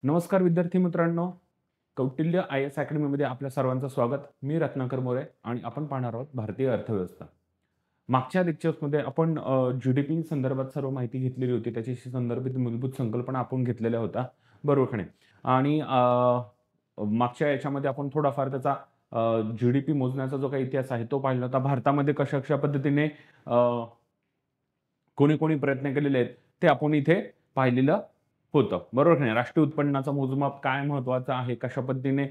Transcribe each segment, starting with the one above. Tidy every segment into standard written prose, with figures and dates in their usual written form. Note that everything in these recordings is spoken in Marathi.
नमस्कार विद्यार्थी मित्रांनो, कौटिल्य IAS अकॅडमीमध्ये आपल्या सर्वांचं स्वागत. मी रत्नाकर मोरे आणि आपण पाहणार आहोत भारतीय अर्थव्यवस्था. मागच्या लेक्चर्समध्ये आपण जी-डी-पी संदर्भात सर्व माहिती घेतलेली होती. त्याच्याशी संदर्भित मूलभूत संकल्पना आपण घेतलेल्या होत्या, बरोबर की नाही? आणि मागच्या याच्यामध्ये आपण थोडाफार त्याचा जी-डी-पी मोजण्याचा जो काही इतिहास आहे तो पाहिला होता. भारतामध्ये कशा-कशा पद्धतीने कोणी-कोणी प्रयत्न केलेले आहेत ते आपण इथे पाहिलेलं होतं, बरोबर की नाही? राष्ट्रीय उत्पन्नाचा मोजमाप काय महत्त्वाचा आहे, कशा पद्धतीने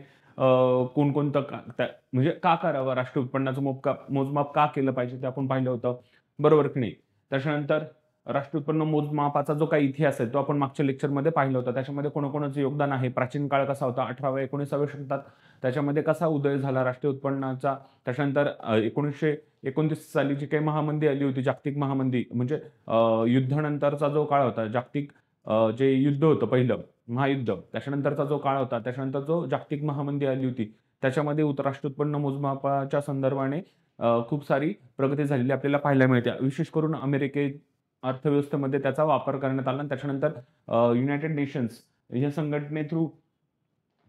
कोणकोणतं म्हणजे का करावं, राष्ट्रीय उत्पन्नाचं मोजमाप का केलं पाहिजे ते आपण पाहिलं होतं, बरोबर की नाही? त्याच्यानंतर राष्ट्रीय उत्पन्न मोजमापाचा जो काही इतिहास आहे तो आपण मागच्या लेक्चरमध्ये पाहिला होता. त्याच्यामध्ये कोणाकोणाचं योगदान आहे, प्राचीन काळ कसा होता, 18व्या-19व्या शतकात त्याच्यामध्ये कसा उदय झाला राष्ट्रीय उत्पन्नाचा. त्याच्यानंतर 1929 साली जी काही महामंदी आली होती, जागतिक महामंदी, म्हणजे युद्धानंतरचा जो काळ होता, जागतिक जे युद्ध होतं पहिलं महायुद्ध, त्याच्यानंतरचा जो काळ होता, त्याच्यानंतर जो जागतिक महामंदी आली होती, त्याच्यामध्ये राष्ट्रीय उत्पन्न मोजमापाच्या संदर्भाने खूप सारी प्रगती झालेली आपल्याला पाहायला मिळते. विशेष करून अमेरिकेत अर्थव्यवस्थेमध्ये त्याचा वापर करण्यात आला आणि त्याच्यानंतर युनायटेड नेशन्स या संघटने थ्रू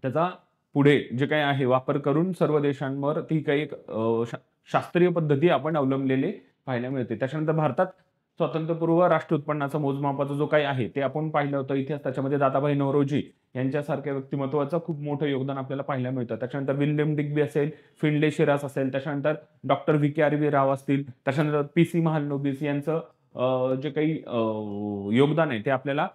त्याचा पुढे जे काही आहे वापर करून सर्व देशांवर ती काही एक शास्त्रीय पद्धती आपण अवलंबलेले पाहायला मिळते. त्याच्यानंतर भारतात स्वातंत्र्यपूर्व राष्ट्रीय उत्पन्नाचा मोजमापाचा जो काही आहे ते आपण पाहिलं होतं इतिहास. त्याच्यामध्ये दादाभाई नौरोजी यांच्यासारख्या व्यक्तिमत्वाचं खूप मोठं योगदान आपल्याला पाहायला मिळतं. त्याच्यानंतर विल्यम डिग्बी असेल, फिंडले शिरास असेल, त्याच्यानंतर डॉक्टर व्ही.के.आर.व्ही. राव असतील, त्याच्यानंतर पी.सी. महालनोबिस यांचं जे काही योगदान आहे ते आपल्याला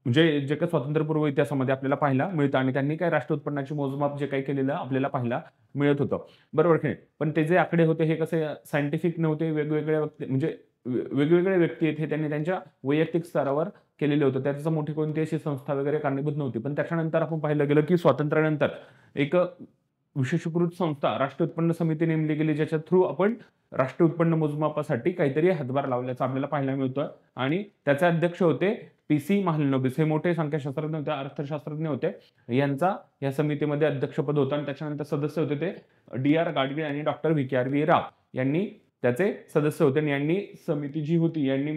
म्हणजे जे काही स्वातंत्र्यपूर्व इतिहासामध्ये आपल्याला पाहायला मिळतं आणि त्यांनी काय राष्ट्रीय उत्पन्नाचे मोजमाप जे काही केलेलं आपल्याला पाहायला मिळत होतं, बरोबर की नाही? पण ते जे आकडे होते हे कसे सायंटिफिक नव्हते, वेगवेगळ्या म्हणजे वेगवेगळे व्यक्ती आहेत हे त्यांनी त्यांच्या वैयक्तिक स्तरावर केलेले होते. त्याचं मोठी कोणती अशी संस्था वगैरे कारणीभूत नव्हती. पण त्याच्यानंतर आपण पाहिलं गेलं की स्वातंत्र्यानंतर एक विशेषीकृत संस्था राष्ट्रीय उत्पन्न समिती नेमली गेली, ज्याच्या थ्रू आपण राष्ट्रीय उत्पन्न मोजमापासाठी काहीतरी हातभार लावल्याचं आपल्याला पाहायला मिळतं. आणि त्याचे अध्यक्ष होते पी.सी. महालनोबिस. हे मोठे संख्याशास्त्रज्ञ होते, अर्थशास्त्रज्ञ होते. यांचा या समितीमध्ये अध्यक्षपद होतं आणि त्याच्यानंतर सदस्य होते ते डी.आर. गाडगीळ आणि डॉक्टर व्ही.के.आर.व्ही. राव यांनी त्याचे सदस्य होते. आणि यांनी समिती जी होती यांनी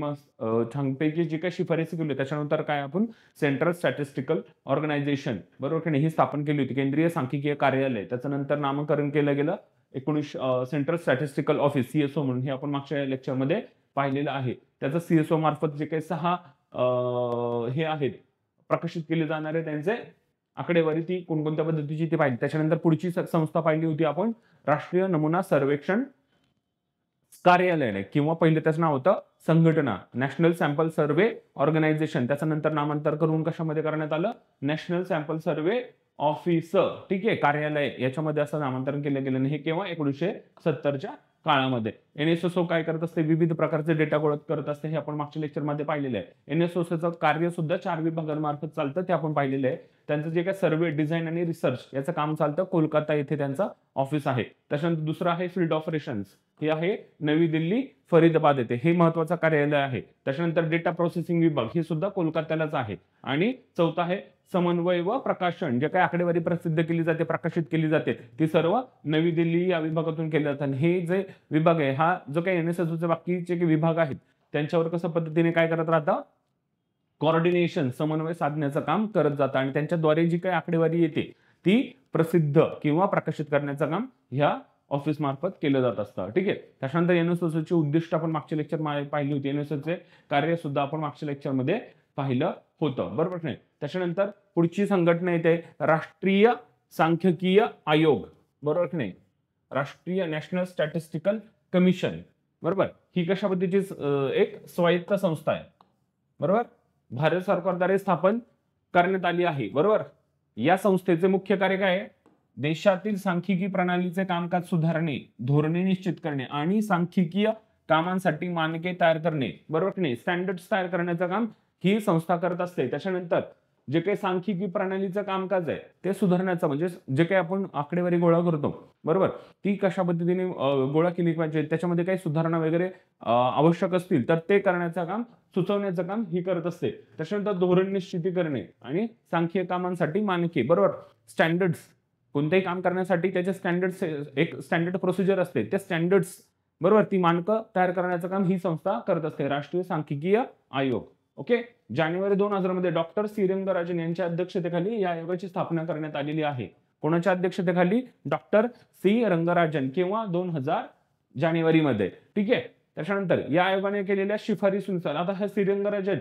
छानपैकी जी काही शिफारसी केली त्याच्यानंतर काय आपण सेंट्रल स्टॅटिस्टिकल ऑर्गनायझेशन, बरोबर की नाही, ही स्थापन केली होती, केंद्रीय सांख्यिकीय कार्यालय. त्याचं नंतर नामकरण केलं गेलं सेंट्रल स्टॅटिस्टिकल ऑफिस, सीएसओ म्हणून. हे आपण मागच्या लेक्चरमध्ये पाहिलेलं आहे. त्याचं सीएसओ मार्फत जे काही 6 हे आहेत प्रकाशित केले जाणारे त्यांचे आकडेवारी, ती कोणकोणत्या पद्धतीची ती पाहिली. त्याच्यानंतर पुढची संस्था पाहिली होती आपण राष्ट्रीय नमुना सर्वेक्षण कार्यालय, किंवा पहिले त्याचं नाव होतं संघटना, नॅशनल सॅम्पल सर्व्हे ऑर्गनायझेशन. त्याचं नंतर नामांतर करून कशामध्ये करण्यात आलं, नॅशनल सॅम्पल सर्व्हे ऑफिस, ठीक आहे, कार्यालय, याच्यामध्ये असं नामांतरण केलं गेलं. हे केव्हा 1970च्या काळामध्ये. एनएसएसओ काय करत असते, विविध प्रकारचे डेटा गोळा करत असते, हे आपण मागच्या लेक्चरमध्ये पाहिलेलं आहे. एनएसएसओचं कार्य सुद्धा 4 विभागांमार्फत चालतं, ते आपण पाहिलेलं आहे. त्यांचं जे काय सर्वे, डिझाईन आणि रिसर्च याचं काम चालतं कोलकाता येथे त्यांचं ऑफिस आहे. त्याच्यानंतर दुसरं आहे फील्ड ऑपरेशन्स, हे आहे नवी दिल्ली, फरीदाबाद येथे, हे महत्वाचं कार्यालय आहे. त्याच्यानंतर डेटा प्रोसेसिंग विभाग, हे सुद्धा कोलकात्यालाच आहे. आणि चौथा आहे समन्वय व प्रकाशन, जे काही आकडेवारी प्रसिद्ध केली जाते, प्रकाशित केली जाते, ती सर्व नवी दिल्ली या विभागातून केली जातात. आणि हे जे विभाग आहे, हा जो काही एनएसएसओचे बाकीचे विभाग आहेत त्यांच्यावर कसं पद्धतीने काय करत राहतं, कोऑर्डिनेशन, समन्वय साधण्याचं काम करत जातं. आणि त्यांच्याद्वारे जी काही आकडेवारी येते ती प्रसिद्ध किंवा प्रकाशित करण्याचं काम ह्या ऑफिस मार्फत केलं जात असतं, ठीक आहे. त्याच्यानंतर एनएसएसओची उद्दिष्ट आपण मागच्या लेक्चर पाहिली होती. एनएसएसओचे कार्य सुद्धा आपण मागच्या लेक्चरमध्ये पाहिलं होतं, बरोबर नाही? त्याच्यानंतर पुढची संघटना येते राष्ट्रीय सांख्यिकीय आयोग, बरोबर की नाही, राष्ट्रीय नॅशनल स्टॅटिस्टिकल कमिशन, बरोबर. ही कशा पद्धतीची एक स्वायत्त संस्था आहे, बरोबर, भारत सरकारद्वारे स्थापन करण्यात आली आहे, बरोबर. या संस्थेचे मुख्य कार्य काय आहे, देशातील सांख्यिकी प्रणालीचे कामकाज सुधारणे, धोरणे निश्चित करणे आणि सांख्यिकीय कामांसाठी मानके तयार करणे, बरोबर की नाही, स्टँडर्ड्स तयार करण्याचं काम ही संस्था करत असते. त्याच्यानंतर जे काही सांख्यिकी प्रणालीचं कामकाज आहे ते सुधारण्याचं, म्हणजे जे काही आपण आकडेवारी गोळा करतो, बरोबर, ती कशा पद्धतीने गोळा केली पाहिजे, त्याच्यामध्ये काही सुधारणा वगैरे आवश्यक असतील तर ते करण्याचं काम, सुचवण्याचं काम ही करत असते. त्याच्यानंतर धोरण निश्चिती करणे आणि सांख्यिक कामांसाठी मानके, बरोबर, स्टँडर्ड्स, कोणतेही काम करण्यासाठी त्याचे स्टँडर्ड्स, एक स्टँडर्ड प्रोसिजर असते, ते स्टँडर्ड्स, बरोबर, ती मानकं तयार करण्याचं काम ही संस्था करत असते, राष्ट्रीय सांख्यिकीय आयोग, ओके. जानेवारी 2000 मध्ये डॉक्टर सी रंगराजन यांच्या अध्यक्षतेखाली या आयोगाची स्थापना करण्यात आलेली आहे. कोणाच्या अध्यक्षतेखाली? डॉक्टर सी रंगराजन, किंवा 2000 जानेवारीमध्ये. ठीक आहे. त्याच्यानंतर या आयोगाने केलेल्या शिफारसीनुसार, आता हा सी रंगराजन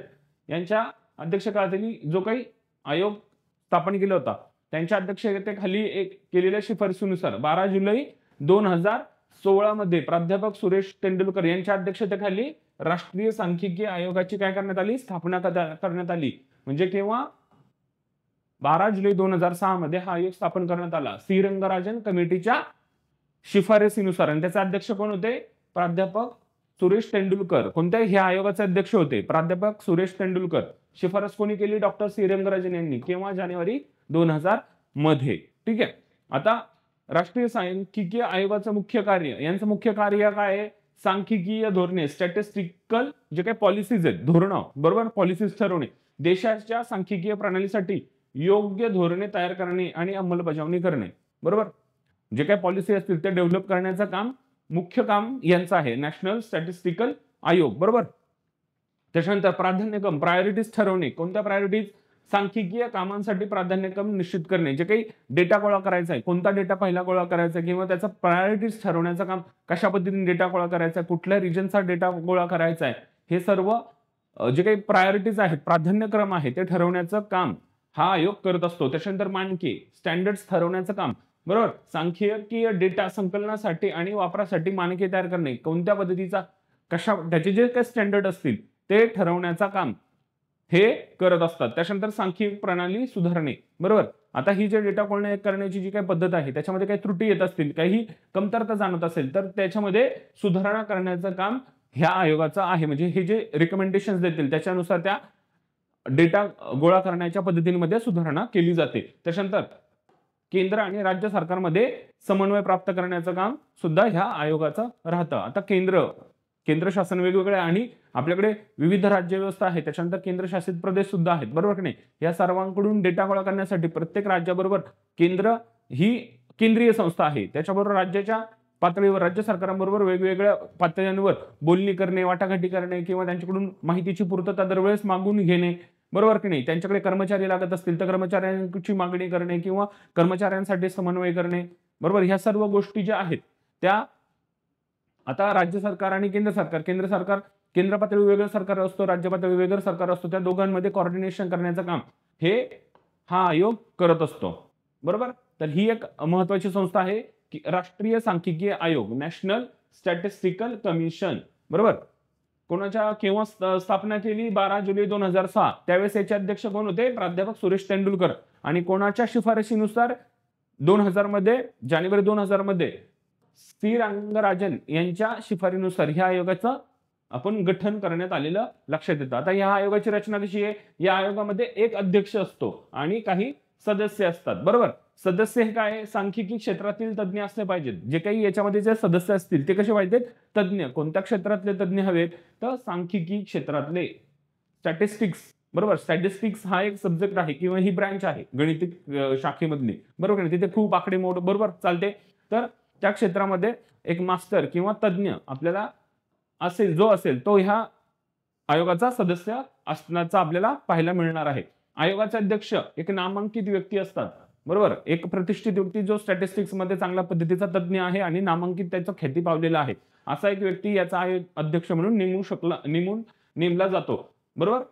यांच्या अध्यक्षतेखाली जो काही आयोग स्थापन केला होता, त्यांच्या अध्यक्षतेखाली एक केलेल्या शिफारसीनुसार 12 जुलै 2016 मध्ये प्राध्यापक सुरेश तेंडुलकर यांच्या अध्यक्षतेखाली राष्ट्रीय सांख्यिकी आयोगाची काय करण्यात आली? स्थापना करण्यात आली. म्हणजे केव्हा? 12 जुलै 2006 मध्ये हा आयोग स्थापन करण्यात आला सी रंगराजन कमिटीच्या शिफारसीनुसार. आणि त्याचे अध्यक्ष कोण होते? प्राध्यापक सुरेश तेंडुलकर. कोणत्या? ह्या आयोगाचे अध्यक्ष होते प्राध्यापक सुरेश तेंडुलकर. शिफारस कोणी केली? डॉक्टर सी रंगराजन यांनी. केव्हा? जानेवारी 2000 मध्ये. ठीक आहे. आता राष्ट्रीय सांख्यिकी आयोगाचं मुख्य कार्य, यांचं मुख्य कार्य काय आहे? सांख्यिकीय धोरणे, स्टॅटिस्टिकल जे काही पॉलिसीज आहेत, धोरणं, बरोबर, पॉलिसीज ठरवणे, देशाच्या सांख्यिकीय प्रणालीसाठी योग्य धोरणे तयार करणे आणि अंमलबजावणी करणे, बरोबर. जे काही पॉलिसी असतील ते डेव्हलप करण्याचं काम, मुख्य काम यांचं आहे, नॅशनल स्टॅटिस्टिकल आयोग, बरोबर. त्याच्यानंतर प्राधान्यक्रम, प्रायोरिटीज ठरवणे. कोणत्या प्रायोरिटीज? सांख्यिकीय कामांसाठी प्राधान्यक्रम निश्चित करणे. जे काही डेटा गोळा करायचा आहे, कोणता डेटा पहिला गोळा करायचा आहे, किंवा त्याचा प्रायोरिटीज ठरवण्याचं काम, कशा पद्धतीने डेटा गोळा करायचा आहे, कुठल्या रिजनचा डेटा गोळा करायचा आहे, हे सर्व जे काही प्रायोरिटीज आहेत, प्राधान्यक्रम आहे, ते ठरवण्याचं काम हा आयोग करत असतो. त्याच्यानंतर मानके, स्टँडर्ड्स ठरवण्याचं काम, बरोबर. सांख्यिकीय डेटा संकलनासाठी आणि वापरासाठी मानके तयार करणे. कोणत्या पद्धतीचा, कशा, त्याचे जे काही स्टँडर्ड असतील ते ठरवण्याचं काम हे करत असतात. त्याच्यानंतर सांख्यिक प्रणाली सुधारणे, बरोबर. आता ही जे डेटा करण्याची जी काही पद्धत आहे, त्याच्यामध्ये काही त्रुटी येत असतील, काही कमतरता जाणवत असेल, तर त्याच्यामध्ये सुधारणा करण्याचं काम ह्या आयोगाचं आहे. म्हणजे हे जे रिकमेंडेशन्स देतील त्याच्यानुसार त्या डेटा गोळा करण्याच्या पद्धतींमध्ये सुधारणा केली जाते. त्याच्यानंतर केंद्र आणि राज्य सरकारमध्ये समन्वय प्राप्त करण्याचं काम सुद्धा ह्या आयोगाचं राहतं. आता केंद्र शासन वेगवेगळे आणि आपल्याकडे विविध राज्य व्यवस्था आहे, त्याच्यानंतर केंद्रशासित प्रदेश सुद्धा आहेत, बरोबर की नाही. या सर्वांकडून डेटा गोळा करण्यासाठी प्रत्येक राज्याबरोबर केंद्र ही केंद्रीय संस्था आहे, त्याच्याबरोबर राज्याच्या पातळीवर राज्य सरकारांबरोबर वेगवेगळ्या पातळ्यांवर बोलणी करणे, वाटाघाटी करणे, किंवा त्यांच्याकडून माहितीची पूर्तता दरवेळेस मागून घेणे, बरोबर की नाही. त्यांच्याकडे कर्मचारी लागत असतील तर कर्मचाऱ्यांची मागणी करणे, किंवा कर्मचाऱ्यांसाठी समन्वय करणे, बरोबर. ह्या सर्व गोष्टी ज्या आहेत त्या आता राज्य सरकार आणि केंद्र सरकार, केंद्र पातळीवर वेगळं सरकार असतो, राज्य पातळीवर वेगळं सरकार असतो, त्या दोघांमध्ये कोऑर्डिनेशन करण्याचं काम हे हा आयोग करत असतो, बरोबर. तर ही एक महत्वाची संस्था आहे की राष्ट्रीय सांख्यिकीय आयोग, नॅशनल स्टॅटिस्टिकल कमिशन, बरोबर. कोणाच्या केव्हा स्थापना केली? 12 जुलै 2006. त्यावेळेस याचे अध्यक्ष कोण होते? प्राध्यापक सुरेश तेंडुलकर. आणि कोणाच्या शिफारशीनुसार? 2000 मध्ये, जानेवारी 2000 मध्ये सी रंगराजन यांच्या शिफारशीनुसार ह्या आयोगाचं आपण गठन करण्यात आलेलं लक्षात येतं. आता या आयोगाची रचना कशी आहे? या आयोगामध्ये एक अध्यक्ष असतो आणि काही सदस्य असतात, बरोबर. सदस्य हे काय? सांख्यिकी क्षेत्रातील तज्ज्ञ असले पाहिजेत. जे काही याच्यामध्ये जे सदस्य असतील ते कसे पाहिजेत? तज्ज्ञ. कोणत्या क्षेत्रातले तज्ज्ञ हवेत? तर सांख्यिकी क्षेत्रातले, स्टॅटिस्टिक्स, बरोबर. स्टॅटिस्टिक्स हा एक सब्जेक्ट आहे किंवा ही ब्रँच आहे गणितिक शाखेमधली, बरोबर. तिथे खूप आकडेमोड, बरोबर, चालते. तर त्या क्षेत्रामध्ये एक मास्टर किंवा तज्ज्ञ आपल्याला असेल, जो असेल तो ह्या आयोगाचा सदस्य असण्याचा आपल्याला पाहायला मिळणार आहे. आयोगाचे अध्यक्ष एक नामांकित व्यक्ती असतात, बरोबर. एक प्रतिष्ठित व्यक्ती जो स्टॅटिस्टिक्स मध्ये चांगल्या पद्धतीचा तज्ज्ञ आहे आणि नामांकित त्याचं ख्याती पावलेला आहे, असा एक व्यक्ती याचा अध्यक्ष म्हणून नेमला जातो, बरोबर.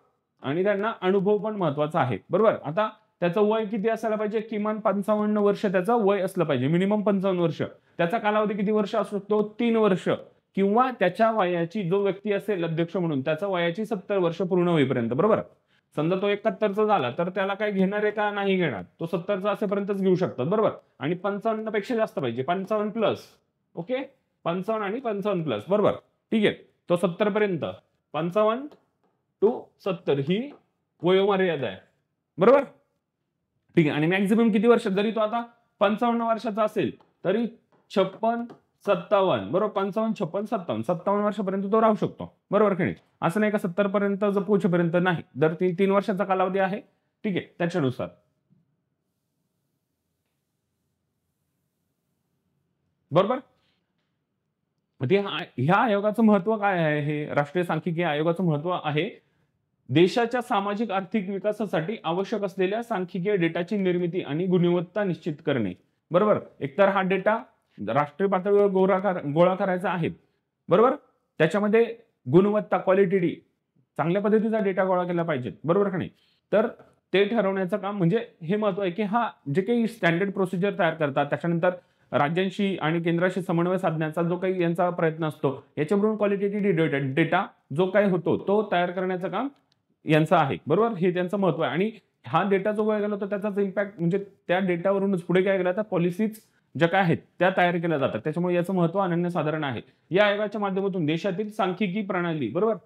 आणि त्यांना अनुभव पण महत्वाचा आहे, बरोबर. आता त्याचं वय किती असायला पाहिजे? किमान 55 वर्ष त्याचं वय असलं पाहिजे, मिनिमम 55 वर्ष. त्याचा कालावधी किती वर्ष असू शकतो? 3 वर्ष, किंवा त्याच्या वयाची, जो व्यक्ती असेल अध्यक्ष म्हणून, त्याच्या वयाची 70 वर्ष पूर्ण होईपर्यंत, बरोबर. समजा तो 71चा झाला तर त्याला काय घेणार आहे का? नाही घेणार, तो 70चा असेपर्यंतच घेऊ शकतात, बरोबर. आणि 55 पेक्षा जास्त पाहिजे, 55 प्लस, ओके. 55 आणि 55 प्लस, बरोबर, ठीक आहे. तो 70 पर्यंत, 55 to 70 ही वयोमर्यादा आहे, बरोबर, ठीक आहे. आणि मॅक्झिमम किती वर्ष? जरी तो आता 55 वर्षाचा असेल तरी 56, 57, बरोबर. 55, 56, 57 वर्षापर्यंत तो राहू शकतो, बरोबर की नाही. असं नाही का 70 पर्यंत पोहोचेपर्यंत नाही. दर 3 वर्षाचा कालावधी आहे, ठीक आहे, त्याच्यानुसार, बरोबर. ह्या आयोगाचं महत्व काय आहे? हे राष्ट्रीय सांख्यिकी आयोगाचं महत्व आहे देशाच्या सामाजिक आर्थिक विकासासाठी आवश्यक असलेल्या सांख्यिकीय डेटाची निर्मिती आणि गुणवत्ता निश्चित करणे. बरोबर. एकतर हा डेटा राष्ट्रीय पातळीवर गोळा करायचा आहे. बरोबर. त्याच्यामध्ये गुणवत्ता, क्वालिटी, चांगल्या पद्धतीचा डेटा गोळा केला पाहिजे. बरोबर का नाही? तर ते ठरवण्याचं काम म्हणजे हे महत्व आहे, की हा जे काही स्टँडर्ड प्रोसिजर तयार करतात, त्याच्यानंतर राज्यांशी आणि केंद्राशी समन्वय साधण्याचा जो काही यांचा प्रयत्न असतो, याच्यावरून क्वालिटेटिव्ह डेटा जो काही होतो तो तयार करण्याचं काम यांचं आहे. बरोबर. हे त्यांचं महत्व आहे. आणि हा डेटा जो गोळा केला होता त्याचाच इम्पॅक्ट म्हणजे त्या डेटावरूनच पुढे काय केलं तर पॉलिसीज ज्या काय आहेत त्या तयार केल्या जातात. त्याच्यामुळे याचं महत्व अनन्यसाधारण आहे. या आयोगाच्या माध्यमातून देशातील सांख्यिकी प्रणाली, बरोबर,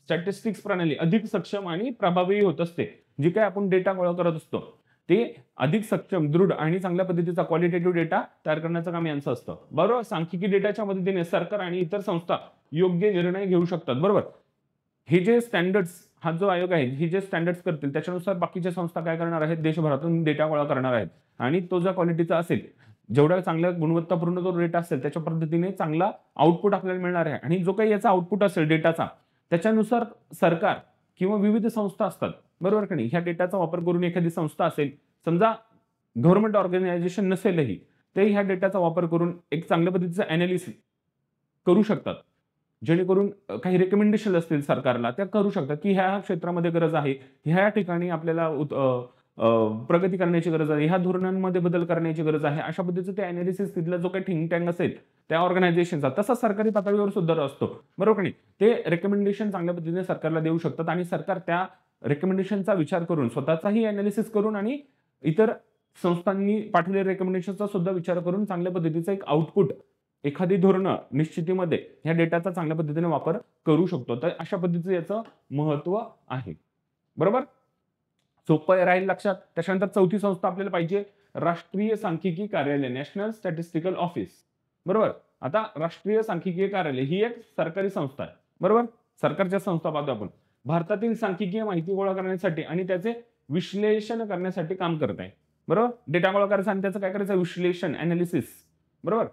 स्टॅटिस्टिक्स प्रणाली अधिक सक्षम आणि प्रभावी होत असते. जी काय आपण डेटा गोळा करत असतो ते अधिक सक्षम, दृढ आणि चांगल्या पद्धतीचा क्वालिटेटिव्ह डेटा तयार करण्याचं काम यांचं असतं. बरोबर. सांख्यिकी डेटाच्या मदतीने सरकार आणि इतर संस्था योग्य निर्णय घेऊ शकतात. बरोबर. हे जे स्टँडर्ड्स, हा जो आयोग आहे, हे जे स्टँडर्ड्स करतील त्याच्यानुसार बाकीच्या संस्था काय करणार आहेत, देशभरातून डेटा गोळा करणार आहेत. आणि तो जर क्वालिटीचा असेल, जेवढा चांगल्या गुणवत्तापूर्ण जो डेटा असेल त्याच्या पद्धतीने चांगला आउटपुट आपल्याला मिळणार आहे. आणि जो काही याचा आउटपुट असेल डेटाचा, त्याच्यानुसार सरकार किंवा विविध संस्था असतात. बरोबर का नाही? ह्या डेटाचा वापर करून एखादी संस्था असेल, समजा गव्हर्नमेंट ऑर्गनायझेशन नसेलही, ते ह्या डेटाचा वापर करून एक चांगल्या पद्धतीचं अनालिसिस करू शकतात. जेणेकरून काही रेकमेंडेशन असतील सरकारला, त्या करू शकतात, की ह्या क्षेत्रामध्ये गरज आहे, ह्या ठिकाणी आपल्याला प्रगती करण्याची गरज आहे, ह्या धोरणांमध्ये बदल करण्याची गरज आहे. अशा पद्धतीचं ते अनालिसिस तिथला जो काही थिंक टँक असेल त्या ऑर्गनायझेशनचा, तसा सरकारी पातळीवर सुद्धा असतो. बरोबर की नाही? ते रेकमेंडेशन चांगल्या पद्धतीने सरकारला देऊ शकतात आणि सरकार त्या रेकमेंडेशनचा विचार करून, स्वतःचाही अनालिसिस करून आणि इतर संस्थांनी पाठवलेल्या रेकमेंडेशनचा सुद्धा विचार करून चांगल्या पद्धतीचा एक आउटपुट, एखादी धोरणं निश्चितीमध्ये ह्या डेटाचा चांगल्या पद्धतीने वापर करू शकतो. तर अशा पद्धतीचं याचं महत्व आहे. बरोबर. सोपं राहील लक्षात. त्याच्यानंतर चौथी संस्था आपल्याला पाहिजे, राष्ट्रीय सांख्यिकी कार्यालय, नॅशनल स्टॅटिस्टिकल ऑफिस. बरोबर. आता राष्ट्रीय सांख्यिकीय कार्यालय ही एक सरकारी संस्था आहे. बरोबर. सरकारच्या संस्था पाहतो आपण. भारतातील सांख्यिकीय माहिती गोळा करण्यासाठी आणि त्याचे विश्लेषण करण्यासाठी काम करत आहे. बरोबर. डेटा गोळा करायचा आणि त्याचं काय करायचं, विश्लेषण, अनालिसिस. बरोबर.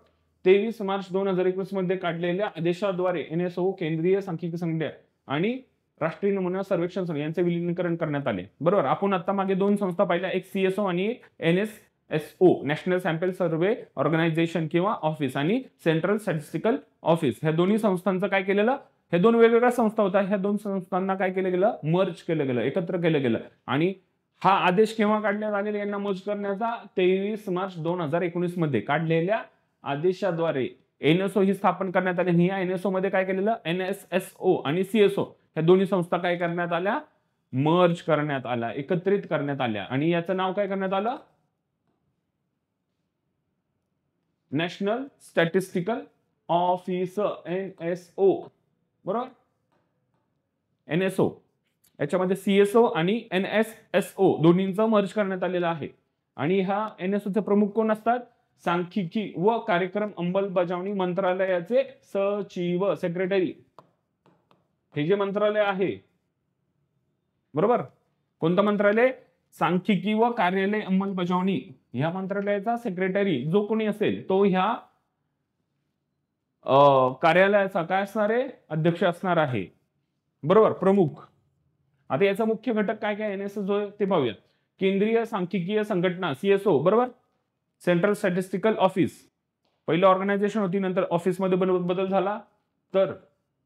23 मार्च 2021 मध्ये काढलेल्या आदेशाद्वारे NSO, केंद्रीय सांख्यिकी संघटना आणि राष्ट्रीय नमुना सर्वेक्षण संघ यांचे विलीनीकरण करण्यात आले. बरोबर. आपण आता मागे दोन संस्था पाहिल्या, एक CSO आणि NSSO, national sample survey organisation किंवा ऑफिस, आणि सेंट्रल स्टॅटिस्टिकल ऑफिस. ह्या दोन्ही संस्थांचं काय केलेलं, हे दोन वेगवेगळ्या संस्था होत्या, ह्या दोन संस्थांना काय केलं गेलं, मर्ज केलं गेलं, एकत्र केलं गेलं. आणि हा आदेश केव्हा काढण्यात आलेला यांना मर्ज करण्याचा, 23 मार्च 2019 मध्ये काढलेल्या आदेशाद्वारे NSO ही स्थापन करण्यात आली. या NSO मध्ये काय केलेलं, NSSO आणि CSO ह्या दोन्ही संस्था काय करण्यात आल्या, मर्ज करण्यात आल्या, एकत्रित करण्यात आल्या. आणि याचं नाव काय करण्यात आलं, नॅशनल स्टॅटिस्टिकल ऑफिस, NSO. बरोबर. NSO याच्यामध्ये CSO आणि NSSO दोन्हींचं मर्ज करण्यात आलेलं आहे. आणि ह्या NSOचे प्रमुख कोण असतात, सांख्यिकी व कार्यक्रम अंमलबजावणी मंत्रालयाचे सचिव, सेक्रेटरी. हे जे मंत्रालय आहे, बरोबर, कोणतं मंत्रालय, सांख्यिकी व कार्यालय अंमलबजावणी, ह्या मंत्रालयाचा सेक्रेटरी जो कोणी असेल तो ह्या कार्यालयाचा काय असणार आहे, अध्यक्ष असणार आहे. बरोबर, प्रमुख. आता याचा मुख्य घटक काय काय NSO जो आहे ते पाहूया. केंद्रीय सांख्यिकीय संघटना CSO, बरोबर, सेंट्रल स्टॅटिस्टिकल ऑफिस, पहिलं ऑर्गनायझेशन होती, नंतर ऑफिस मध्ये बदल झाला. तर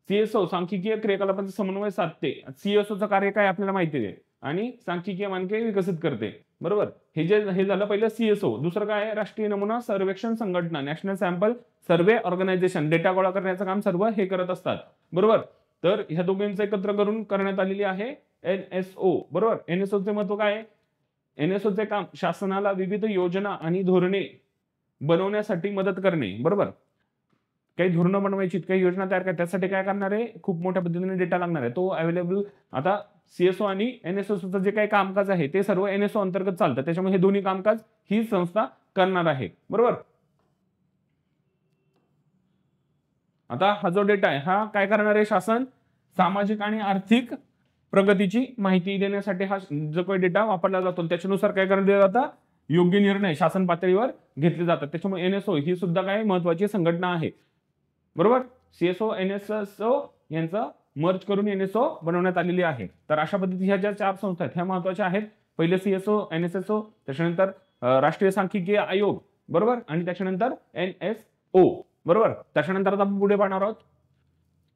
CSO सांख्यिकीय क्रियाकलापांचा समन्वय साधते. CSO चं कार्य काय आपल्याला माहिती आहे, आणि सांख्यिकीय मानके विकसित करते. बरोबर. हे झालं पहिलं CSO. दुसरं काय आहे, राष्ट्रीय नमुना सर्वेक्षण संघटना, national sample survey organisation, data गोळा करण्याचं काम सर्व हे करत असतात. बरोबर. तर ह्या दोघांचं एकत्र करून करण्यात आलेली आहे NSO. बरोबर. NSO चे महत्व काय आहे, NSO चे काम शासनाला विविध योजना आणि धोरणे बनवण्यासाठी मदत करणे. बरोबर. काही धोरणं बनवायची, काही योजना तयार करायची, त्यासाठी काय करणार आहे, खूप मोठ्या पद्धतीने डेटा लागणार आहे, तो अवेलेबल. आता CSO आणि NSO जे काही कामकाज आहे ते सर्व NSO अंतर्गत चालतं. त्याच्यामुळे हे दोन्ही कामकाज ही संस्था करणार आहे. बरोबर. आता हा जो डेटा आहे हा काय करणार आहे, शासन सामाजिक आणि आर्थिक प्रगतीची माहिती देण्यासाठी हा जो काही डेटा वापरला जातो त्याच्यानुसार काय करण्यात जातं, योग्य निर्णय शासन पातळीवर घेतले जातात. त्याच्यामुळे NSO ही सुद्धा काय महत्वाची संघटना आहे. बरोबर. CSO NSSO यांचं मर्ज करून एनएसओ बनवण्यात आलेली आहे. तर अशा पद्धती ह्या ज्या 4 संस्था आहेत ह्या महत्त्वाच्या आहेत. पहिले सीएसओ, एनएसएसओ, त्याच्यानंतर राष्ट्रीय सांख्यिकीय आयोग, बरोबर, आणि त्याच्यानंतर एनएसओ, बरोबर. त्याच्यानंतर आता आपण पुढे पाहणार आहोत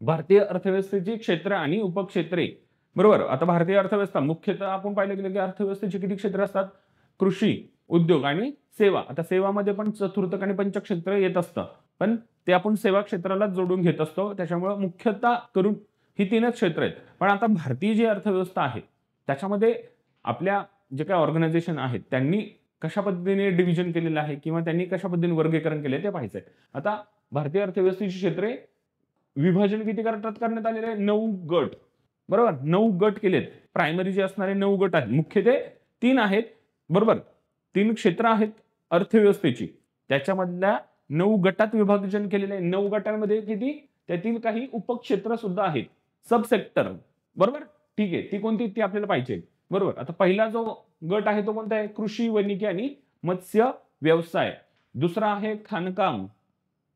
भारतीय अर्थव्यवस्थेची क्षेत्र आणि उपक्षेत्रे, बरोबर. आता भारतीय अर्थव्यवस्था मुख्यतः आपण पाहिलं गेलं की अर्थव्यवस्थेची किती क्षेत्र असतात? कृषी, उद्योग आणि सेवा. आता सेवामध्ये पण चतुर्थक आणि पंचक्षेत्र येत असतं, पण ते आपण सेवा क्षेत्राला जोडून घेत असतो. त्याच्यामुळे मुख्यतः करून ही 3च क्षेत्र आहेत. पण आता भारतीय जी अर्थव्यवस्था आहे त्याच्यामध्ये आपल्या जे काही ऑर्गनायझेशन आहेत त्यांनी कशा पद्धतीने डिव्हिजन केलेलं आहे किंवा त्यांनी कशा पद्धतीने वर्गीकरण केले ते पाहायचंय. आता भारतीय अर्थव्यवस्थेची क्षेत्रे विभाजन किती करण्यात आलेले आहे? 9 गट, बरोबर. 9 गट केलेत. प्रायमरी जे असणारे 9 गट आहेत, मुख्य ते 3 आहेत, बरोबर. 3 क्षेत्र आहेत अर्थव्यवस्थेची, त्याच्यामधल्या 9 गटात विभाजन केलेले आहे. 9 गटांमध्ये किती? त्यातील काही उपक्षेत्र सुद्धा आहेत, सब सेक्टर, बरोबर. ठीक आहे, ती कोणती ती आपल्याला पाहिजे, बरोबर. आता पहिला जो गट आहे तो कोणता आहे? कृषी, वानिकी आणि मत्स्य व्यवसाय. दुसरा आहे खाणकाम,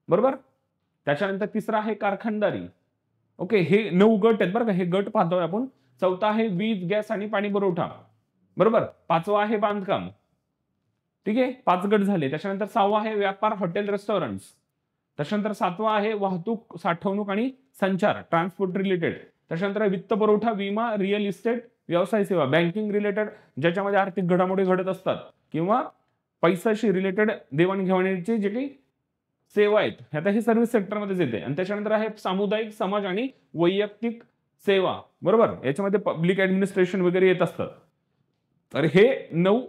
बरोबर. त्याच्यानंतर तिसरा आहे कारखानदारी. ओके, हे 9 गट आहेत बरं का, हे गट पाहतोय आपण. चौथा आहे वीज, गॅस आणि पाणी पुरवठा, बरोबर. पाचवा आहे बांधकाम. ठीक आहे, 5 गट झाले. त्याच्यानंतर 6वा आहे व्यापार, हॉटेल, रेस्टॉरंट्स. त्याच्यानंतर 7वा आहे वाहतूक, साठवणूक आणि संचार, ट्रान्सपोर्ट रिलेटेड. त्याच्यानंतर वित्त पुरवठा, विमा, रिअल इस्टेट, व्यवसाय सेवा, बँकिंग रिलेटेड, ज्याच्यामध्ये आर्थिक घडामोडी घडत असतात किंवा पैशाशी रिलेटेड देवाणघेवाणीची जे काही सेवा आहेत, आता हे सर्व्हिस सेक्टरमध्येच येते. आणि त्याच्यानंतर आहे सामुदायिक, समाज आणि वैयक्तिक सेवा, बरोबर. याच्यामध्ये पब्लिक ऍडमिनिस्ट्रेशन वगैरे येत असतं. तर हे 9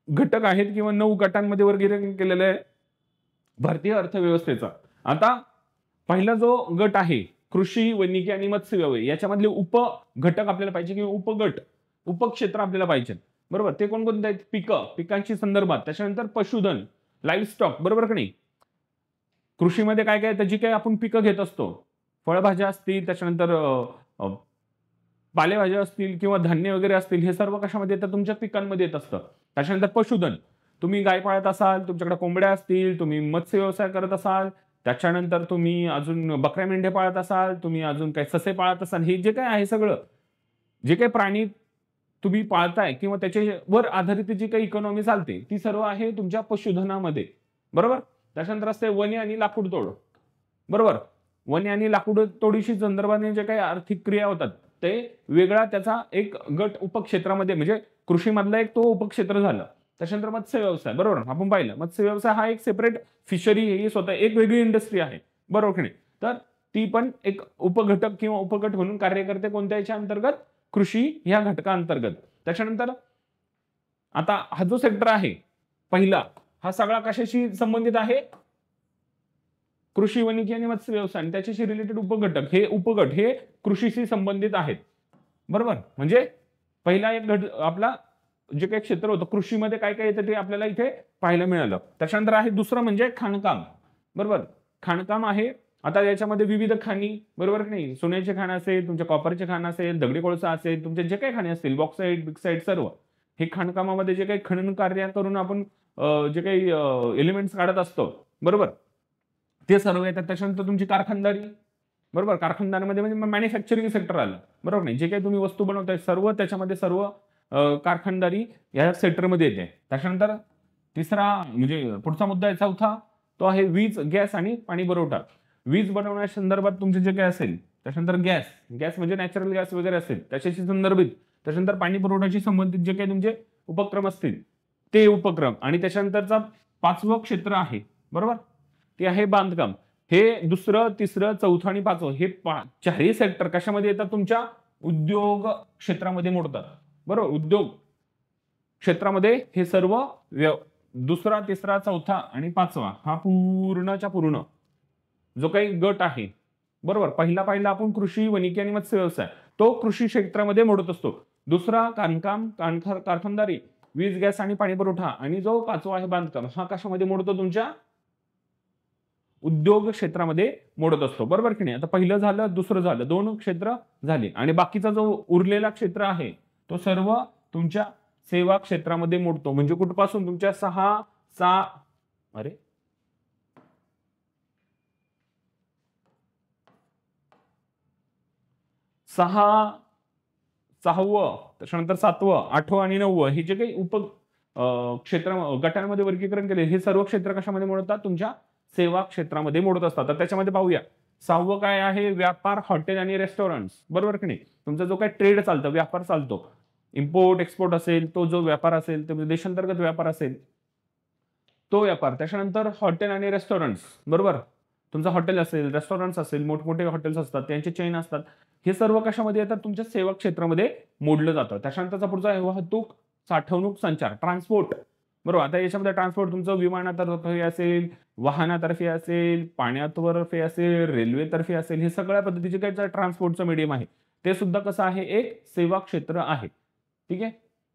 घटक आहेत किंवा 9 गटांमध्ये वर्गीकरण केलेलं आहे भारतीय अर्थव्यवस्थेचा. आता पहिला जो गट आहे कृषी, वानिकी आणि मत्स्य व्यवसाय, याच्यामधले उपघटक आपल्याला पाहिजे किंवा उपगट, उपक्षेत्र आपल्याला पाहिजे, बरोबर. ते कोणकोणते आहेत? पिकं, पिकांची संदर्भात. त्याच्यानंतर पशुधन, लाईव्ह स्टॉक, बरोबर का नाही. कृषीमध्ये काय काय येतं? जी काही आपण पिकं घेत असतो, फळभाज्या असतील, त्याच्यानंतर पालेभाज्या असतील किंवा धान्य वगैरे असतील, हे सर्व कशामध्ये येतं? तुमच्या पिकांमध्ये येत असतं. त्याच्यानंतर पशुधन, तुम्ही गाय पाळत असाल, तुमच्याकडे कोंबड्या असतील, तुम्ही मत्स्य व्यवसाय करत असाल, त्याच्यानंतर तुम्ही अजून बकऱ्या मेंढ्या पाळत असाल, तुम्ही अजून काही ससे पाळत असाल, हे जे काय आहे सगळं, जे काही प्राणी तुम्ही पाळताय किंवा त्याच्यावर आधारित जी काही इकॉनॉमी चालते ती सर्व आहे तुमच्या पशुधनामध्ये, बरोबर. त्याच्यानंतर असते वने आणि लाकूड तोड, बरोबर. वने आणि लाकूड तोडीशी संदर्भाने जे काही आर्थिक क्रिया होतात ते वेगळा त्याचा एक गट उपक्षेत्रामध्ये, म्हणजे कृषीमधला एक तो उपक्षेत्र झाला. त्याच्यानंतर मत्स्य व्यवसाय, बरोबर. आपण पाहिलं मत्स्य व्यवसाय हा एक सेपरेट फिशरी, ही स्वतः एक वेगळी इंडस्ट्री आहे, बरोबर की नाही. तर ती पण एक उपघटक किंवा उपगट म्हणून कार्य करते. कोणत्या याच्या अंतर्गत? कृषी ह्या घटकांतर्गत. त्याच्यानंतर आता हा जो सेक्टर आहे पहिला, हा सगळा कशाशी संबंधित आहे? कृषी, वानिकी आणि मत्स्य व्यवसाय आणि त्याच्याशी रिलेटेड उपघटक, हे उपगट हे कृषीशी संबंधित आहेत, बरोबर. म्हणजे पहिला एक गट आपला जे काही क्षेत्र होतं कृषीमध्ये काय काय येतं ते आपल्याला इथे पाहायला मिळालं. त्याच्यानंतर आहे दुसरं म्हणजे खाणकाम, बरोबर. खाणकाम आहे. आता याच्यामध्ये विविध खाणी, बरोबर की नाही. सोन्याचे खाण असेल, तुमच्या कॉपरचे खाण असेल, दगडी कोळसा असेल, तुमचे जे काही खाणे असतील, बॉक्साईट, बिक्साईट, सर्व हे खाणकामामध्ये जे काही खनन कार्य करून आपण जे काही एलिमेंट्स काढत असतो, बरोबर, ते सर्व येतात. त्याच्यानंतर तुमची कारखानदारी, बरोबर. कारखानदारीमध्ये म्हणजे मॅन्युफॅक्चरिंग सेक्टर आलं, बरोबर नाही. जे काही तुम्ही वस्तू बनवताय सर्व त्याच्यामध्ये सर्व कारखानदारी या सेक्टरमध्ये येते. त्याच्यानंतर तिसरा म्हणजे पुढचा मुद्दा आहे चौथा, तो आहे वीज, गॅस आणि पाणी पुरवठा. वीज बनवण्या संदर्भात तुमचे जे काही असेल, त्याच्यानंतर गॅस, गॅस म्हणजे नॅचरल गॅस वगैरे असेल त्याच्याशी संदर्भित. त्याच्यानंतर पाणी पुरवठ्याशी संबंधित जे काही तुमचे उपक्रम असतील ते उपक्रम. आणि त्याच्यानंतरचा 5वं क्षेत्र आहे, बरोबर, ते आहे बांधकाम. हे दुसरं, तिसरं, चौथं आणि 5वं हे 4ही सेक्टर कशामध्ये येतात? तुमच्या उद्योग क्षेत्रामध्ये मोडतात, बरोबर. उद्योग क्षेत्रामध्ये हे सर्व दुसरा, तिसरा, चौथा आणि 5वा हा पूर्णच्या पूर्ण जो काही गट आहे, बरोबर. पहिला आपण कृषी, वानिकी आणि मत्स्य व्यवसाय, तो कृषी क्षेत्रामध्ये मोडत असतो. दुसरा खाणकाम, कारखानदारी, वीज, गॅस आणि पाणी पुरवठा. आणि जो 5वा आहे बांधकाम, हा कशामध्ये मोडतो? तुमच्या उद्योग क्षेत्रामध्ये मोडत असतो, बरोबर की नाही. आता पहिलं झालं, दुसरं झालं, 2 क्षेत्र झाली. आणि बाकीचा जो उरलेला क्षेत्र आहे तो सर्व तुमच्या सेवा क्षेत्रामध्ये मोडतो. म्हणजे कुठपासून? तुमच्या 6 सहावं, त्याच्यानंतर 7वं, 8वं आणि 9वं हे जे काही क्षेत्र गटांमध्ये वर्गीकरण केले, हे सर्व क्षेत्र कशामध्ये मोडतात? तुमच्या सेवा क्षेत्रामध्ये मोडत असतात. तर त्याच्यामध्ये पाहूया. 6वं काय आहे? व्यापार, हॉटेल आणि रेस्टॉरंट्स. बरोबर की नाही? तुमचा जो काही ट्रेड चालतो, व्यापार चालतो, इम्पोर्ट एक्सपोर्ट असेल, तो जो व्यापार असेल, तो देशांतर्गत व्यापार असेल, तो व्यापार. त्याच्यानंतर हॉटेल आणि रेस्टॉरंट्स. बरोबर? तुमचं हॉटेल असेल, रेस्टॉरंट्स असेल, मोठमोठे हॉटेल्स असतात, त्यांचे चेन असतात. हे सर्व कशामध्ये येतात? तुमच्या सेवा क्षेत्रामध्ये मोडलं जातं. त्याच्यानंतरचा पुढचा आहे वाहतूक, साठवणूक, संचार, ट्रान्सपोर्ट. बरोबर. आता याच्यामध्ये ट्रान्सपोर्ट तुमचं विमानातर्फे असेल, वाहनातर्फे असेल, पाण्यातर्फे असेल, रेल्वेतर्फे असेल, हे सगळ्या पद्धतीचे काही ट्रान्सपोर्टचं मीडियम आहे. ते सुद्धा कसं आहे? एक सेवा क्षेत्र आहे. ठीक आहे.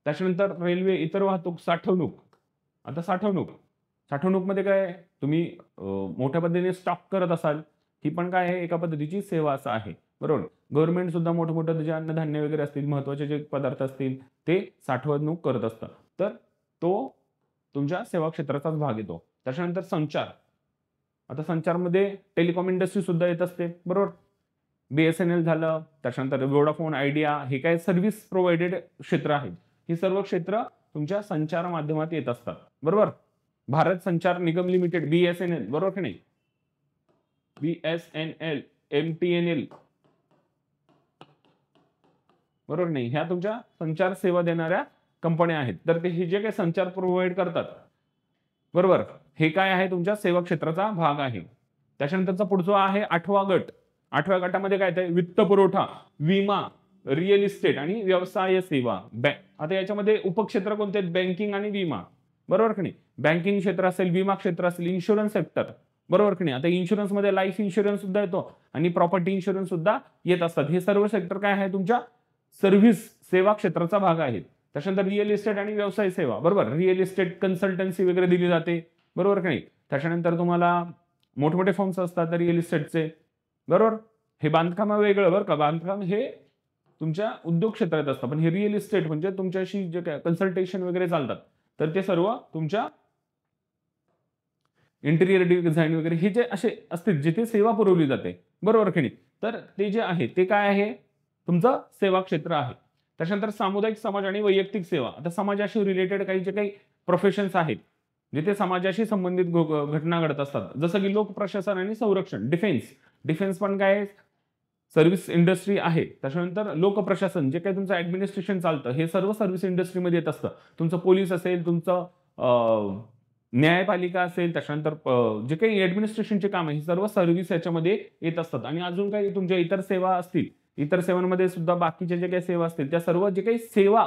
त्याच्यानंतर रेल्वे, इतर वाहतूक, साठवणूक. आता साठवणूकमध्ये काय आहे? तुम्ही मोठ्या पद्धतीने स्टॉक करत असाल, ही पण काय आहे? एका पद्धतीची सेवा असं आहे. बरोबर. गव्हर्नमेंट सुद्धा मोठमोठं जे अन्नधान्य वगैरे असतील, महत्वाचे जे पदार्थ असतील, ते साठवणूक करत असतं. तर तो तुमच्या सेवा क्षेत्राचाच भाग येतो. त्याच्यानंतर संचार. आता संचारमध्ये टेलिकॉम इंडस्ट्री सुद्धा येत असते. बरोबर. BSNL झालं, त्याच्यानंतर वोडाफोन, आयडिया, हे काय सर्व्हिस प्रोव्हाइडेड क्षेत्र आहेत. ही सर्व क्षेत्र तुमच्या संचार माध्यमात येत असतात. बरोबर. भारत संचार निगम लिमिटेड, BSNL. बरोबर की नाही? BSNL, MTNL. बरोबर नाही? ह्या तुमच्या संचार सेवा देणाऱ्या कंपन्या आहेत. तर ते हे जे काही संचार प्रोव्हाइड करतात, बरोबर, हे काय आहे? तुमच्या सेवा क्षेत्राचा भाग आहे. त्याच्यानंतरचा पुढचा आहे 8वा गट. 8व्या गटामध्ये काय येतं? वित्त पुरवठा, विमा, रिअल इस्टेट आणि व्यवसाय सेवा. आता याच्यामध्ये उपक्षेत्र कोणते आहेत? बँकिंग आणि विमा. बरोबर की नाही? बँकिंग क्षेत्र असेल, विमा क्षेत्र असेल, इन्शुरन्स सेक्टर. बरोबर की नाही? आता इन्शुरन्स मध्ये लाईफ इन्शुरन्स सुद्धा येतो आणि प्रॉपर्टी इन्शुरन्स सुद्धा येत असतात. हे सर्व सेक्टर काय आहे? तुमच्या सर्व्हिस सेवा क्षेत्राचा भाग आहे. त्याच्यानंतर रिअल इस्टेट आणि व्यवसाय सेवा. बरोबर. रिअल इस्टेट कन्सल्टन्सी वगैरे दिली जाते. बरोबर की नाही? त्याच्यानंतर तुम्हाला मोठमोठे फर्म्स असतात रिअल इस्टेटचे. बरोबर. हे बांधकाम वेगळं, बरं का? बांधकाम हे तुमच्या उद्योग क्षेत्रात असतं, पण हे रिअल इस्टेट म्हणजे तुमच्याशी जे काय कन्सल्टेशन वगैरे चालतात, तर ते सर्व तुमच्या इंटिरियर डिझाईन वगैरे हे जे असे असतील, जिथे सेवा पुरवली जाते. बरोबर की नाही? तर ते जे आहे ते काय आहे? तुमचं सेवा क्षेत्र आहे. त्याच्यानंतर सामुदायिक, समाज आणि वैयक्तिक सेवा. आता समाजाशी रिलेटेड काही जे काही प्रोफेशन्स आहेत, जिथे समाजाशी संबंधित घटना घडत असतात, जसं की लोक प्रशासन आणि संरक्षण, डिफेन्स पण काय सर्व्हिस इंडस्ट्री आहे. त्याच्यानंतर लोक प्रशासन, जे काही तुमचं ऍडमिनिस्ट्रेशन चालतं, हे सर्व सर्व्हिस इंडस्ट्रीमध्ये येत असतं. तुमचं पोलीस असेल, तुमचं न्यायपालिका असेल, त्याच्यानंतर जे काही ऍडमिनिस्ट्रेशनचे काम आहे, हे सर्व सर्व्हिस याच्यामध्ये येत असतात. आणि अजून काही तुमच्या इतर सेवा असतील, इतर सेवांमध्ये सुद्धा बाकीचे जे काही सेवा असतील, त्या सर्व जे काही सेवा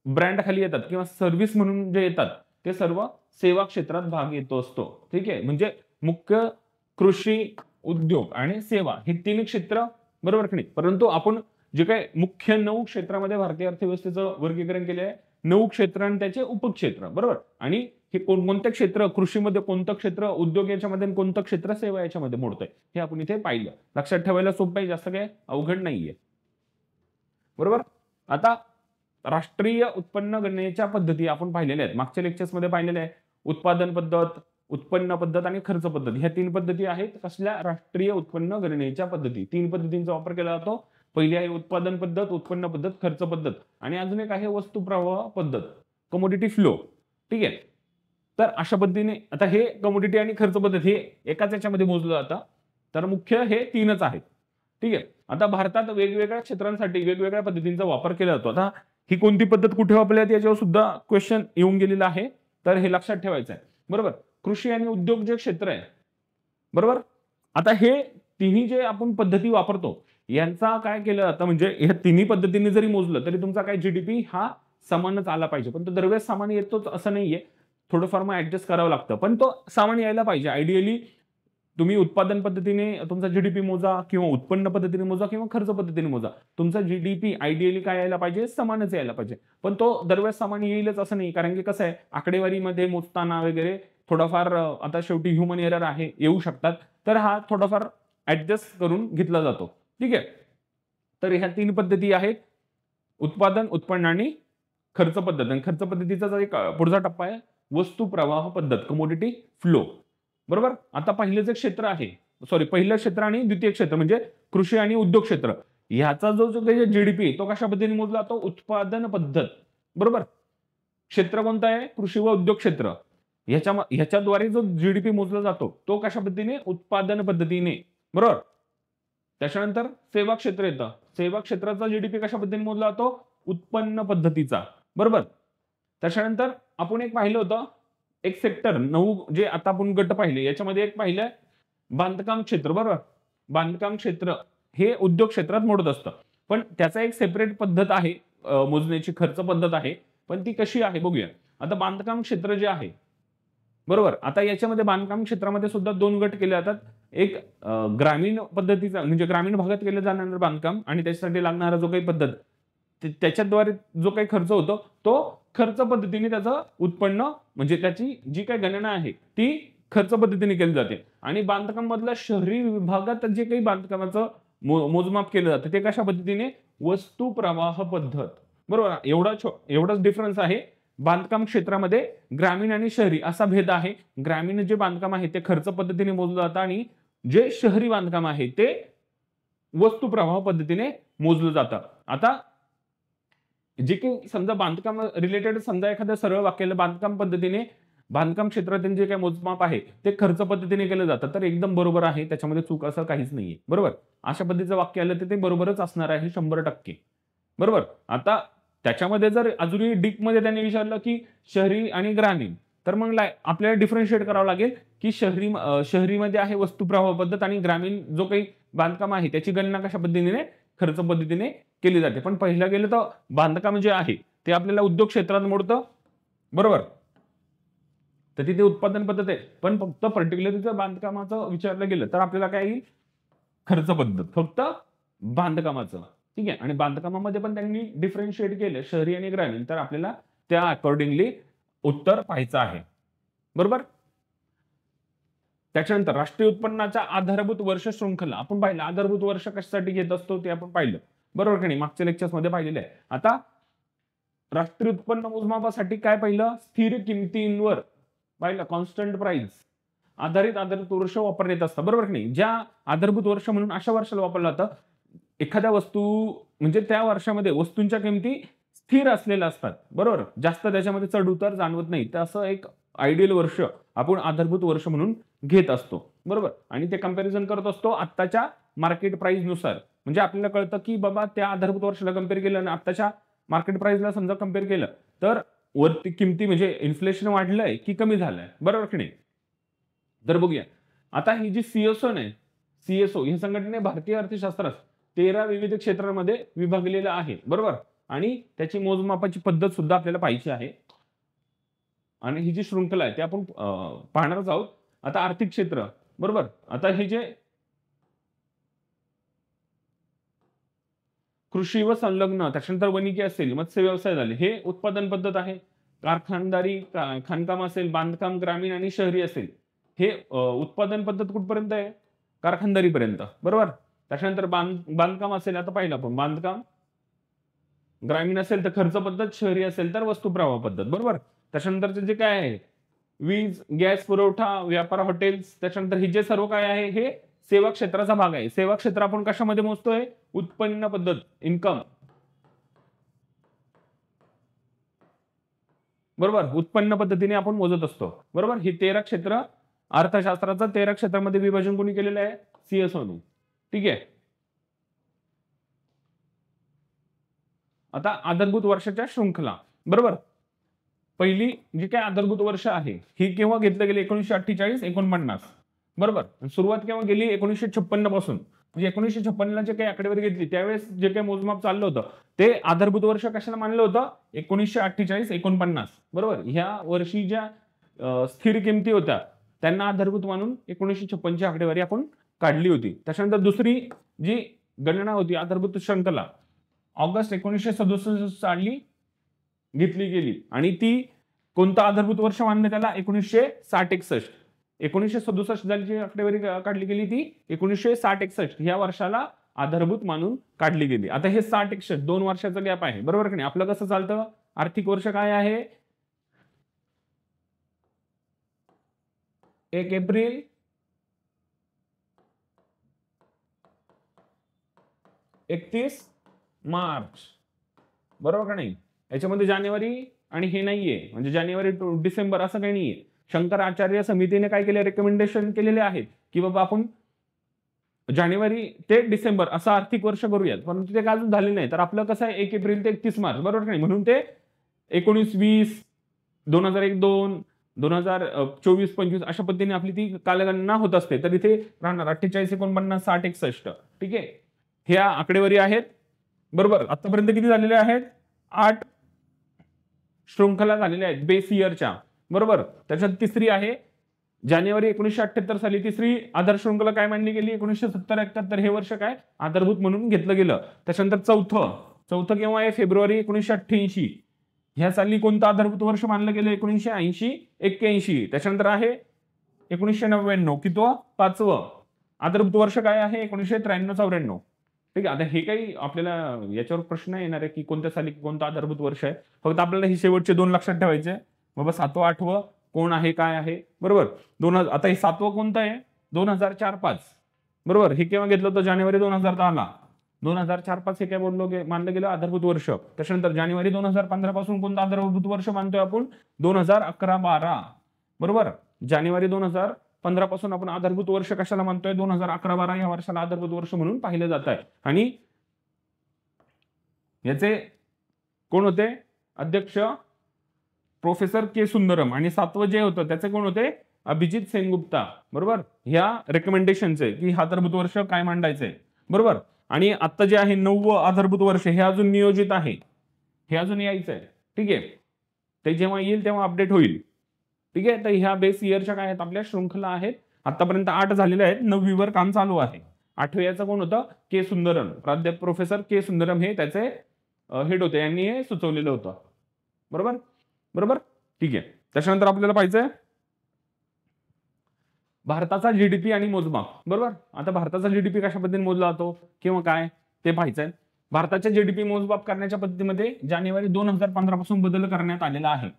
ब्रँड खाली येतात किंवा सर्व्हिस म्हणून जे येतात, ते सर्व सेवा क्षेत्रात भाग येतो असतो. ठीक आहे. म्हणजे मुख्य कृषी, उद्योग आणि सेवा हे 3 क्षेत्र. बरोबर की नाही? परंतु आपण जे काही मुख्य 9 क्षेत्रामध्ये भारतीय अर्थव्यवस्थेचं वर्गीकरण केले आहे, 9 क्षेत्र आणि त्याचे उपक्षेत्र. बरोबर. आणि हे कोणते क्षेत्र, कृषीमध्ये कोणतं क्षेत्र, उद्योग याच्यामध्ये कोणतं क्षेत्र, सेवा याच्यामध्ये मोडतंय, हे आपण इथे पाहिलं. लक्षात ठेवायला सोपं आहे, जास्त काय अवघड नाहीये. बरोबर. आता राष्ट्रीय उत्पन्न गणनेच्या पद्धती आपण पाहिलेल्या आहेत, मागच्या लेक्चर्समध्ये पाहिलेल्या आहे. उत्पादन पद्धत, उत्पन्न पद्धत आणि खर्च पद्धत, ह्या 3 पद्धती आहेत. कसल्या? राष्ट्रीय उत्पन्न गणनेच्या पद्धती. 3 पद्धतींचा वापर केला जातो. पहिली आहे उत्पादन पद्धत, उत्पन्न पद्धत, खर्च पद्धत, आणि अजून एक आहे वस्तू प्रवाह पद्धत, कमोडिटी फ्लो. ठीक आहे. तर अशा पद्धतीने आता हे कमोडिटी आणि खर्च पद्धत हे एकाच याच्यामध्ये मोजलं जातं. तर मुख्य हे 3च आहेत. ठीक आहे. आता भारतात वेगवेगळ्या क्षेत्रांसाठी वेगवेगळ्या पद्धतींचा वापर केला जातो. आता ही कोणती पद्धत कुठे वापरली जाते याच्यावर सुद्धा क्वेश्चन येऊन गेलेला आहे, तर हे लक्षात ठेवायचं आहे. बरोबर. कृषी आणि उद्योग जे क्षेत्र आहे, बरोबर, आता हे तिन्ही जे आपण पद्धती वापरतो, यांचा काय केलं जातं, म्हणजे ह्या तिन्ही पद्धतीने जरी मोजलं तरी तुमचा काय जीडीपी हा समानच आला पाहिजे. पण तो दरवेळेस समान येतोच असं नाहीये, थोडंफार मग ऍडजस्ट करावं लागतं, पण तो समान यायला पाहिजे. आयडियली तुम्ही उत्पादन पद्धतीने तुमचा जीडीपी मोजा, किंवा उत्पन्न पद्धतीने मोजा, किंवा खर्च पद्धतीने मोजा, तुमचा जीडीपी आयडियली काय यायला पाहिजे? समानच यायला पाहिजे. पण तो दरवेळेस समान येईलच असं नाही, कारण की कसं आहे, आकडेवारीमध्ये मोजताना वगैरे थोडाफार आता शेवटी ह्युमन एरर आहे, येऊ शकतात. तर हा थोडाफार ऍडजस्ट करून घेतला जातो. ठीक आहे. तर ह्या 3 पद्धती आहेत, उत्पादन, उत्पन्न आणि खर्च पद्धत. आणि खर्च पद्धतीचा एक पुढचा टप्पा आहे वस्तू प्रवाह पद्धत, कमोडिटी फ्लो. बरोबर. आता पहिलं जे क्षेत्र आहे, पहिलं क्षेत्र आणि द्वितीय क्षेत्र म्हणजे कृषी आणि उद्योग क्षेत्र ह्याचा जो काही जीडीपी तो कशा पद्धतीने मोजला जातो? उत्पादन पद्धत. बरोबर. क्षेत्र कोणतं आहे? कृषी व उद्योग क्षेत्र. ह्याच्याद्वारे जो जीडीपी मोजला जातो तो कशा पद्धतीने? उत्पादन पद्धतीने. बरोबर. त्याच्यानंतर सेवा क्षेत्र येतं. सेवा क्षेत्राचा जीडीपी कशा पद्धतीने मोजला जातो? उत्पन्न पद्धतीचा. बरोबर. त्याच्यानंतर आपण एक पाहिलं होतं, एक सेक्टर 9 जे आता आपण गट पाहिले याच्यामध्ये एक पाहिलंय बांधकाम क्षेत्र. बरोबर. बांधकाम क्षेत्र हे उद्योग क्षेत्रात मोडत असतं, पण त्याचा एक सेपरेट पद्धत आहे, मोजण्याची खर्च पद्धत आहे. पण ती कशी आहे बघूया. आता बांधकाम क्षेत्र जे आहे, बरोबर. आता याच्यामध्ये बांधकाम क्षेत्रामध्ये सुद्धा 2 गट केले जातात. एक ग्रामीण पद्धतीचा म्हणजे ग्रामीण भागात केलं जाणारं बांधकाम आणि त्याच्यासाठी लागणारा जो काही पद्धत त्याच्याद्वारे जो काही खर्च होतो तो खर्च पद्धतीने त्याचं उत्पन्न म्हणजे त्याची जी काही गणना आहे ती खर्च पद्धतीने केली जाते. आणि बांधकाम मधल्या शहरी विभागात जे काही बांधकामाचं मोजमाप केलं जातं ते कशा पद्धतीने? वस्तू प्रवाह पद्धत. बरोबर. एवढाच डिफरन्स आहे. बांधकाम क्षेत्रामध्ये ग्रामीण आणि शहरी असा भेद आहे. ग्रामीण जे बांधकाम आहे ते खर्च पद्धतीने मोजलं जातं आणि जे शहरी बांधकाम आहे ते वस्तू प्रवाह पद्धतीने मोजलं जातं. आता जे काही समजा बांधकाम रिलेटेड समजा एखाद्या सरळ वाक्याला बांधकाम पद्धतीने बांधकाम क्षेत्रातील जे काही मोजमाप आहे ते खर्च पद्धतीने केलं जातं तर एकदम बरोबर आहे. त्याच्यामध्ये चूक असं काहीच नाहीये. बरोबर. अशा पद्धतीचं वाक्य आलं तर ते बरोबरच असणार आहे 100%. बरोबर. आता त्याच्यामध्ये जर अजूनही डीप मध्ये त्यांनी विचारलं की शहरी आणि ग्रामीण तर मग आपल्याला डिफरन्शिएट करावं लागेल की शहरीमध्ये आहे वस्तू प्रवाह पद्धत आणि ग्रामीण जो काही बांधकाम आहे त्याची गणना कशा पद्धतीने? खर्च पद्धतीने केली जाते. पण पहिला गेलं तर बांधकाम जे आहे ते आपल्याला उद्योग क्षेत्रात मोडतं. बरोबर. तर तिथे उत्पादन पद्धत आहे. पण फक्त पर्टिक्युलरली जर बांधकामाचं विचारलं गेलं तर आपल्याला काय येईल? खर्च पद्धत. फक्त बांधकामाचं. ठीक आहे. आणि बांधकामामध्ये पण त्यांनी डिफरन्शिएट केलं शहरी आणि ग्रामीण तर आपल्याला त्या अकॉर्डिंगली उत्तर पाहायचं आहे. बरोबर. त्याच्यानंतर राष्ट्रीय उत्पन्नाच्या आधारभूत वर्ष शृंखला आपण पाहिलं. आधारभूत वर्ष कशासाठी घेत असतो ते आपण पाहिलं. बरोबर की नाही? मागच्या लेक्चर्स मध्ये पाहिलेलं आहे. आता राष्ट्रीय उत्पन्न मोजमापासाठी काय पाहिलं? स्थिर किमतींवर पाहिलं कॉन्स्टंट प्राइस आधारित वर्ष वापरण्यात येत असतं. बरोबर की नाही? ज्या आधारभूत वर्ष म्हणून अशा वर्षाला वापरलं जातं एखाद्या वस्तू म्हणजे त्या वर्षामध्ये वस्तूंच्या किमती स्थिर असलेल्या असतात. बरोबर. जास्त त्याच्यामध्ये चढ उतार जाणवत नाही. तर असं एक आयडियल वर्ष आपण आधारभूत वर्ष म्हणून घेत असतो. बरोबर. आणि ते कंपॅरिझन करत असतो आत्ताच्या मार्केट प्राइस नुसार. म्हणजे आपल्याला कळतं की बाबा त्या आधारभूत वर्षाला कम्पेअर केलं आणि आत्ताच्या मार्केट प्राइसला समजा कम्पेअर केलं तर वरती किमती म्हणजे इन्फ्लेशन वाढलंय की कमी झालंय. बरोबर की नाही? तर बघूया. आता ही जी सीएसओ नाही, सीएसओ ही संघटने भारतीय अर्थशास्त्रात 13 विविध क्षेत्रांमध्ये विभागलेलं आहे. बरोबर. आणि त्याची मोजमापाची पद्धत सुद्धा आपल्याला पाहिजे आहे. आणि ही जी शृंखला आहे ते आपण पाहणारच आहोत. आता आर्थिक क्षेत्र. बरोबर. आता हे जे कृषी व संलग्न त्याच्यानंतर वनिकी असेल मत्स्य व्यवसाय झाले हे उत्पादन पद्धत आहे. कारखानदारी खाणकाम असेल बांधकाम ग्रामीण आणि शहरी असेल हे उत्पादन पद्धत कुठपर्यंत आहे? कारखानदारीपर्यंत. बरोबर. त्याच्यानंतर बांधकाम असेल आता पाहिलं आपण बांधकाम ग्रामीण असेल तर खर्च पद्धत शहरी असेल तर वस्तू प्रवाह पद्धत. बरोबर. त्याच्यानंतरचे जे काय आहे वीज गॅस पुरवठा व्यापार हॉटेल्स त्याच्यानंतर हे जे सर्व काय आहे हे सेवा क्षेत्राचा भाग आहे. सेवा क्षेत्र आपण कशामध्ये मोजतोय? उत्पन्न पद्धत इन्कम. बरोबर. उत्पन्न पद्धतीने आपण मोजत असतो. बरोबर. ही 13 क्षेत्र अर्थशास्त्राचं 13 क्षेत्रामध्ये विभाजन कोणी केलेलं आहे? सीएसओने. ठीक आहे. आता आधारभूत वर्षाच्या शृंखला. बरोबर. पहिली जी काही आधारभूत वर्ष आहे ही केव्हा घेतलं गेले? 1948 49. बरोबर. सुरुवात केव्हा गेली? 1956 पासून. म्हणजे 1956 ला जे काही आकडेवारी घेतली त्यावेळेस जे काही मोजमाप चाललं होतं ते आधारभूत वर्ष कशाला मानलं होतं? 1948 49. बरोबर. ह्या वर्षी ज्या स्थिर किमती होत्या त्यांना आधारभूत मानून 1956 ची आकडेवारी आपण काढली होती. त्याच्यानंतर दुसरी जी गणना होती आधारभूत शृंखला ऑगस्ट 1967 साली घेतली गेली आणि ती कोणतं आधारभूत वर्ष मानलं त्याला? 1960-61. 1967 साली जी आकडेवारी काढली गेली ती 1960-61 या वर्षाला आधारभूत मानून काढली गेली. आता हे 60-61 2 वर्षाचा गॅप आहे. बरोबर की नाही? आपलं कसं चालतं? आर्थिक वर्ष काय आहे? 1 एप्रिल 31 मार्च, बरोबर का नाही? याच्यामध्ये जानेवारी आणि हे नाहीये, म्हणजे जानेवारी टू डिसेंबर असं काही नाहीये. शंकराचार्य समितीने काय केले, रेकमेंडेशन केलेले आहेत की बाबा आपण जानेवारी ते डिसेंबर असं आर्थिक वर्ष करूयात, परंतु ते काय अजून झाले नाही. तर आपलं कसं आहे 1 एप्रिल ते 31 मार्च, बरोबर नाही? म्हणून ते 19-20, 2001-2, 2024-25 अशा पद्धतीने आपली ती कालगणना होत असते. तर इथे राहणार 48, 49, 60, 61. ठीक आहे, ह्या आकडेवारी आहेत. बरोबर, आतापर्यंत किती झालेले आहेत? 8 शृंखला झालेल्या आहेत बेस इयरच्या. बरोबर, त्याच्यात तिसरी आहे जानेवारी 1978 साली तिसरी आधार शृंखला काय मांडली गेली? 1970-71 हे वर्ष काय आधारभूत म्हणून घेतलं गेलं. त्याच्यानंतर चौथं केव्हा आहे? फेब्रुवारी 1988. ह्या साली कोणतं आधारभूत वर्ष मानलं गेलं? 1980-81. त्याच्यानंतर आहे 1999, कितवं? 5वं आधारभूत वर्ष काय आहे? 1993-94. ठीक आहे, आता हे काही आपल्याला याच्यावर प्रश्न येणार आहे की कोणत्या साली कोणतं आधारभूत वर्ष आहे. फक्त आपल्याला हे शेवटचे 2 लक्षात ठेवायचे. बाबा 7वं 8वं कोण आहे, काय आहे. बरोबर, आता हे 7वं कोणतं आहे? 2004-5. बरोबर, हे केव्हा घेतलं होतं? जानेवारी 2010ला. 2004-5 हे काय मानलं गेलं आधारभूत वर्ष. त्याच्यानंतर जानेवारी 2015 पासून कोणतं आधारभूत वर्ष मानतोय आपण? 2011-12. बरोबर, जानेवारी 2015 पासून आपण आधारभूत वर्ष कशाला मानतोय? 2011-12 या वर्षाला आधारभूत वर्ष म्हणून पाहिलं जात आहे. आणि याचे कोण होते अध्यक्ष? प्रोफेसर के सुंदरम. आणि 7वं जे होतं त्याचे कोण होते? अभिजित सेनगुप्ता. बरोबर, ह्या रेकमेंडेशनचे की आधारभूत वर्ष काय मांडायचंय. बरोबर, आणि आता जे आहे 9वं आधारभूत वर्ष हे अजून नियोजित आहे, हे अजून यायचंय. ठीक आहे, ते जेव्हा येईल तेव्हा अपडेट होईल. ठीक आहे, तर ह्या बेस इयरच्या काय आहेत? आपल्या शृंखला आहेत. आतापर्यंत 8 झालेल्या आहेत, 9वीवर काम चालू आहे. 8वे याचं कोण होतं? के सुंदरम. प्राध्यापक प्रोफेसर के सुंदरम हे त्याचे हेड होते, यांनी हे सुचवलेलं होतं. बरोबर बरोबर ठीक आहे. त्याच्यानंतर आपल्याला पाहिजे भारताचा जीडीपी आणि मोजमाप. बरोबर, आता भारताचा जीडीपी कशा पद्धतीने मोजला जातो किंवा काय ते पाहायचंय. भारताच्या जीडीपी मोजमाप करण्याच्या पद्धतीमध्ये जानेवारी 2015 पासून बदल करण्यात आलेला आहे.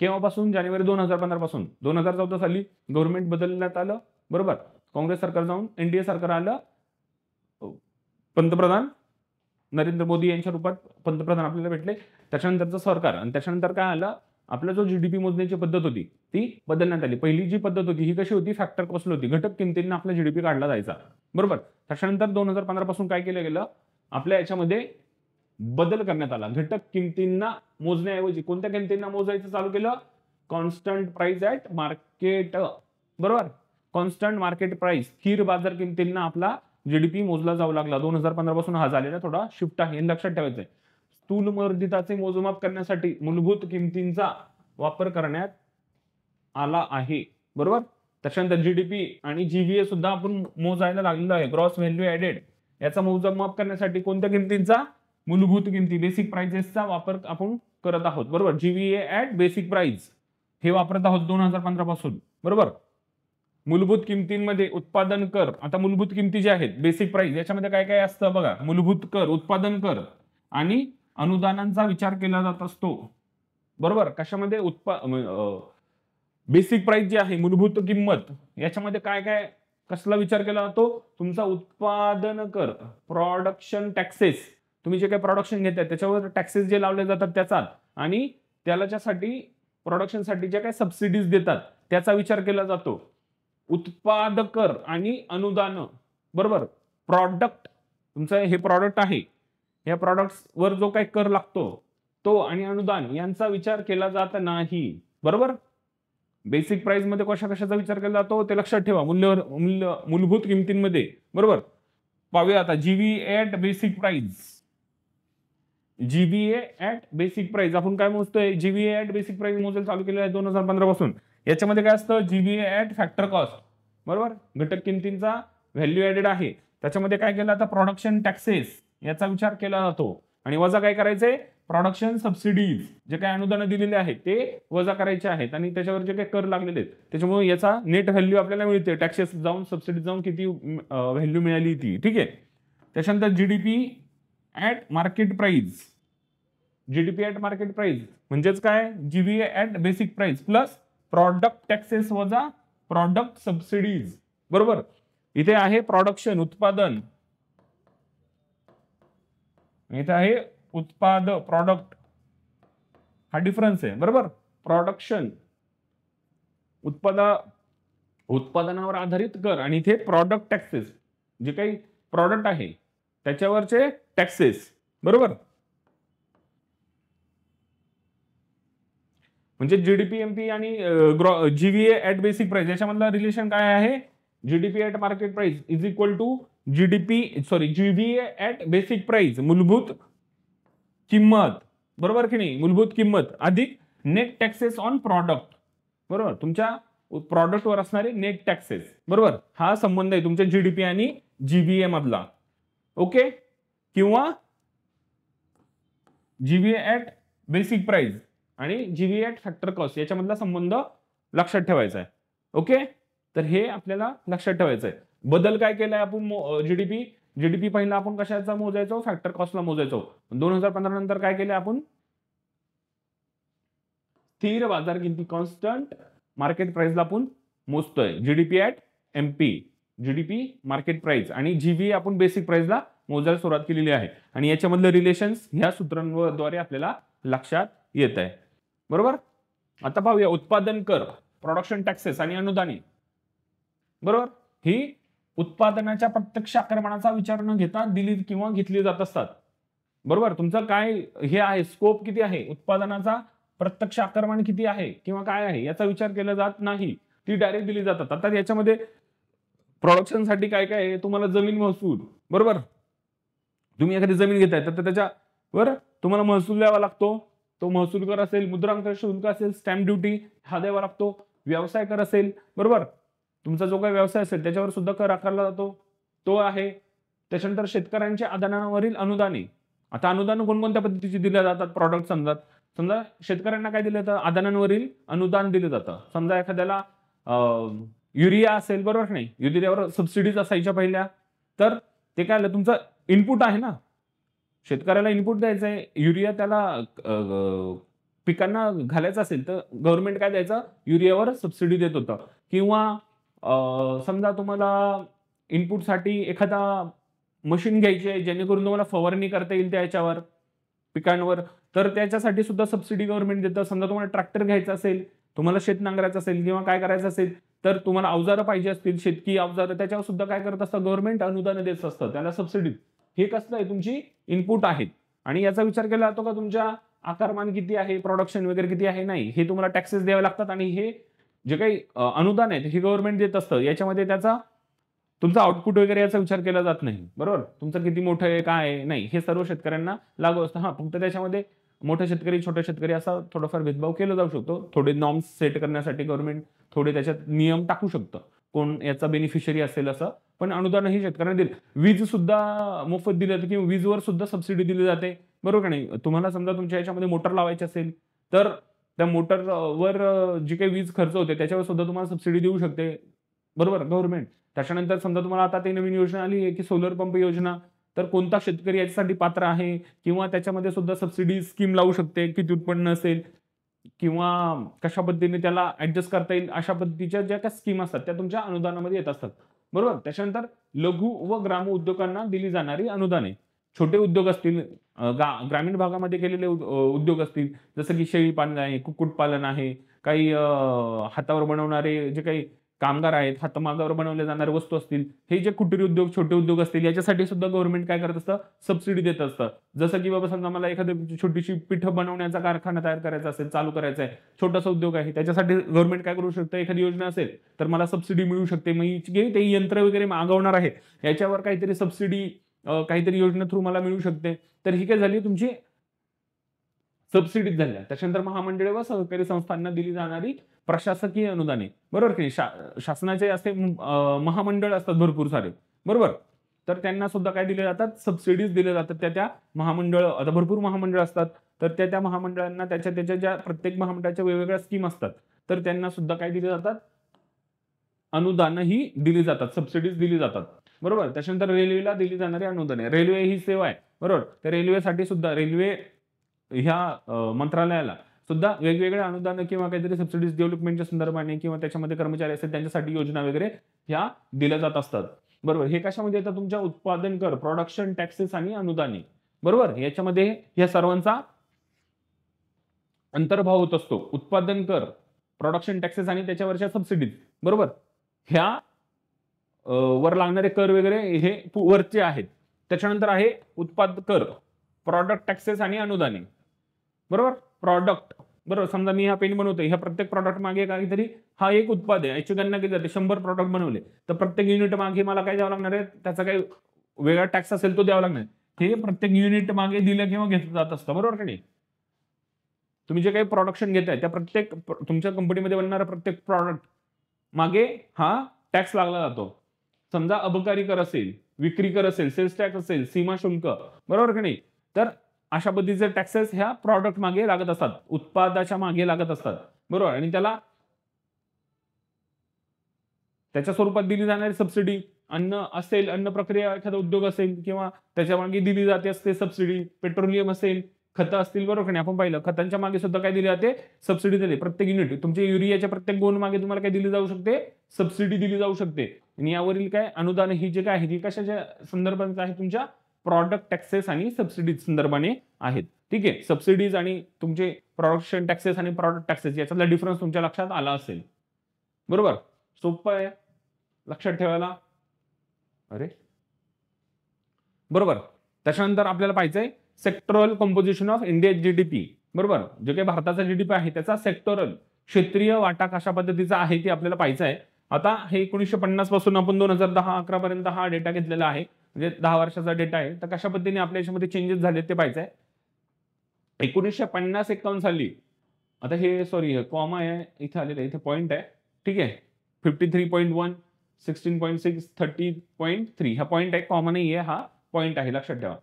केव्हापासून? जानेवारी 2015 पासून. 2014 साली गव्हर्नमेंट बदलण्यात आलं. बरोबर, काँग्रेस सरकार जाऊन एनडीए सरकार आलं, पंतप्रधान नरेंद्र मोदी यांच्या रूपात पंतप्रधान आपल्याला भेटले. त्याच्यानंतरचं सरकार आणि त्याच्यानंतर काय आलं? आपला जो जीडीपी मोजण्याची पद्धत होती ती बदलण्यात आली. पहिली जी पद्धत होती ही कशी होती? फॅक्टर कॉस्टल होती, घटक किमतींना आपला जीडीपी काढला जायचा. बरोबर, त्याच्यानंतर 2015 पासून काय केलं गेलं? आपल्या याच्यामध्ये बदल करण्यात आला. घटक किमतींना मोजण्याऐवजी कोणत्या किमतींना मोजायचं चालू केलं? Constant price at market. बरोबर, कॉन्स्टंट मार्केट प्राइस, स्थिर बाजार किमतींना आपला जीडीपी मोजला जाऊ लागला. 2015 पासून हा झालेला थोडा शिफ्ट आहे, हे लक्षात ठेवायचंय. स्थूल मर्दिताचे मोजमाप करण्यासाठी मूलभूत किमतींचा वापर करण्यात आला आहे. बरोबर, त्याच्यानंतर जीडीपी आणि जीव्हीए सुद्धा आपण मोजायला लागलेलो आहे. ग्रॉस व्हॅल्यू ऍडेड याचा मोजमाप करण्यासाठी कोणत्या किमतींचा? मूलभूत किमती, बेसिक प्राइसेसचा वापर आपण करत आहोत. बरोबर, जीव्हीए ऍट बेसिक प्राइस हे वापरत आहोत 2015 पासून. बरोबर, मूलभूत किमतींमध्ये उत्पादन कर. आता मूलभूत किमती ज्या आहेत बेसिक प्राइस याच्यामध्ये काय काय असतं बघा? मूलभूत कर, उत्पादन कर आणि अनुदानांचा विचार केला जात असतो. बरोबर, कशामध्ये? बेसिक प्राइस जी आहे मूलभूत किंमत याच्यामध्ये काय काय कसला विचार केला जातो? तुमचा उत्पादन कर, प्रोडक्शन टॅक्सेस, तुम्ही जे काही प्रोडक्शन घेताय त्याच्यावर टॅक्सेस जे लावले जातात त्याचा, आणि त्याच्यासाठी प्रोडक्शनसाठी जे काही सबसिडीज देतात त्याचा विचार केला जातो. उत्पादक कर आणि अनुदान. बरोबर, प्रॉडक्ट, तुमचं हे प्रॉडक्ट आहे, या प्रॉडक्ट्स वर जो काही कर लागतो तो आणि अनुदान यांचा विचार केला जात नाही. बरोबर, बेसिक प्राइस मध्ये कशाचा विचार केला जातो ते लक्षात ठेवा. मूलभूत किमतींमध्ये. बरोबर, पाहूया आता GVA at basic price. GVA at basic price आपण काय मोजतोय? जीव्हीए ऍट बेसिक प्राइस मोजायला चालू केलं आहे 2015 पासून. याच्यामध्ये काय असतं? GVA at factor cost. बरोबर, घटक किमतींचा व्हॅल्यू ऍडेड आहे. त्याच्यामध्ये काय केलं? आता प्रोडक्शन टॅक्सेस याचा विचार केला जातो, आणि वजा काय करायचंय? प्रोडक्शन सबसिडीज, जे काही अनुदान दिलेले आहेत ते वजा करायचे आहेत, आणि त्याच्यावर जे काही कर लागलेले आहेत त्याच्यामुळे याचा नेट व्हॅल्यू आपल्याला मिळते. टॅक्सेस जाऊन सबसिडीज जाऊन किती व्हॅल्यू मिळाली ती. ठीक आहे, त्याच्यानंतर GDP at market price. GDP at market price म्हणजेच काय? GVA at basic price plus product taxes वजा प्रॉडक्ट सबसिडीज. बरोबर, इथे आहे प्रोडक्शन, उत्पादन, इथे आहे प्रॉडक्ट, हा डिफरन्स आहे बरोबर. प्रोडक्शन उत्पादनावर आधारित कर, आणि इथे प्रॉडक्ट टॅक्सेस, जे काही प्रॉडक्ट आहे त्याच्यावरचे टॅक्सेस बरोबर. म्हणजे जीडीपी एमपी आणि जीव्हीए ऍट बेसिक प्राइस याच्यामधला रिलेशन काय आहे? GDP at market price is equal to GVA at basic price, मूलभूत किंमत बरोबर की नाही, मूलभूत किंमत अधिक नेट टॅक्सेस ऑन प्रॉडक्ट बरोबर, तुमच्या प्रॉडक्टवर असणारे नेट टॅक्सेस बरोबर. हा संबंध आहे तुमच्या जीडीपी आणि जीव्हीए मधला. ओके, किंवा जीव्हीए ऍट बेसिक प्राइस आणि जीव्हीए ऍट फॅक्टर कॉस्ट याच्यामधला संबंध लक्षात ठेवायचा आहे. ओके, तर हे आपल्याला लक्षात ठेवायचं आहे. बदल काय केलाय आपण? जीडीपी पहिला आपण कशाचा मोजायचो? फॅक्टर कॉस्टला मोजायचो. 2015 नंतर काय केलं आपण? स्थिर बाजार किमती, कॉन्स्टंट मार्केट प्राइसला आपण मोजतोय. GDP at MP, GDP market price आणि जीव्हीए आपण बेसिक प्राइसला मोजायला सुरुवात केलेली आहे. आणि याच्यामधलं रिलेशन्स ह्या सूत्रांद्वारे आपल्याला लक्षात येत आहे बरोबर. आता पाहूया उत्पादन कर, प्रोडक्शन टॅक्सेस आणि अनुदाने बरोबर. ही उत्पादनाच्या प्रत्यक्ष आकारमानाचा विचार न घेता दिली किंवा घेतली जात असतात बरोबर. तुमचं काय हे आहे, स्कोप किती आहे, उत्पादनाचा प्रत्यक्ष आकारमान किती आहे किंवा काय आहे याचा विचार केला जात नाही, ती डायरेक्ट दिली जातात. आता याच्यामध्ये प्रोडक्शन साठी काय काय आहे? तुम्हाला जमीन महसूल बरोबर. तुम्ही एखादी जमीन घेताय तर त्याच्यावर तुम्हाला महसूल द्यावा लागतो. तो महसूल कर असेल, मुद्रांक शुल्क असेल, स्टॅम्प ड्युटी हा द्यावा लागतो. व्यवसाय कर असेल बरोबर, तुमचा जो काही व्यवसाय असेल त्याच्यावर सुद्धा कर आकारला जातो, तो आहे. त्याच्यानंतर शेतकऱ्यांच्या आदानावरील अनुदाने. आता अनुदान कोणकोणत्या पद्धतीची दिल्या जातात? प्रॉडक्ट समजा शेतकऱ्यांना काय दिलं जातं? आदानांवरील अनुदान दिलं जातं. समजा एखाद्याला युरिया असेल बरोबर नाही, युरियावर सबसिडीज असायच्या पहिल्या, तर ते काय आलं? तुमचं इनपुट आहे ना, शेतकऱ्याला इनपुट द्यायचं आहे. युरिया त्याला पिकांना घालायचं असेल तर गव्हर्नमेंट काय द्यायचं? युरियावर सबसिडी देत होतं. किंवा समजा तुम्हाला इनपुटसाठी एखादा मशीन घ्यायची आहे जेणेकरून तुम्हाला फवारणी करता येईल त्याच्यावर पिकांवर, तर त्याच्यासाठी सुद्धा सबसिडी गव्हर्नमेंट देतं. समजा तुम्हाला ट्रॅक्टर घ्यायचा असेल, तुम्हाला शेत नांगरायचं असेल किंवा काय करायचं असेल, तर तुम्हाला अवजारं पाहिजे असतील, शेतकी अवजारं, त्याच्यावर सुद्धा काय करत असतं? गव्हर्नमेंट अनुदान देत असतं, त्याला सबसिडी. हे कसलं आहे? तुमची इनपुट आहेत. आणि याचा विचार केला जातो का तुमच्या आकारमान किती आहे, प्रोडक्शन वगैरे किती आहे? नाही, हे तुम्हाला टॅक्सेस द्यावे लागतात. आणि हे जे काही अनुदान आहेत हे गव्हर्नमेंट देत असतं. याच्यामध्ये तुमचा आउटपुट वगैरे याचा विचार केला जात नाही बरोबर. तुमचं किती मोठं आहे, काय आहे, नाही, हे सर्व शेतकऱ्यांना लागू असतं. हा, फक्त त्याच्यामध्ये मोठे शेतकरी, छोटे शेतकरी असा थोडाफार भेदभाव केला जाऊ शकतो. थोडे नॉर्म्स सेट करण्यासाठी गव्हर्नमेंट थोडे त्याच्यात नियम टाकू शकतं, कोण याचा बेनिफिशियरी असेल असं. पण अनुदानही शेतकऱ्यांना दिलं. वीज सुद्धा मोफत दिली जाते किंवा वीजवर सुद्धा सबसिडी दिली जाते बरोबर का नाही. तुम्हाला समजा तुमच्या याच्यामध्ये मोटर लावायची असेल तर त्या मोटरवर जी काही वीज खर्च होते त्याच्यावर सुद्धा तुम्हाला सबसिडी देऊ शकते बरोबर गव्हर्नमेंट. त्याच्यानंतर समजा तुम्हाला आता ती नवीन योजना आली आहे की सोलर पंप योजना, तर कोणता शेतकरी याच्यासाठी पात्र आहे किंवा त्याच्यामध्ये सुद्धा सबसिडी स्कीम लावू शकते, किती उत्पन्न असेल किंवा कशा पद्धतीने त्याला ऍडजस्ट करता येईल, अशा पद्धतीच्या ज्या काही स्कीम असतात त्या तुमच्या अनुदानामध्ये येत असतात बरोबर. त्याच्यानंतर लघु व ग्राम उद्योगांना दिली जाणारी अनुदाने. छोटे उद्योग असतील, ग्रामीण भागामध्ये केलेले उद्योग असतील, जसं की शेळी पालन आहे, कुक्कुटपालन आहे, काही हातावर बनवणारे जे काही कामगार आहेत, हातमागावर बनवल्या जाणाऱ्या वस्तू असतील, हे जे कुटीर उद्योग, छोटे उद्योग असतील, याच्यासाठी सुद्धा गव्हर्नमेंट काय करत असतं? सबसिडी देत असतं. जसं की बाबा समजा मला एखादी छोटीशी पिठं बनवण्याचा कारखाना तयार करायचा असेल, चालू करायचा आहे, छोटासा उद्योग आहे, त्याच्यासाठी गव्हर्नमेंट काय करू शकतं? एखादी योजना असेल तर मला सबसिडी मिळू शकते. मग ते यंत्र वगैरे मागवणार आहे याच्यावर काहीतरी सबसिडी, काहीतरी योजना थ्रू मला मिळू शकते. तर ही काय झाली? तुमची सबसिडीज झाल्या. त्याच्यानंतर महामंडळे व सहकारी संस्थांना दिली जाणारी प्रशासकीय अनुदाने बरोबर की शासनाचे असे महामंडळ असतात भरपूर सारे बरोबर, तर त्यांना सुद्धा काय दिले जातात? सबसिडीज दिले जातात. त्या महामंडळ, आता भरपूर महामंडळ असतात, तर त्या महामंडळांना त्याच्या ज्या प्रत्येक महामंडळाच्या वेगवेगळ्या स्कीम असतात, तर त्यांना सुद्धा काय दिले जातात? अनुदानही दिली जातात, सबसिडीज दिली जातात बरोबर. त्याच्यानंतर रेल्वेला दिली जाणारी अनुदाने. रेल्वे ही सेवा आहे बरोबर, तर रेल्वेसाठी सुद्धा रेल्वे ह्या मंत्रालयाला सुद्धा वेगवेगळे अनुदान किंवा काहीतरी सबसिडीज डेव्हलपमेंटच्या संदर्भाने किंवा त्याच्यामध्ये कर्मचारी असतील त्यांच्यासाठी योजना वगैरे ह्या दिल्या जात असतात बरोबर. हे कशामध्ये येतात? तुमच्या उत्पादन कर, प्रोडक्शन टॅक्सेस आणि अनुदाने बरोबर. याच्यामध्ये या सर्वांचा अंतर्भाव होत असतो. उत्पादन कर, प्रोडक्शन टॅक्सेस आणि त्याच्यावरच्या सबसिडीज, बरोबर. ह्या वर लागणारे कर वगैरे हे वरचे आहेत. त्याच्यानंतर आहे उत्पादन कर, प्रॉडक्ट टॅक्सेस आणि अनुदाने, बरोबर. प्रॉडक्ट, बरोबर. समजा मी हा पेन बनवतोय, ह्या प्रत्येक प्रॉडक्ट मागे काहीतरी हा एक उत्पाद आहे, याची गणना केली जाते. 100 प्रॉडक्ट बनवले तर प्रत्येक युनिट मागे मला काय द्यावं लागणार आहे, त्याचा काही वेगळा टॅक्स असेल तो द्यावा लागणार. हे प्रत्येक युनिट मागे दिलं किंवा घेतलं जात असतं, बरोबर की नाही. तुम्ही जे काही प्रोडक्शन घेताय त्या प्रत्येक तुमच्या कंपनीमध्ये बनणारा प्रत्येक प्रॉडक्ट मागे हा टॅक्स लागला जातो. समजा अबकारी कर असेल, विक्री कर असेल, सेल्स टॅक्स असेल, सीमा शुल्क, बरोबर की नाही. तर अशा पद्धतीचे टॅक्सेस ह्या प्रॉडक्ट मागे लागत असतात, उत्पादाच्या मागे लागत असतात, बरोबर. आणि त्याच्या स्वरूपात दिली जाणारी सबसिडी, अन्न असेल, अन्न प्रक्रिया एखादा उद्योग असेल किंवा त्याच्या मागे दिली जाते असते सबसिडी. पेट्रोलियम असेल, खतं असतील, बरोबर. आपण पाहिलं खतांच्या मागे सुद्धा काय दिली जाते, सबसिडी दिली. प्रत्येक युनिट तुमच्या युरियाच्या प्रत्येक गोण मागे तुम्हाला काय दिली जाऊ शकते, सबसिडी दिली जाऊ शकते. आणि यावरील काय अनुदान ही जे काय आहे ती कशाच्या संदर्भात आहे, तुमच्या प्रॉडक्ट टॅक्सेस आणि सबसिडी संदर्भाने आहेत. ठीक आहे. सबसिडीज आणि तुमचे प्रोडक्शन टॅक्सेस आणि प्रॉडक्ट टॅक्सेस याच्यातला डिफरन्स तुमच्या लक्षात आला असेल, बरोबर. सोपं आहे लक्षात ठेवायला. अरे बरोबर. त्याच्यानंतर आपल्याला पाहिजे sectoral composition of India GDP, बरोबर. जे काही भारताचा जीडीपी आहे त्याचा सेक्टरल क्षेत्रीय वाटा कशा पद्धतीचा आहे ते आपल्याला पाहिजे आहे. आता हे 1950 पासून आपण 2010-11 पर्यंत हा डेटा घेतलेला आहे, म्हणजे 10 वर्षाचा डेटा आहे. तर कशा पद्धतीने आपल्या याच्यामध्ये चेंजेस झाले ते पाहिजे आहे. 1950-51 साली, आता हे सॉरी कॉमा आहे इथे आलेलं आहे, इथे पॉईंट आहे, ठीक आहे. 53.1, 16.6, 30.3 हा पॉईंट आहे, कॉमा नाही आहे, हा पॉईंट आहे, लक्षात ठेवा,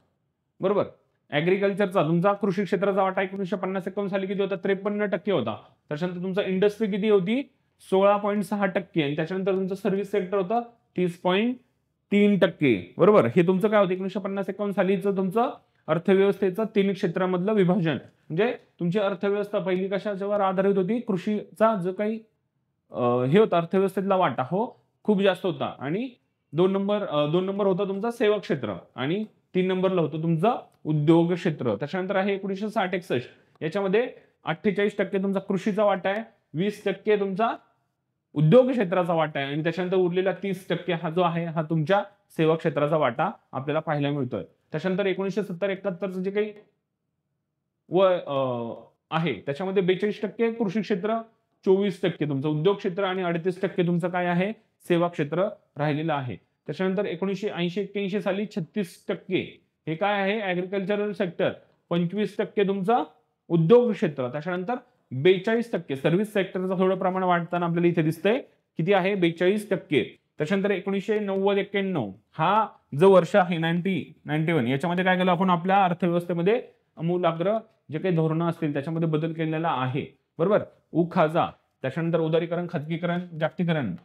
बरोबर. ऍग्रिकल्चरचा तुमचा कृषी क्षेत्राचा वाटा 1950-51 साली किती होता, 53% होता. त्याच्यानंतर तुमचा इंडस्ट्री किती होती, 16.6%. आणि त्याच्यानंतर तुमचं सर्व्हिस सेक्टर होतं 30.3%, बरोबर. हे तुमचं काय होतं 1950-51 सालीचं तुमचं अर्थव्यवस्थेचं 3 क्षेत्रामधलं विभाजन. म्हणजे तुमची अर्थव्यवस्था पहिली कशावर आधारित होती, कृषीचा जो काही हे होता अर्थव्यवस्थेतला वाटा हो खूप जास्त होता. आणि 2 नंबर होता तुमचा सेवा क्षेत्र आणि 3 नंबरला होतं तुमचं उद्योग क्षेत्र. त्याच्यानंतर आहे 1960-61 याच्यामध्ये 48% तुमचा कृषीचा वाटा आहे, 20% तुमचा उद्योग क्षेत्राचा वाटा आहे आणि त्याच्यानंतर उरलेला 30% हा जो आहे हा तुमच्या सेवा क्षेत्राचा वाटा आपल्याला पाहायला मिळतोय. त्याच्यानंतर 1970-71 जे काही आहे त्याच्यामध्ये 42% कृषी क्षेत्र, 24% तुमचं उद्योग क्षेत्र आणि 38% तुमचं काय आहे, सेवा क्षेत्र राहिलेलं आहे. त्याच्यानंतर 1980-81 साली 36% हे काय आहे, ऍग्रिकल्चरल सेक्टर, 25% तुमचा उद्योग क्षेत्र. त्याच्यानंतर 42% सर्व्हिस सेक्टरचं थोडं प्रमाण वाढताना आपल्याला इथे दिसतंय, किती आहे 42%. त्याच्यानंतर 1990-91 हा जो वर्ष आहे 91 याच्यामध्ये काय केलं आपण, आपल्या अर्थव्यवस्थेमध्ये आमूलाग्र जे काही धोरणं असतील त्याच्यामध्ये बदल केलेला आहे, बरोबर. उखाजा, त्याच्यानंतर उदारीकरण, खाजगीकरण, जागतिकीकरण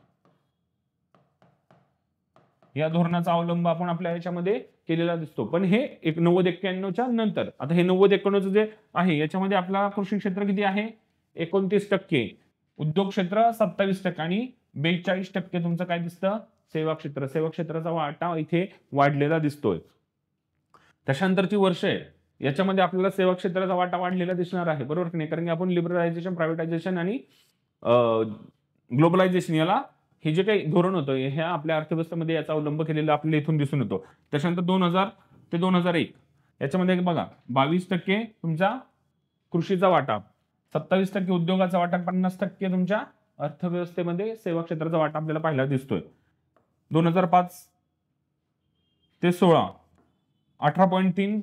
या धोरणाचा अवलंब आपण आपल्या याच्यामध्ये केलेला दिसतो. पण हे 90-91च्या नंतर, आता हे 90-91 जे आहे याच्यामध्ये आपला कृषी क्षेत्र किती आहे 29%, उद्योग क्षेत्र 27% आणि 42% तुमचं काय दिसतं, सेवा क्षेत्र. सेवा क्षेत्राचा वाटा इथे वाढलेला दिसतोय. त्याच्यानंतरची वर्ष आहे याच्यामध्ये आपल्याला सेवा क्षेत्राचा वाटा वाढलेला दिसणार आहे, बरोबर की नाही. कारण की आपण लिबरलायझेशन, प्रायव्हेटायझेशन आणि ग्लोबलायझेशन याला हे जे काही धोरण होतं ह्या आपल्या अर्थव्यवस्थेमध्ये याचा अवलंब केलेला आपल्याला इथून दिसून येतो. त्याच्यानंतर 2000 ते 2001 याच्यामध्ये बघा 22% तुमचा कृषीचा वाटा, 27% उद्योगाचा वाटा, 50% तुमच्या अर्थव्यवस्थेमध्ये सेवा क्षेत्राचा वाटा आपल्याला पाहायला दिसतोय. 2005 ते 16 18.3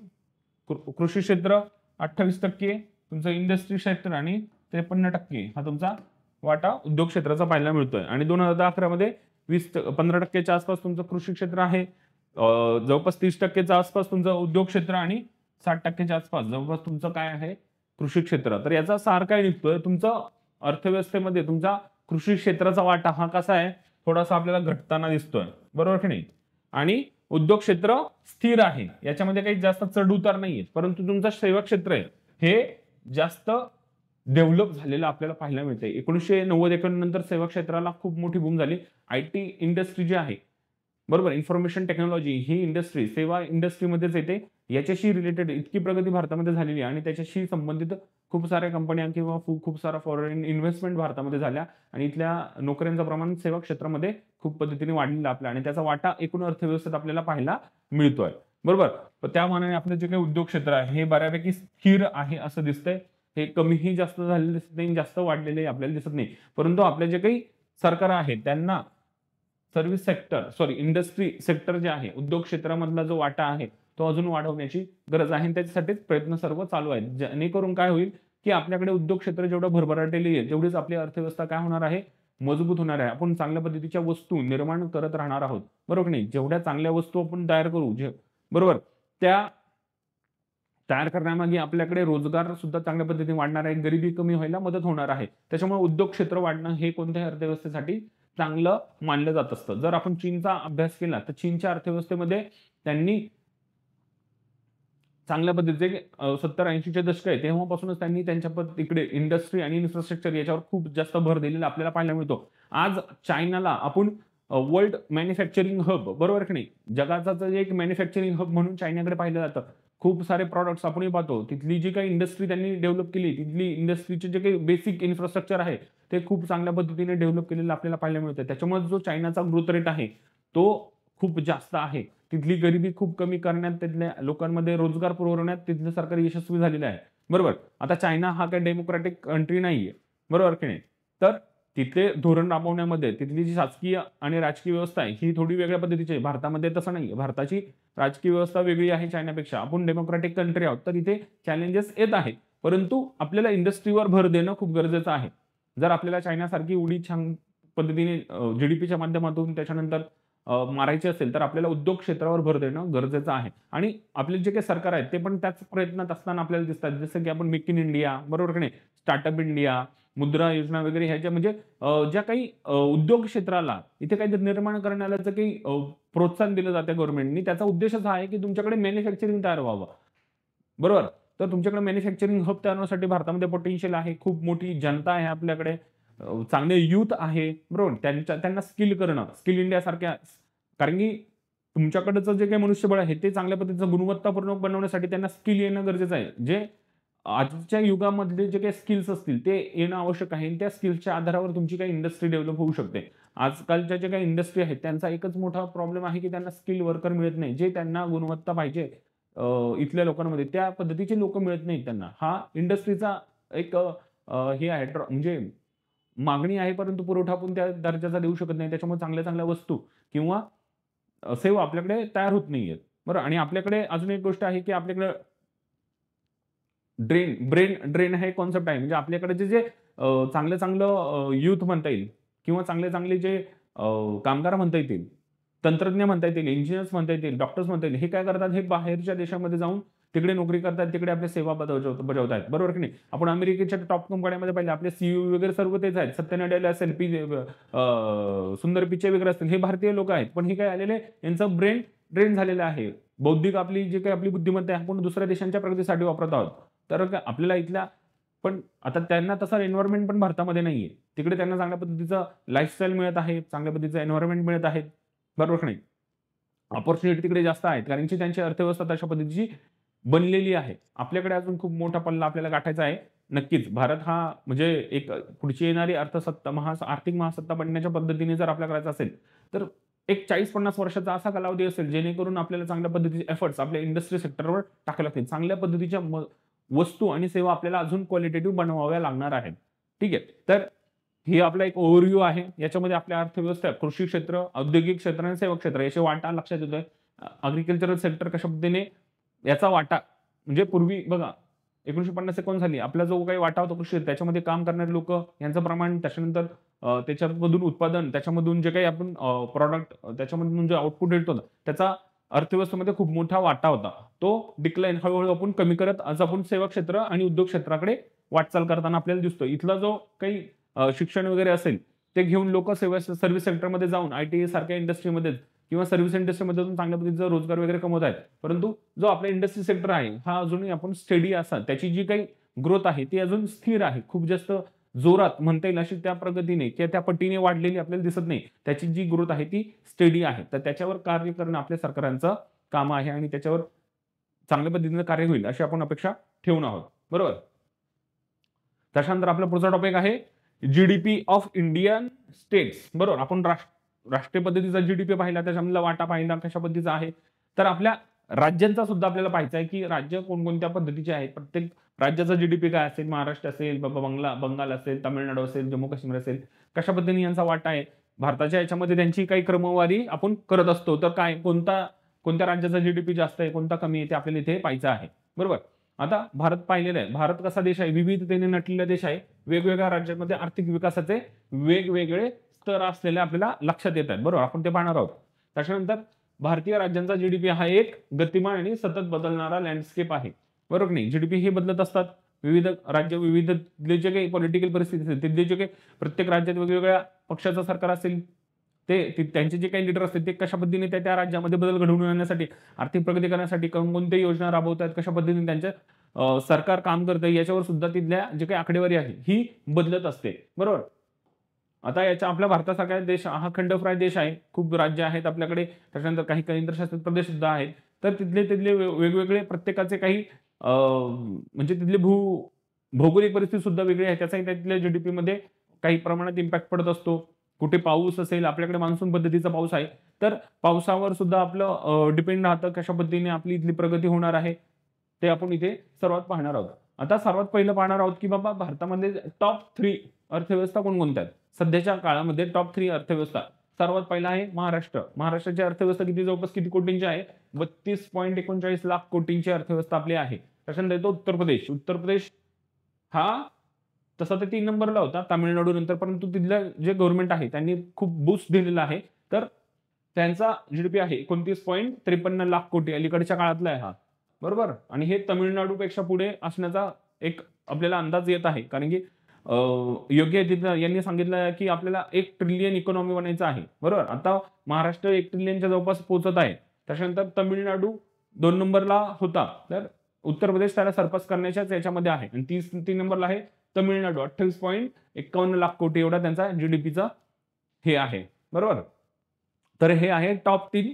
कृषी क्षेत्र, 28% तुमचं इंडस्ट्री क्षेत्र आणि 53% हा तुमचा वाटा उद्योग क्षेत्राचा पाहायला मिळतोय. आणि 2011 मध्ये 15%च्या आसपास तुमचं कृषी क्षेत्र आहे, जवळपास 30%च्या आसपास तुमचं उद्योग क्षेत्र आणि 60%च्या आसपास जवळपास तुमचं काय आहे कृषी क्षेत्र. तर याचा सार काय निघतोय, तुमचं अर्थव्यवस्थेमध्ये तुमचा कृषी क्षेत्राचा वाटा हा कसा आहे, थोडासा आपल्याला घटताना दिसतोय, बरोबर की नाही. आणि उद्योग क्षेत्र स्थिर आहे, याच्यामध्ये काही जास्त चढ उतार नाहीये. परंतु तुमचं सेवा क्षेत्र आहे हे जास्त डेव्हलप झालेलं आपल्याला पाहायला मिळते. 1990-91 नंतर सेवा क्षेत्राला खूप मोठी बूम झाली. IT इंडस्ट्री जी आहे, बरोबर, इन्फॉर्मेशन टेक्नॉलॉजी ही इंडस्ट्री सेवा इंडस्ट्रीमध्येच येते. याच्याशी रिलेटेड इतकी प्रगती भारतामध्ये झालेली आहे आणि त्याच्याशी संबंधित खूप साऱ्या कंपन्या किंवा खूप सारा फॉरेन इन्व्हेस्टमेंट भारतामध्ये झाल्या आणि इथल्या नोकऱ्यांचं प्रमाण सेवा क्षेत्रामध्ये खूप पद्धतीने वाढलेलं आपलं आणि त्याचा वाटा एकूण अर्थव्यवस्थेत आपल्याला पाहायला मिळतोय. बरोबर. तर त्या मानाने आपलं जे काही उद्योग क्षेत्र आहे हे बऱ्यापैकी स्थिर आहे असं दिसतंय. हे कमीही जास्त झालेलं दिसत नाही, जास्त वाढलेले आपल्याला दिसत नाही. परंतु आपले जे काही सरकार आहे त्यांना सर्व्हिस सेक्टर इंडस्ट्री सेक्टर जे आहे, उद्योग क्षेत्रामधला जो वाटा आहे, तो अजून वाढवण्याची गरज आहे आणि त्याच्यासाठीच प्रयत्न सर्व चालू आहेत. जेणेकरून काय होईल, की आपल्याकडे उद्योग क्षेत्र जेवढं भरभराटेल येईल, तेवढीच आपली अर्थव्यवस्था काय होणार आहे, मजबूत होणार आहे. आपण चांगल्या पद्धतीच्या वस्तू निर्माण करत राहणार आहोत. बरोबर की नाही? जेवढ्या चांगल्या वस्तू आपण तयार करू, बरोबर, त्या तयार करण्यामागे आपल्याकडे रोजगार सुद्धा चांगल्या पद्धतीने वाढणार आहे, गरिबी कमी व्हायला मदत होणार आहे. त्याच्यामुळे उद्योग क्षेत्र वाढणं हे कोणत्याही अर्थव्यवस्थेसाठी चांगलं मानलं जात असतं. जर आपण चीनचा अभ्यास केला, तर चीनच्या अर्थव्यवस्थेमध्ये त्यांनी चांगल्या पद्धतीचे 70-80 चे दशक आहे तेव्हापासूनच त्यांनी त्यांच्या तिकडे इंडस्ट्री आणि इन्फ्रास्ट्रक्चर याच्यावर खूप जास्त भर दिलेला आपल्याला पाहायला मिळतो. आज चायनाला आपण वर्ल्ड मॅन्युफॅक्चरिंग हब, बरोबर की नाही? जगाचा एक मॅन्युफॅक्चरिंग हब म्हणून चायनाकडे पाहिलं जातं. खूप सारे प्रॉडक्ट्स आपणही पाहतो. तिथली जी काही इंडस्ट्री त्यांनी डेव्हलप केली, तिथली इंडस्ट्रीचे जे काही बेसिक इन्फ्रास्ट्रक्चर आहे, ते खूप चांगल्या पद्धतीने डेव्हलप केलेलं आपल्याला पाहायला मिळतं. त्याच्यामुळे जो चायनाचा ग्रोथ रेट आहे, तो खूप जास्त आहे. तिथली गरिबी खूप कमी करण्यात, तिथल्या लोकांमध्ये रोजगार पुरवण्यात तिथलं सरकार यशस्वी झालेलं आहे. बरोबर. आता चायना हा काही डेमोक्रॅटिक कंट्री नाहीये. बरोबर की नाही? तर तिथले धोरण राबवण्यामध्ये तिथली जी शासकीय आणि राजकीय व्यवस्था आहे, ही थोडी वेगळ्या पद्धतीची आहे. भारतामध्ये तसं नाहीये. भारताची राजकीय व्यवस्था वेगळी आहे चायनापेक्षा. आपण डेमोक्रॅटिक कंट्री आहोत, तर इथे चॅलेंजेस येत आहेत. परंतु आपल्याला इंडस्ट्रीवर भर देणं खूप गरजेचं आहे. जर आपल्याला चायनासारखी एवढी छान पद्धतीने जीडीपीच्या माध्यमातून त्याच्यानंतर मारायची असेल, तर आपल्याला उद्योग क्षेत्रावर भर देणं गरजेचं आहे. आणि आपले जे काही सरकार आहेत, ते पण त्याच प्रयत्नात असताना आपल्याला दिसतात. जसं की आपण मेक इन इंडिया, बरोबर की नाही? स्टार्टअप इंडिया, मुद्रा योजना वगैरे ह्याच्या म्हणजे ज्या काही उद्योग क्षेत्राला इथे काहीतरी निर्माण करण्याचं काही प्रोत्साहन दिलं जातं गव्हर्नमेंटनी. त्याचा उद्देशच हा आहे, की तुमच्याकडे मॅन्युफॅक्चरिंग तयार व्हावं. बरोबर? तर तुमच्याकडे मॅन्युफॅक्चरिंग हब तयार होण्यासाठी भारतामध्ये पोटेन्शियल आहे. खूप मोठी जनता आहे आपल्याकडे. चांगले यूथ आहे. बरोबर? त्यांना स्किल करणं, स्किल इंडियासारख्या कारण की तुमच्याकडचं जे काही मनुष्यबळ आहे, ते चांगल्या पद्धतीचं गुणवत्तापूर्ण बनवण्यासाठी त्यांना स्किल येणं गरजेचं आहे. जे आजच्या युगामधले जे काही स्किल्स असतील, ते येणं आवश्यक आहे आणि त्या स्किल्सच्या आधारावर तुमची काही इंडस्ट्री डेव्हलप होऊ शकते. आजकालच्या ज्या काही इंडस्ट्री आहेत, त्यांचा एकच मोठा प्रॉब्लेम आहे, की त्यांना स्किल वर्कर मिळत नाही. जे त्यांना गुणवत्ता पाहिजे इथल्या लोकांमध्ये, त्या पद्धतीचे लोकं मिळत नाहीत त्यांना. हा इंडस्ट्रीचा एक हे आहे म्हणजे मागणी आहे, परंतु पुरवठा आपण त्या दर्जाचा देऊ शकत नाही. त्याच्यामुळे चांगल्या-चांगल्या वस्तू किंवा सेवा आपल्याकडे तयार होत नाहीयेत. बरं आणि आपल्याकडे अजून एक गोष्ट आहे, की आपल्याकडे ड्रेन हे कॉन्सेप्ट आहे. म्हणजे आपल्याकडे जे चांगलं-चांगलं यूथ म्हणता येईल किंवा चांगले-चांगले जे कामगार म्हणता येतील, तंत्रज्ञ म्हणता येतील, इंजिनिअर्स म्हणता येतील, डॉक्टर्स म्हणता येतील. हे काय करतात, हे बाहेरच्या देशामध्ये जाऊन तिकडे नोकरी करतात, तिकडे आपल्या सेवा बजावतायत. बरोबर की नाही? आपण अमेरिकेच्या टॉप कंपन्यांमध्ये पाहिलं, आपले सीईओ वगैरे सर्व तेच आहेत. सत्य नडेला असेल, सुंदर पिचाई वगैरे असतील, हे भारतीय लोक आहेत. पण हे काय आलेले, यांचं ब्रेन ड्रेन झालेलं आहे. बौद्धिक आपली जी काही आपली बुद्धिमत्ता आहे, आपण दुसऱ्या देशांच्या प्रगतीसाठी वापरत आहोत. तर आपल्याला इथल्या पण आता त्यांना तसा एन्व्हायर्नमेंट पण भारतामध्ये नाहीये. तिकडे त्यांना चांगल्या पद्धतीचं लाईफस्टाईल मिळत आहे, चांगल्या पद्धतीचं एन्व्हायर्नमेंट मिळत आहे. बरोबर की नाही? अपॉर्च्युनिटी तिकडे जास्त आहेत. कारण की त्यांची अर्थव्यवस्था तशा पद्धतीची बनलेली आहे. आपल्याकडे अजून खूप मोठा पल्ला आपल्याला गाठायचा आहे. नक्कीच भारत हा म्हणजे एक पुढची येणारी अर्थसत्ता आर्थिक महासत्ता बनण्याच्या पद्धतीने जर आपल्याला करायचं असेल, तर एक 40-50 वर्षाचा असा कालावधी असेल, जेणेकरून आपल्याला चांगल्या पद्धतीचे एफर्ट्स आपल्या इंडस्ट्री सेक्टरवर टाकावे लागतील. चांगल्या पद्धतीच्या वस्तू आणि सेवा आपल्याला अजून क्वालिटेटिव्ह बनवाव्या लागणार आहेत. ठीक आहे. तर ही आपला एक ओव्हरव्ह्यू आहे. याच्यामध्ये आपल्या अर्थव्यवस्था, कृषी क्षेत्र, औद्योगिक क्षेत्र आणि सेवा क्षेत्र याचे वाटा लक्षात येतोय. ॲग्रीकल्चरल सेक्टर कशा पद्धतीने याचा वाटा म्हणजे पूर्वी बघा 1950-51 साली आपला जो काही वाटा होता कृषी त्याच्यामध्ये काम करणारे लोकं यांचं प्रमाण त्याच्यानंतर त्याच्यामधून उत्पादन, त्याच्यामधून जे काही आपण प्रॉडक्ट त्याच्यामधून जे आउटपुट येत होतं, त्याचा अर्थव्यवस्थेमध्ये खूप मोठा वाटा होता. तो डिक्लाइन हळू आपण कमी करत आज आपण सेवा क्षेत्र आणि उद्योग क्षेत्राकडे वाटचाल करताना आपल्याला दिसतो. इथला जो काही शिक्षण वगैरे असेल, ते घेऊन लोकं सर्व्हिस सेक्टरमध्ये जाऊन आय-टी सारख्या इंडस्ट्रीमध्ये किंवा सर्व्हिस इंडस्ट्रीमधून चांगल्या पद्धतीचा रोजगार वगैरे कमवत आहेत. परंतु जो आपला इंडस्ट्री सेक्टर आहे, हा अजूनही आपण स्टेडी असा त्याची जी काही ग्रोथ आहे, ती अजून स्थिर आहे. खूप जास्त जोरात म्हणता येईल अशी त्या प्रगतीने किंवा त्या पटीने वाढलेली आपल्याला दिसत नाही. त्याची जी ग्रोथ आहे ती स्टेडी आहे. तर त्याच्यावर कार्य करणं आपल्या सरकारांचं काम आहे आणि त्याच्यावर चांगल्या पद्धतीने कार्य होईल अशी आपण अपेक्षा ठेवून आहोत. बरोबर. त्याच्यानंतर आपला पुढचा टॉपिक आहे जीडीपी ऑफ इंडियन स्टेट्स. बरोबर. आपण राष्ट्रीय पद्धतीचा जीडीपी पाहिला, त्याच्यामधला वाटा पाहिला कशा पद्धतीचा आहे. तर आपल्या राज्यांचा सुद्धा आपल्याला पाहायचा आहे की राज्य कोणकोणत्या पद्धतीचे आहेत. प्रत्येक राज्याचा जीडीपी काय असेल, महाराष्ट्र असेल, बंगाल असेल, तामिळनाडू असेल, जम्मू काश्मीर असेल, कशा पद्धतीने यांचा वाटा आहे. भारताच्या याच्यामध्ये त्यांची काही क्रमवारी आपण करत असतो. तर काय कोणत्या राज्याचा जीडीपी जास्त आहे, कोणता कमी आहे ते आपल्याला इथे पाहायचं आहे. बरोबर. आता भारत पाहिलेला आहे. भारत कसा देश आहे, विविधतेने नटलेला देश आहे. वेगवेगळ्या राज्यांमध्ये आर्थिक विकासाचे वेगवेगळे स्तर असलेले आपल्याला लक्षात येत आहेत. बरोबर. आपण ते पाहणार आहोत. त्याच्यानंतर भारतीय राज्यांचा जीडीपी हा एक गतिमान आणि सतत बदलणारा लँडस्केप आहे. बरोबर नाही. जीडीपी हे बदलत असतात. विविध राज्य, विविध जे काही पॉलिटिकल परिस्थिती असेल, तिथले जे काही प्रत्येक राज्यात वेगवेगळ्या पक्षाचं सरकार असेल, ते त्यांचे जे काही लीडर असतील ते कशा पद्धतीने त्या राज्यामध्ये बदल घडवून आणण्यासाठी, आर्थिक प्रगती करण्यासाठी कोणकोणत्या योजना राबवतात, कशा पद्धतीने त्यांचं सरकार काम करतं, याच्यावर सुद्धा तिथल्या जे काही आकडेवारी आहे ही बदलत असते. बरोबर. आता याच्या आपल्या भारतासारखा देश हा खंडप्राय देश आहे. खूप राज्य आहेत आपल्याकडे. त्याच्यानंतर काही केंद्रशासित प्रदेश सुद्धा आहेत. तर तिथले वेगवेगळे प्रत्येकाचे काही म्हणजे तिथले भौगोलिक परिस्थिती सुद्धा वेगळी आहे. त्याचाही त्यातल्या जीडीपी मध्ये काही प्रमाणात इम्पॅक्ट पडत असतो. कुठे पाऊस असेल, आपल्याकडे मान्सून पद्धतीचा पाऊस आहे, तर पावसावर सुद्धा आपलं डिपेंड राहतं कशा पद्धतीने आपली इथली प्रगती होणार आहे ते आपण इथे सर्वात पाहणार आहोत. आता सर्वात पहिलं पाहणार आहोत की बाबा भारतामध्ये टॉप 3 अर्थव्यवस्था कोणकोणत्या आहेत. सध्याच्या काळामध्ये टॉप 3 अर्थव्यवस्था. सर्वात पहिला आहे महाराष्ट्र. महाराष्ट्राची अर्थव्यवस्था जवळपास किती कोटींची आहे? 32.39 लाख कोटींची अर्थव्यवस्था आपली आहे. त्याच्यानंतर येतो उत्तर प्रदेश. उत्तर प्रदेश हा तसा तर 3 नंबरला होता तामिळनाडू नंतर, परंतु तिथलं जे गव्हर्नमेंट आहे त्यांनी खूप बूस्ट दिलेला आहे. तर त्यांचा जीडीपी आहे 29.53 लाख कोटी. अलीकडच्या काळातला आहे हा. बरोबर. आणि हे तामिळनाडूपेक्षा पुढे असण्याचा एक आपल्याला अंदाज येत आहे. कारण की योगी आदित्यनाथ यांनी सांगितलं की आपल्याला 1 ट्रिलियन इकॉनॉमी बनायचं आहे. बरोबर. आता महाराष्ट्र 1 ट्रिलियनच्या जवळपास पोहोचत आहे. त्याच्यानंतर तामिळनाडू 2 नंबरला होता. तर उत्तर प्रदेश त्याला सरपास करण्याच्याच याच्यामध्ये आहे. आणि 3 नंबरला आहे तामिळनाडू. 28.51 लाख कोटी एवढा त्यांचा जीडीपीचा हे आहे. बरोबर. तर हे आहे टॉप 3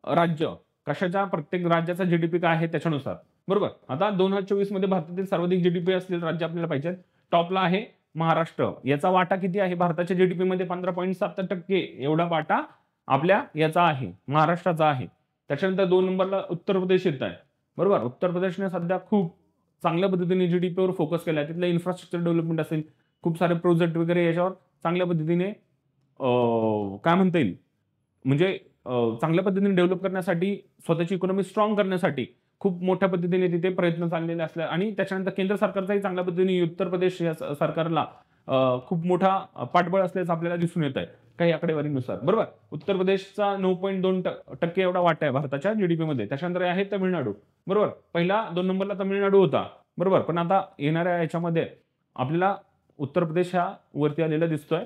राज्य. कशाच्या? प्रत्येक राज्याचा जीडीपी काय आहे त्याच्यानुसार. बरोबर. आता 2024 मध्ये भारतातील सर्वाधिक जीडीपी असलेले राज्य आपल्याला पाहिजे. टॉपला आहे महाराष्ट्र. याचा वाटा किती आहे भारताच्या जीडीपी मध्ये? 15.7% एवढा वाटा आपल्या याचा आहे, महाराष्ट्राचा आहे. त्याच्यानंतर 2 नंबरला उत्तर प्रदेश येत आहे. बरोबर. उत्तर प्रदेशने सध्या खूप चांगल्या पद्धतीने जीडीपीवर फोकस केला आहे. तिथलं इन्फ्रास्ट्रक्चर डेव्हलपमेंट असेल, खूप सारे प्रोजेक्ट वगैरे याच्यावर चांगल्या पद्धतीने काय म्हणता येईल म्हणजे चांगल्या पद्धतीने डेव्हलप करण्यासाठी, स्वतःची इकॉनॉमी स्ट्रॉंग करण्यासाठी खूप मोठ्या पद्धतीने तिथे प्रयत्न चाललेले असले. आणि त्याच्यानंतर केंद्र सरकारचाही चांगल्या पद्धतीने उत्तर प्रदेश या सरकारला खूप मोठा पाठबळ असल्याचं आपल्याला दिसून येत आहे काही आकडेवारीनुसार. बरोबर. उत्तर प्रदेशचा 9.2% एवढा वाटा आहे भारताच्या जीडीपी मध्ये. त्याच्यानंतर आहे तामिळनाडू. बरोबर. पहिला 2 नंबरला तामिळनाडू होता. बरोबर. पण आता येणाऱ्या याच्यामध्ये आपल्याला उत्तर प्रदेश हा वरती आलेला दिसतोय.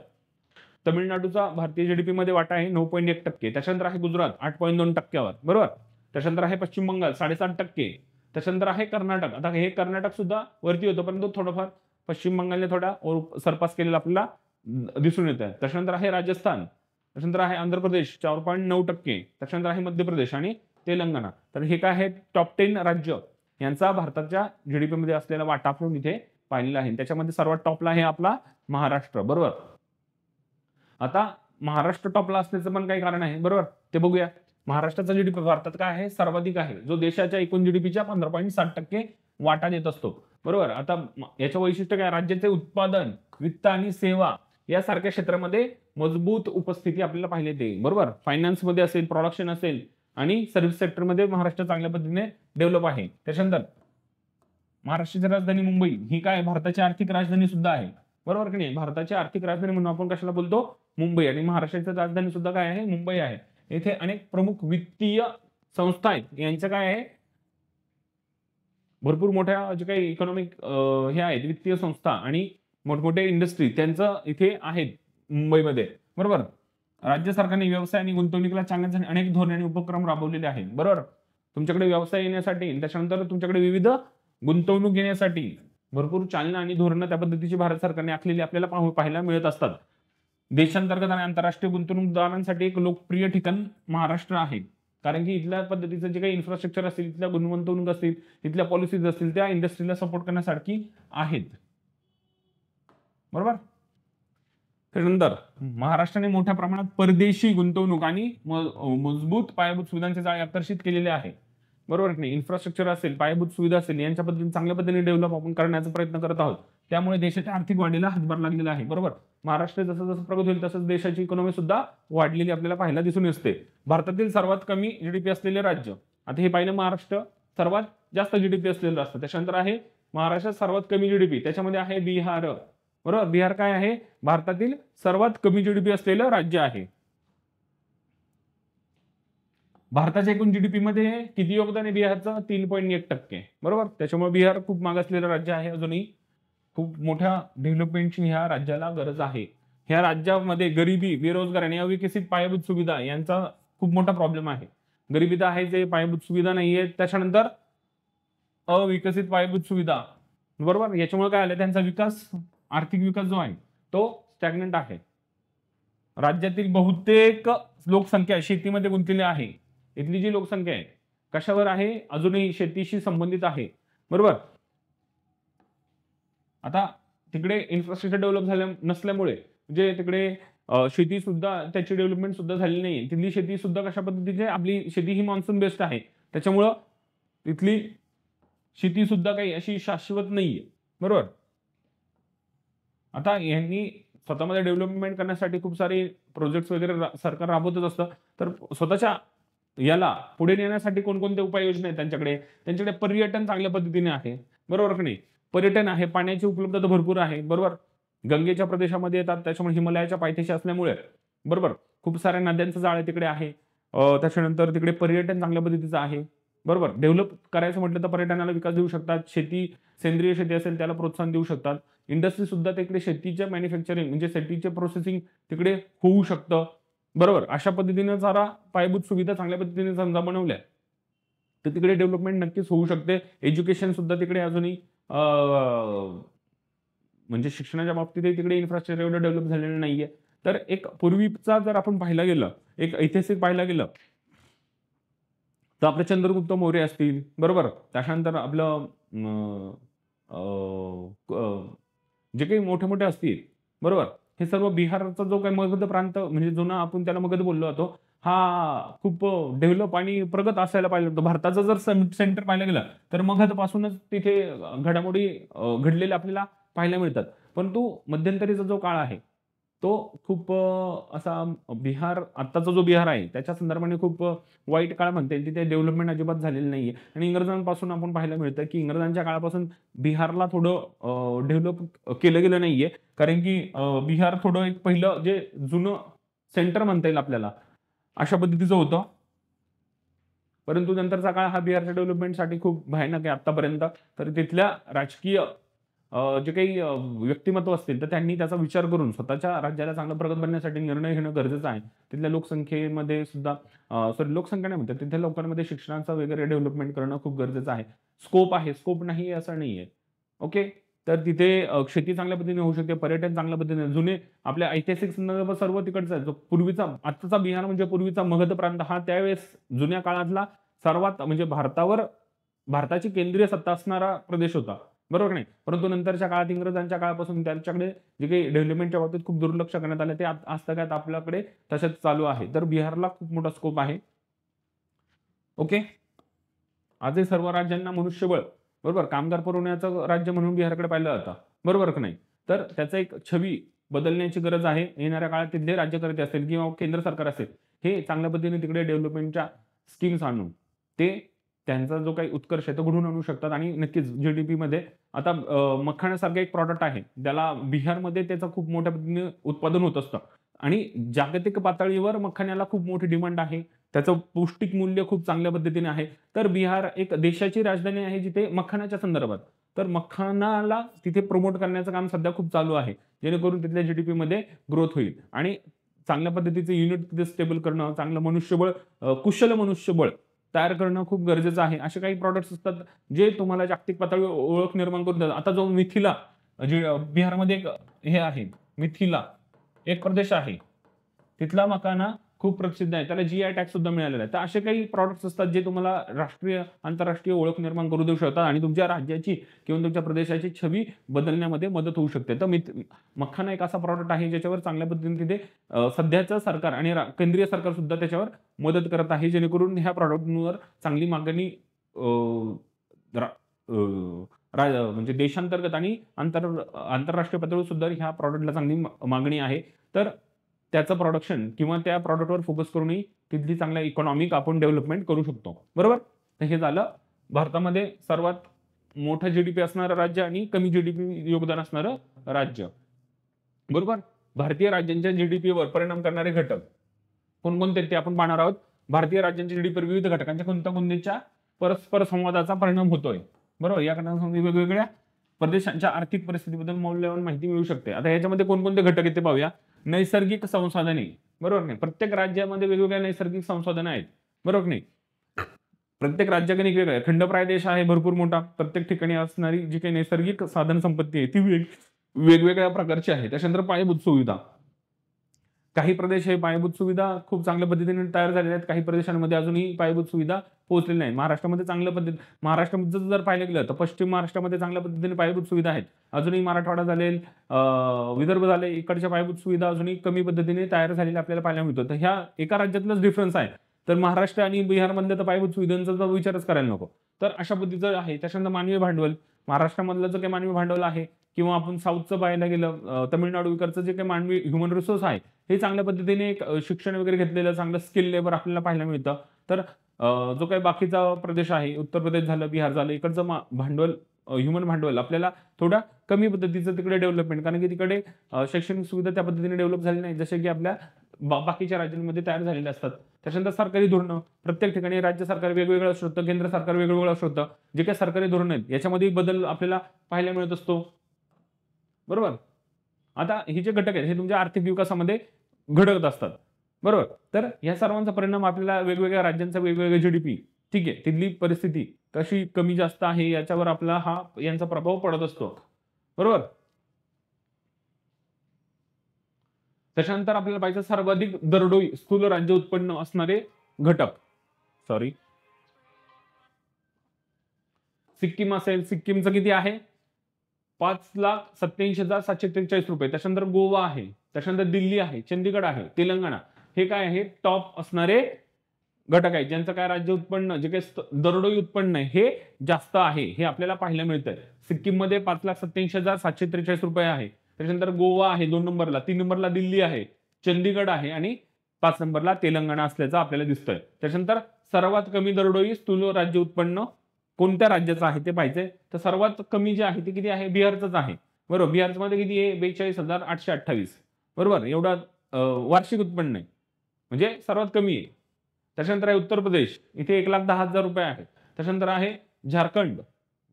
तामिळनाडूचा भारतीय जीडीपी मध्ये वाटा आहे 9.1%. त्याच्यानंतर आहे गुजरात 8.2%वर. बरोबर. त्याच्यानंतर आहे पश्चिम बंगाल 7.5%. त्याच्यानंतर आहे कर्नाटक. आता हे कर्नाटक सुद्धा वरती होतं, परंतु थोडंफार पश्चिम बंगालने थोडा सरपास केलेला आपल्याला दिसून येत आहे. त्याच्यानंतर आहे राजस्थान. त्याच्यानंतर आहे आंध्र प्रदेश 4.9%. त्याच्यानंतर आहे मध्य प्रदेश आणि तेलंगणा. तर हे काय आहे? टॉप 10 राज्य यांचा भारताच्या जीडीपी मध्ये असलेला वाटा आपण इथे पाहिलेला आहे. त्याच्यामध्ये सर्वात टॉपला आहे आपला महाराष्ट्र. बरोबर. आता महाराष्ट्र टॉपला असण्याचं पण काही कारण आहे. बरोबर. ते बघूया. महाराष्ट्राचा जीडीपी भारतात काय आहे? सर्वाधिक आहे, जो देशाच्या एकूण जीडीपीच्या 15.7% वाटा देत असतो. बरोबर. आता याचं वैशिष्ट्य काय? राज्याचे उत्पादन, वित्त आणि सेवा यासारख्या क्षेत्रामध्ये मजबूत उपस्थिती आपल्याला पाहिली येते. बरोबर. फायनान्स मध्ये असेल, प्रोडक्शन असेल आणि सर्व्हिस सेक्टरमध्ये महाराष्ट्र चांगल्या पद्धतीने डेव्हलप आहे. त्याच्यानंतर महाराष्ट्राची राजधानी मुंबई ही काय? भारताची आर्थिक राजधानी सुद्धा आहे. बरोबर की नाही? भारताची आर्थिक राजधानी म्हणून आपण कशाला बोलतो? मुंबई. आणि महाराष्ट्राची राजधानी सुद्धा काय आहे? मुंबई आहे. येथे अनेक प्रमुख वित्तीय संस्था आहेत. यांचं काय आहे? भरपूर मोठ्या जे काही इकॉनॉमिक हे आहेत वित्तीय संस्था आणि मोठमोठे इंडस्ट्री त्यांचं इथे आहेत मुंबईमध्ये. बरोबर. राज्य सरकारने व्यवसाय आणि गुंतवणुकीला चालण्यासाठी अनेक धोरणे आणि उपक्रम राबवलेले आहेत. बरोबर. तुमच्याकडे व्यवसाय येण्यासाठी, त्याच्यानंतर तुमच्याकडे विविध गुंतवणूक घेण्यासाठी भरपूर चालना आणि धोरणं त्या पद्धतीची भारत सरकारने आखलेली आपल्याला पाहायला मिळत असतात. देशांतर्गत आणि आंतरराष्ट्रीय गुंतवणूकदारांसाठी एक लोकप्रिय ठिकाण महाराष्ट्र आहे. कारण की इथल्या पद्धतीचं जे काही इन्फ्रास्ट्रक्चर असेल, इथल्या गुंतवणूक असतील, इथल्या पॉलिसीज असतील, त्या इंडस्ट्रीला सपोर्ट करण्यासारखी आहेत. बरोबर. त्यानंतर महाराष्ट्राने मोठ्या प्रमाणात परदेशी गुंतवणूक आणि मजबूत पायाभूत सुविधांचे जाळे आकर्षित केलेले आहे. बरोबर की नाही. इन्फ्रास्ट्रक्चर असेल, पायाभूत सुविधा असेल, यांच्या पद्धतीने चांगल्या पद्धतीने डेव्हलप आपण करण्याचा प्रयत्न करत आहोत. त्यामुळे देशाच्या आर्थिक वाढीला हातभार लागलेला आहे. बरोबर. महाराष्ट्र जसं जसं प्रगत होईल तसंच देशाची इकॉनॉमी सुद्धा वाढलेली आपल्याला पाहायला दिसून येते. भारतातील सर्वात कमी जीडीपी असलेले राज्य, आता हे पाहिलं महाराष्ट्र सर्वात जास्त जीडीपी असलेलं असतं. त्याच्यानंतर आहे महाराष्ट्रात सर्वात कमी जीडीपी, त्याच्यामध्ये आहे बिहार. बरोबर. बिहार काय आहे? भारतातील सर्वात कमी जीडीपी असलेलं राज्य आहे. भारताच्या एकूण जीडीपी मध्ये किती योगदान आहे बिहारचं? 3.1%. बरोबर. त्याच्यामुळे बिहार खूप मागासलेलं राज्य आहे. अजूनही खूप मोठ्या डेव्हलपमेंटची ह्या राज्याला गरज आहे. ह्या राज्यामध्ये गरिबी, बेरोजगार आणि अविकसित पायाभूत सुविधा यांचा खूप मोठा प्रॉब्लेम आहे. गरिबी तर आहे, जे पायाभूत सुविधा नाहीये. त्याच्यानंतर अविकसित पायाभूत सुविधा. बरोबर. याच्यामुळे काय आलं? त्यांचा विकास, आर्थिक विकास जो आहे तो स्टॅग्नंट आहे. राज्यातील बहुतेक लोकसंख्या शेतीमध्ये गुंतलेली आहे. इथली जी लोकसंख्या आहे कशावर आहे? अजूनही शेतीशी संबंधित आहे. बरोबर. आता तिकडे इन्फ्रास्ट्रक्चर डेव्हलप झाल्या नसल्यामुळे म्हणजे तिकडे शेती सुद्धा, त्याची डेव्हलपमेंट सुद्धा झालेली नाही. तिथली शेती सुद्धा कशा पद्धतीची? आपली शेती ही मान्सून बेस्ड आहे. त्याच्यामुळं तिथली शेती सुद्धा काही अशी शाश्वत नाहीये. बरोबर. आता यांनी स्वतःमध्ये डेव्हलपमेंट करण्यासाठी खूप सारे प्रोजेक्ट्स वगैरे सरकार राबवतच असतं. तर स्वतःच्या याला पुढे नेण्यासाठी कोणकोणते उपाययोजना आहेत त्यांच्याकडे पर्यटन चांगल्या पद्धतीने आहे. बरोबर की नाही. पर्यटन आहे, पाण्याची उपलब्धता भरपूर आहे. बरोबर. गंगेच्या प्रदेशामध्ये येतात, त्याच्यामुळे हिमालयाच्या पायथ्याशी असल्यामुळे बरोबर खूप साऱ्या नद्यांचं जाळं तिकडे आहे. त्याच्यानंतर तिकडे पर्यटन चांगल्या पद्धतीचं आहे. बरोबर. डेव्हलप करायचं म्हटलं तर पर्यटनाला विकास देऊ शकतात. शेती, सेंद्रिय शेती असेल त्याला प्रोत्साहन देऊ शकतात. इंडस्ट्री सुद्धा तिकडे शेतीच्या मॅन्युफॅक्चरिंग म्हणजे शेतीचे प्रोसेसिंग तिकडे होऊ शकतं. बरोबर. अशा पद्धतीने जरा पायाभूत सुविधा चांगल्या पद्धतीने समजा बनवल्या तर तिकडे डेव्हलपमेंट नक्कीच होऊ शकते. एज्युकेशन सुद्धा तिकडे अजूनही म्हणजे शिक्षणाच्या बाबतीतही तिकडे इन्फ्रास्ट्रक्चर एवढं डेव्हलप झालेलं नाहीये. तर एक पूर्वीचा जर आपण पाहायला गेलं, एक ऐतिहासिक पाहायला गेलं तर आपले चंद्रगुप्त मौर्य असतील. बरोबर. त्याच्यानंतर आपलं जे काही मोठे मोठे असतील. बरोबर. हे सर्व बिहारचा जो काही मगध प्रांत म्हणजे जुना आपण त्याला मगध बोललो जातो, हा खूप डेव्हलप आणि प्रगत असायला पाहिजे होतं. भारताचं जर सेंटर पाहायला गेलं तर मगध पासूनच तिथे घडामोडी घडलेल्या आपल्याला पाहायला मिळतात. परंतु मध्यंतरीचा जो काळ आहे तो खूप असा बिहार, आत्ताचा जो बिहार आहे त्याच्या संदर्भाने खूप वाईट काळ म्हणता येईल. तिथे डेव्हलपमेंट अजिबात झालेली नाहीये. आणि इंग्रजांपासून आपण पाहायला मिळतं की इंग्रजांच्या काळापासून बिहारला थोडं डेव्हलप केलं गेलं नाहीये. कारण की बिहार थोडं एक पहिलं जे जुनं सेंटर म्हणता येईल आपल्याला अशा पद्धतीचं होतं. परंतु नंतरचा काळ हा बिहारच्या डेव्हलपमेंटसाठी खूप भयानक आहे आतापर्यंत. तर तिथल्या राजकीय जे काही व्यक्तिमत्व असतील तर त्यांनी त्याचा विचार करून स्वतःच्या राज्याला चांगलं प्रगत बनण्यासाठी निर्णय घेणं गरजेचं आहे. तिथल्या लोकसंख्येमध्ये सुद्धा लोकसंख्या नाही म्हणतात, तिथल्या लोकांमध्ये शिक्षणाचं वगैरे डेव्हलपमेंट करणं खूप गरजेचं आहे. स्कोप आहे, स्कोप नाही असं नाहीये. ओके. तर तिथे शेती चांगल्या पद्धतीने होऊ शकते, पर्यटन चांगल्या पद्धतीने, जुने आपल्या ऐतिहासिक संदर्भ सर्व तिकडचा आहे. जो पूर्वीचा आत्ताचा बिहार म्हणजे पूर्वीचा मगध प्रांत हा त्यावेळेस जुन्या काळातला सर्वात म्हणजे भारताची केंद्रीय सत्ता असणारा प्रदेश होता. बरोबर नाही. परंतु नंतरच्या काळात इंग्रजांच्या काळापासून त्यांच्याकडे जे काही डेव्हलपमेंटच्या बाबतीत खूप दुर्लक्ष करण्यात आलं ते आजतागायत आपल्याकडे तसंच चालू आहे. तर बिहारला खूप मोठा स्कोप आहे. ओके. आजही सर्व राज्यांना मनुष्यबळ बरोबर कामगार पुरवण्याचं राज्य म्हणून बिहारकडे पाहिलं जातं. बरोबर की नाही. तर त्याचा एक छवी बदलण्याची गरज आहे. येणाऱ्या काळात तिथले राज्यकर्ते असतील किंवा केंद्र सरकार असेल हे चांगल्या पद्धतीने तिकडे डेव्हलपमेंटच्या स्कीम्स आणून ते त्यांचा जो काही उत्कर्ष आहे तो घडवून आणू शकतात. आणि नक्कीच जीडीपी मध्ये आता मखाण्यासारखं एक प्रॉडक्ट आहे त्याला बिहारमध्ये त्याचं खूप मोठ्या पद्धतीने उत्पादन होत असतं आणि जागतिक पातळीवर मखाण्याला खूप मोठी डिमांड आहे. त्याचं पौष्टिक मूल्य खूप चांगल्या पद्धतीने आहे. तर बिहार एक देशाची राजधानी आहे जिथे मखानाच्या संदर्भात, तर मखानाला तिथे प्रमोट करण्याचं काम सध्या खूप चालू आहे जेणेकरून तिथल्या जीडीपी मध्ये ग्रोथ होईल. आणि चांगल्या पद्धतीचे युनिट तिथे स्टेबल करणं, चांगलं मनुष्यबळ, कुशल मनुष्यबळ तयार करणं खूप गरजेचं आहे. असे काही प्रॉडक्ट्स असतात जे तुम्हाला जागतिक पातळीवर ओळख निर्माण करून देतात. आता जो मिथिला बिहारमध्ये एक हे आहे, मिथिला एक प्रदेश आहे, तिथला मखाना खूप प्रसिद्ध आहे, त्याला GI टॅग सुद्धा मिळालेला आहे. तर असे काही प्रॉडक्ट्स असतात जे तुम्हाला राष्ट्रीय, आंतरराष्ट्रीय ओळख निर्माण करू देऊ शकतात आणि तुमच्या राज्याची किंवा तुमच्या प्रदेशाची छवी बदलण्यामध्ये मदत होऊ शकते. तर मखाना एक असा प्रॉडक्ट आहे ज्याच्यावर चांगल्या पद्धतीने तिथे सध्याचं सरकार आणि केंद्रीय सरकार सुद्धा त्याच्यावर मदत करत आहे, जेणेकरून ह्या प्रॉडक्टवर चांगली मागणी म्हणजे देशांतर्गत आणि आंतरराष्ट्रीय पातळीवर सुद्धा ह्या प्रॉडक्टला चांगली मागणी आहे. तर त्याचं प्रोडक्शन किंवा त्या प्रॉडक्टवर फोकस करूनही तिथली चांगल्या इकॉनॉमिक आपण डेव्हलपमेंट करू शकतो. बरोबर? तर हे झालं भारतामध्ये सर्वात मोठं GDP असणारं राज्य आणि कमी GDP योगदान असणारं राज्य. बरोबर? भारतीय राज्यांच्या GDPवर परिणाम करणारे घटक कोणकोणते ते आपण पाहणार आहोत. भारतीय राज्यांच्या GDPवर विविध घटकांच्या कोणत्या परस्पर संवादाचा परिणाम होतोय. बरोबर? या घटकांमध्ये वेगवेगळ्या प्रदेशांच्या आर्थिक परिस्थितीबद्दल मौल्यवान माहिती मिळू शकते. आता याच्यामध्ये कोणकोणते घटक आहेत ते पाहूया. नैसर्गिक संसाधने. बरोबर नाही? प्रत्येक राज्यामध्ये वेगवेगळ्या नैसर्गिक संसाधनं आहेत. बरोबर नाही? प्रत्येक राज्याकडे वेगवेगळ्या खंडप्राय देश आहे भरपूर मोठा. प्रत्येक ठिकाणी असणारी जी काही नैसर्गिक साधन संपत्ती आहे ती वेगवेगळ्या प्रकारची आहे. त्याच्यानंतर पायाभूत सुविधा. काही प्रदेश हे पायाभूत सुविधा खूप चांगल्या पद्धतीने तयार झालेल्या आहेत. काही प्रदेशांमध्ये अजूनही पायाभूत सुविधा पोहोचलेल्या नाही. महाराष्ट्रामध्ये चांगल्या पद्धतीने, महाराष्ट्रामध्ये जर पाहिलं गेलं तर पश्चिम महाराष्ट्रामध्ये चांगल्या पद्धतीने पायाभूत सुविधा आहेत. अजूनही मराठवाडा झालेल, विदर्भ झाले, इकडच्या पायाभूत सुविधा अजूनही कमी पद्धतीने तयार झालेल्या आपल्याला पाहायला मिळतं. तर ह्या एका राज्यातलाच डिफरन्स आहे. तर महाराष्ट्र आणि बिहारमधल्या तर पायाभूत सुविधांचा विचारच करायला नको. तर अशा पद्धतीचं आहे. त्याच्यानंतर मानवी भांडवल. महाराष्ट्रामधलं जे काही मानवी भांडवल आहे किंवा आपण साऊथचं पाहायला गेलं, तमिळनाडू इकडचं जे काही मानवी ह्युमन रिसोर्स आहे हे चांगल्या पद्धतीने शिक्षण वगैरे घेतलेलं चांगलं स्किल लेबर आपल्याला पाहायला मिळतं. तर जो काही बाकीचा प्रदेश आहे, उत्तर प्रदेश झालं, बिहार झालं, इकडचं भांडवल, ह्युमन भांडवल आपल्याला थोडा कमी पद्धतीचं तिकडे डेव्हलपमेंट, कारण की तिकडे शैक्षणिक सुविधा त्या पद्धतीने डेव्हलप झाली नाही जसे की आपल्या बाकीच्या राज्यांमध्ये तयार झालेले असतात. त्याच्यानंतर सरकारी धोरणं. प्रत्येक ठिकाणी राज्य सरकार वेगवेगळं असू शकतं, केंद्र सरकार वेगवेगळं असू शकतं. जे काही सरकारी धोरण आहेत याच्यामध्ये बदल आपल्याला पाहायला मिळत असतो. बरोबर? आता हे जे घटक आहेत हे तुमच्या आर्थिक विकासामध्ये घडत असतात. बरोबर? तर या सर्वांचा परिणाम आपल्याला वेगवेगळ्या राज्यांचा वेगवेगळा GDP, ठीक आहे, तिथली परिस्थिती कशी कमी जास्त आहे याच्यावर आपला यांचा प्रभाव पडत असतो. बरोबर? त्याच्यानंतर आपल्याला पाहिजे सर्वाधिक दरडोई स्थूल राज्य उत्पन्न असणारे घटक. सिक्कीम असेल, सिक्कीमचं किती आहे? 5,87,743 रुपये. त्याच्यानंतर गोवा आहे, त्याच्यानंतर दिल्ली आहे, चंदीगड आहे, तेलंगणा. हे काय आहे? टॉप असणारे घटक आहेत ज्यांचं काय राज्य उत्पन्न, जे काही दरडोई उत्पन्न आहे हे जास्त आहे, हे आपल्याला पाहायला मिळतंय. सिक्कीममध्ये 5,87,743 रुपये आहे. त्याच्यानंतर गोवा आहे 2 नंबरला, 3 नंबरला दिल्ली आहे, चंदीगड आहे आणि 5 नंबरला तेलंगणा असल्याचं आपल्याला दिसतंय. त्याच्यानंतर सर्वात कमी दरडोई स्थूल राज्य उत्पन्न कोणत्या राज्याचं आहे ते पाहिजे. तर सर्वात कमी जे आहे ते किती आहे? बिहारचंच आहे. बरोबर? बिहारचं मध्ये किती आहे? 42,828. बरोबर? एवढा वार्षिक उत्पन्न आहे, म्हणजे सर्वात कमी आहे. त्याच्यानंतर आहे उत्तर प्रदेश, इथे 1,10,000 रुपये आहे. त्याच्यानंतर आहे झारखंड,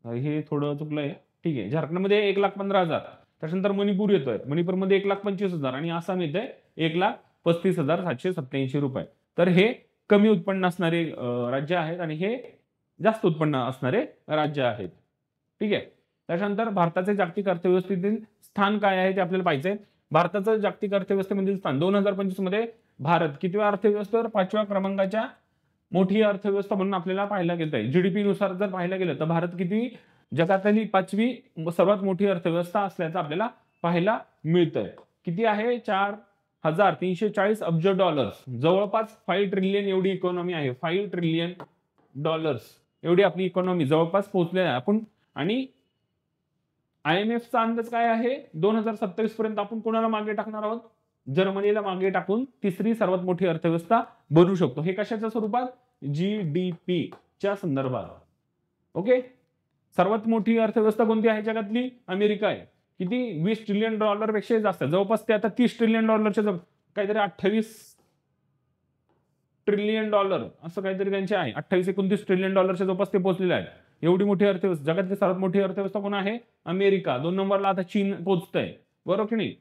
हे थोडं चुकलंय, ठीक आहे, झारखंडमध्ये 1,15,000. त्याच्यानंतर मणिपूर येतोय, मणिपूरमध्ये 1,25,000 आणि आसाम येतंय 1,35,787 रुपये. तर हे कमी उत्पन्न असणारे राज्य आहेत आणि हे जास्त उत्पन्न असणारे राज्य आहेत. ठीक आहे. त्याच्यानंतर भारताचे जागतिक अर्थव्यवस्थेतील स्थान काय आहे ते आपल्याला पाहिजे. भारताचं जागतिक अर्थव्यवस्थेमधील स्थान 2025 मध्ये भारत कितव्या अर्थव्यवस्थेवर? 5व्या क्रमांकाच्या मोठी अर्थव्यवस्था म्हणून आपल्याला पाहायला गेलं आहे. जीडीपी नुसार जर पाहायला गेलं तर भारत किती जगातली 5वी सर्वात मोठी अर्थव्यवस्था असल्याचं आपल्याला पाहायला मिळतंय. किती आहे? 4,340 अब्ज डॉलर्स, जवळपास 5 ट्रिलियन एवढी इकॉनॉमी आहे. 5 ट्रिलियन डॉलर्स एवढी आपली इकॉनॉमी जवळपास पोहोचलेली आहे आपण. आणि IMFचा अंदाज काय आहे? 2027 पर्यंत आपण कोणाला मागे टाकणार आहोत? जर्मनीला मागे टाकून तिसरी सर्वात मोठी अर्थव्यवस्था बनू शकतो. हे कशाच्या स्वरूपात? GDP च्या संदर्भात. ओके. सर्वात मोठी अर्थव्यवस्था कोणती आहे जगातली? अमेरिका आहे. किती? 20 ट्रिलियन डॉलर पेक्षा जास्त, जवळपास ते आता 30 ट्रिलियन डॉलरच्या काहीतरी 28 ट्रिलियन डॉलर असं काहीतरी त्यांचे आहे. 28-29 ट्रिलियन डॉलरच्या जवळपास ते पोहोचलेले आहेत. एवढी मोठी अर्थव्यवस्था, जगातली सर्वात मोठी अर्थव्यवस्था कोण आहे? अमेरिका. 2 नंबरला आता चीन पोहोचतंय. बरोबर की नाही?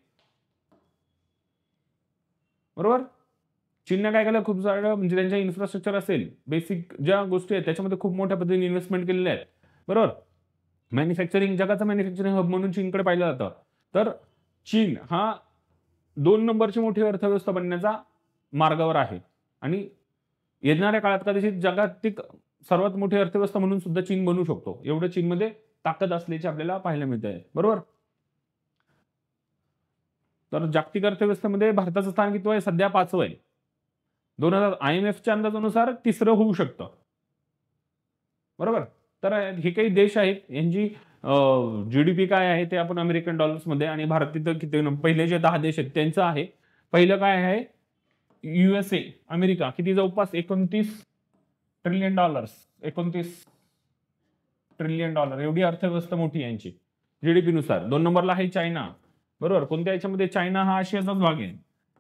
बरोबर. चीनने काय केलं? खूप सारं म्हणजे त्यांच्या इन्फ्रास्ट्रक्चर असेल, बेसिक ज्या गोष्टी आहेत त्याच्यामध्ये खूप मोठ्या पद्धतीने इन्व्हेस्टमेंट केलेले आहेत. बरोबर. मॅन्युफॅक्चरिंग, जगाचं मॅन्युफॅक्चरिंग हब म्हणून चीनकडे पाहिलं जातं. तर चीन हा 2 नंबरची मोठी अर्थव्यवस्था बनण्याचा मार्गावर आहे आणि येणाऱ्या काळात कदाचित जागतिक सर्वात मोठी अर्थव्यवस्था म्हणून सुद्धा चीन बनू शकतो. एवढं चीनमध्ये ताकद असल्याचे आपल्याला पाहायला मिळत आहे. बरोबर. तर जागतिक अर्थव्यवस्थेमध्ये भारताचं स्थान किती आहे? सध्या 5वं आहे. 2000 IMFच्या अंदाजानुसार 3रं होऊ शकतं. बरोबर. तर हे काही देश आहेत यांची GDP काय आहे ते आपण अमेरिकन डॉलर्समध्ये आणि भारत तिथं किती पहिले जे 10 देश आहेत त्यांचं आहे. पहिलं काय आहे? USA अमेरिका किती जवळपास 29 ट्रिलियन डॉलर्स 29 ट्रिलियन डॉलर एवढी अर्थव्यवस्था मोठी यांची GDP नुसार. 2 नंबरला आहे चायना. बरोबर. कोणत्या याच्यामध्ये? चायना हा आशियाचाच भाग आहे.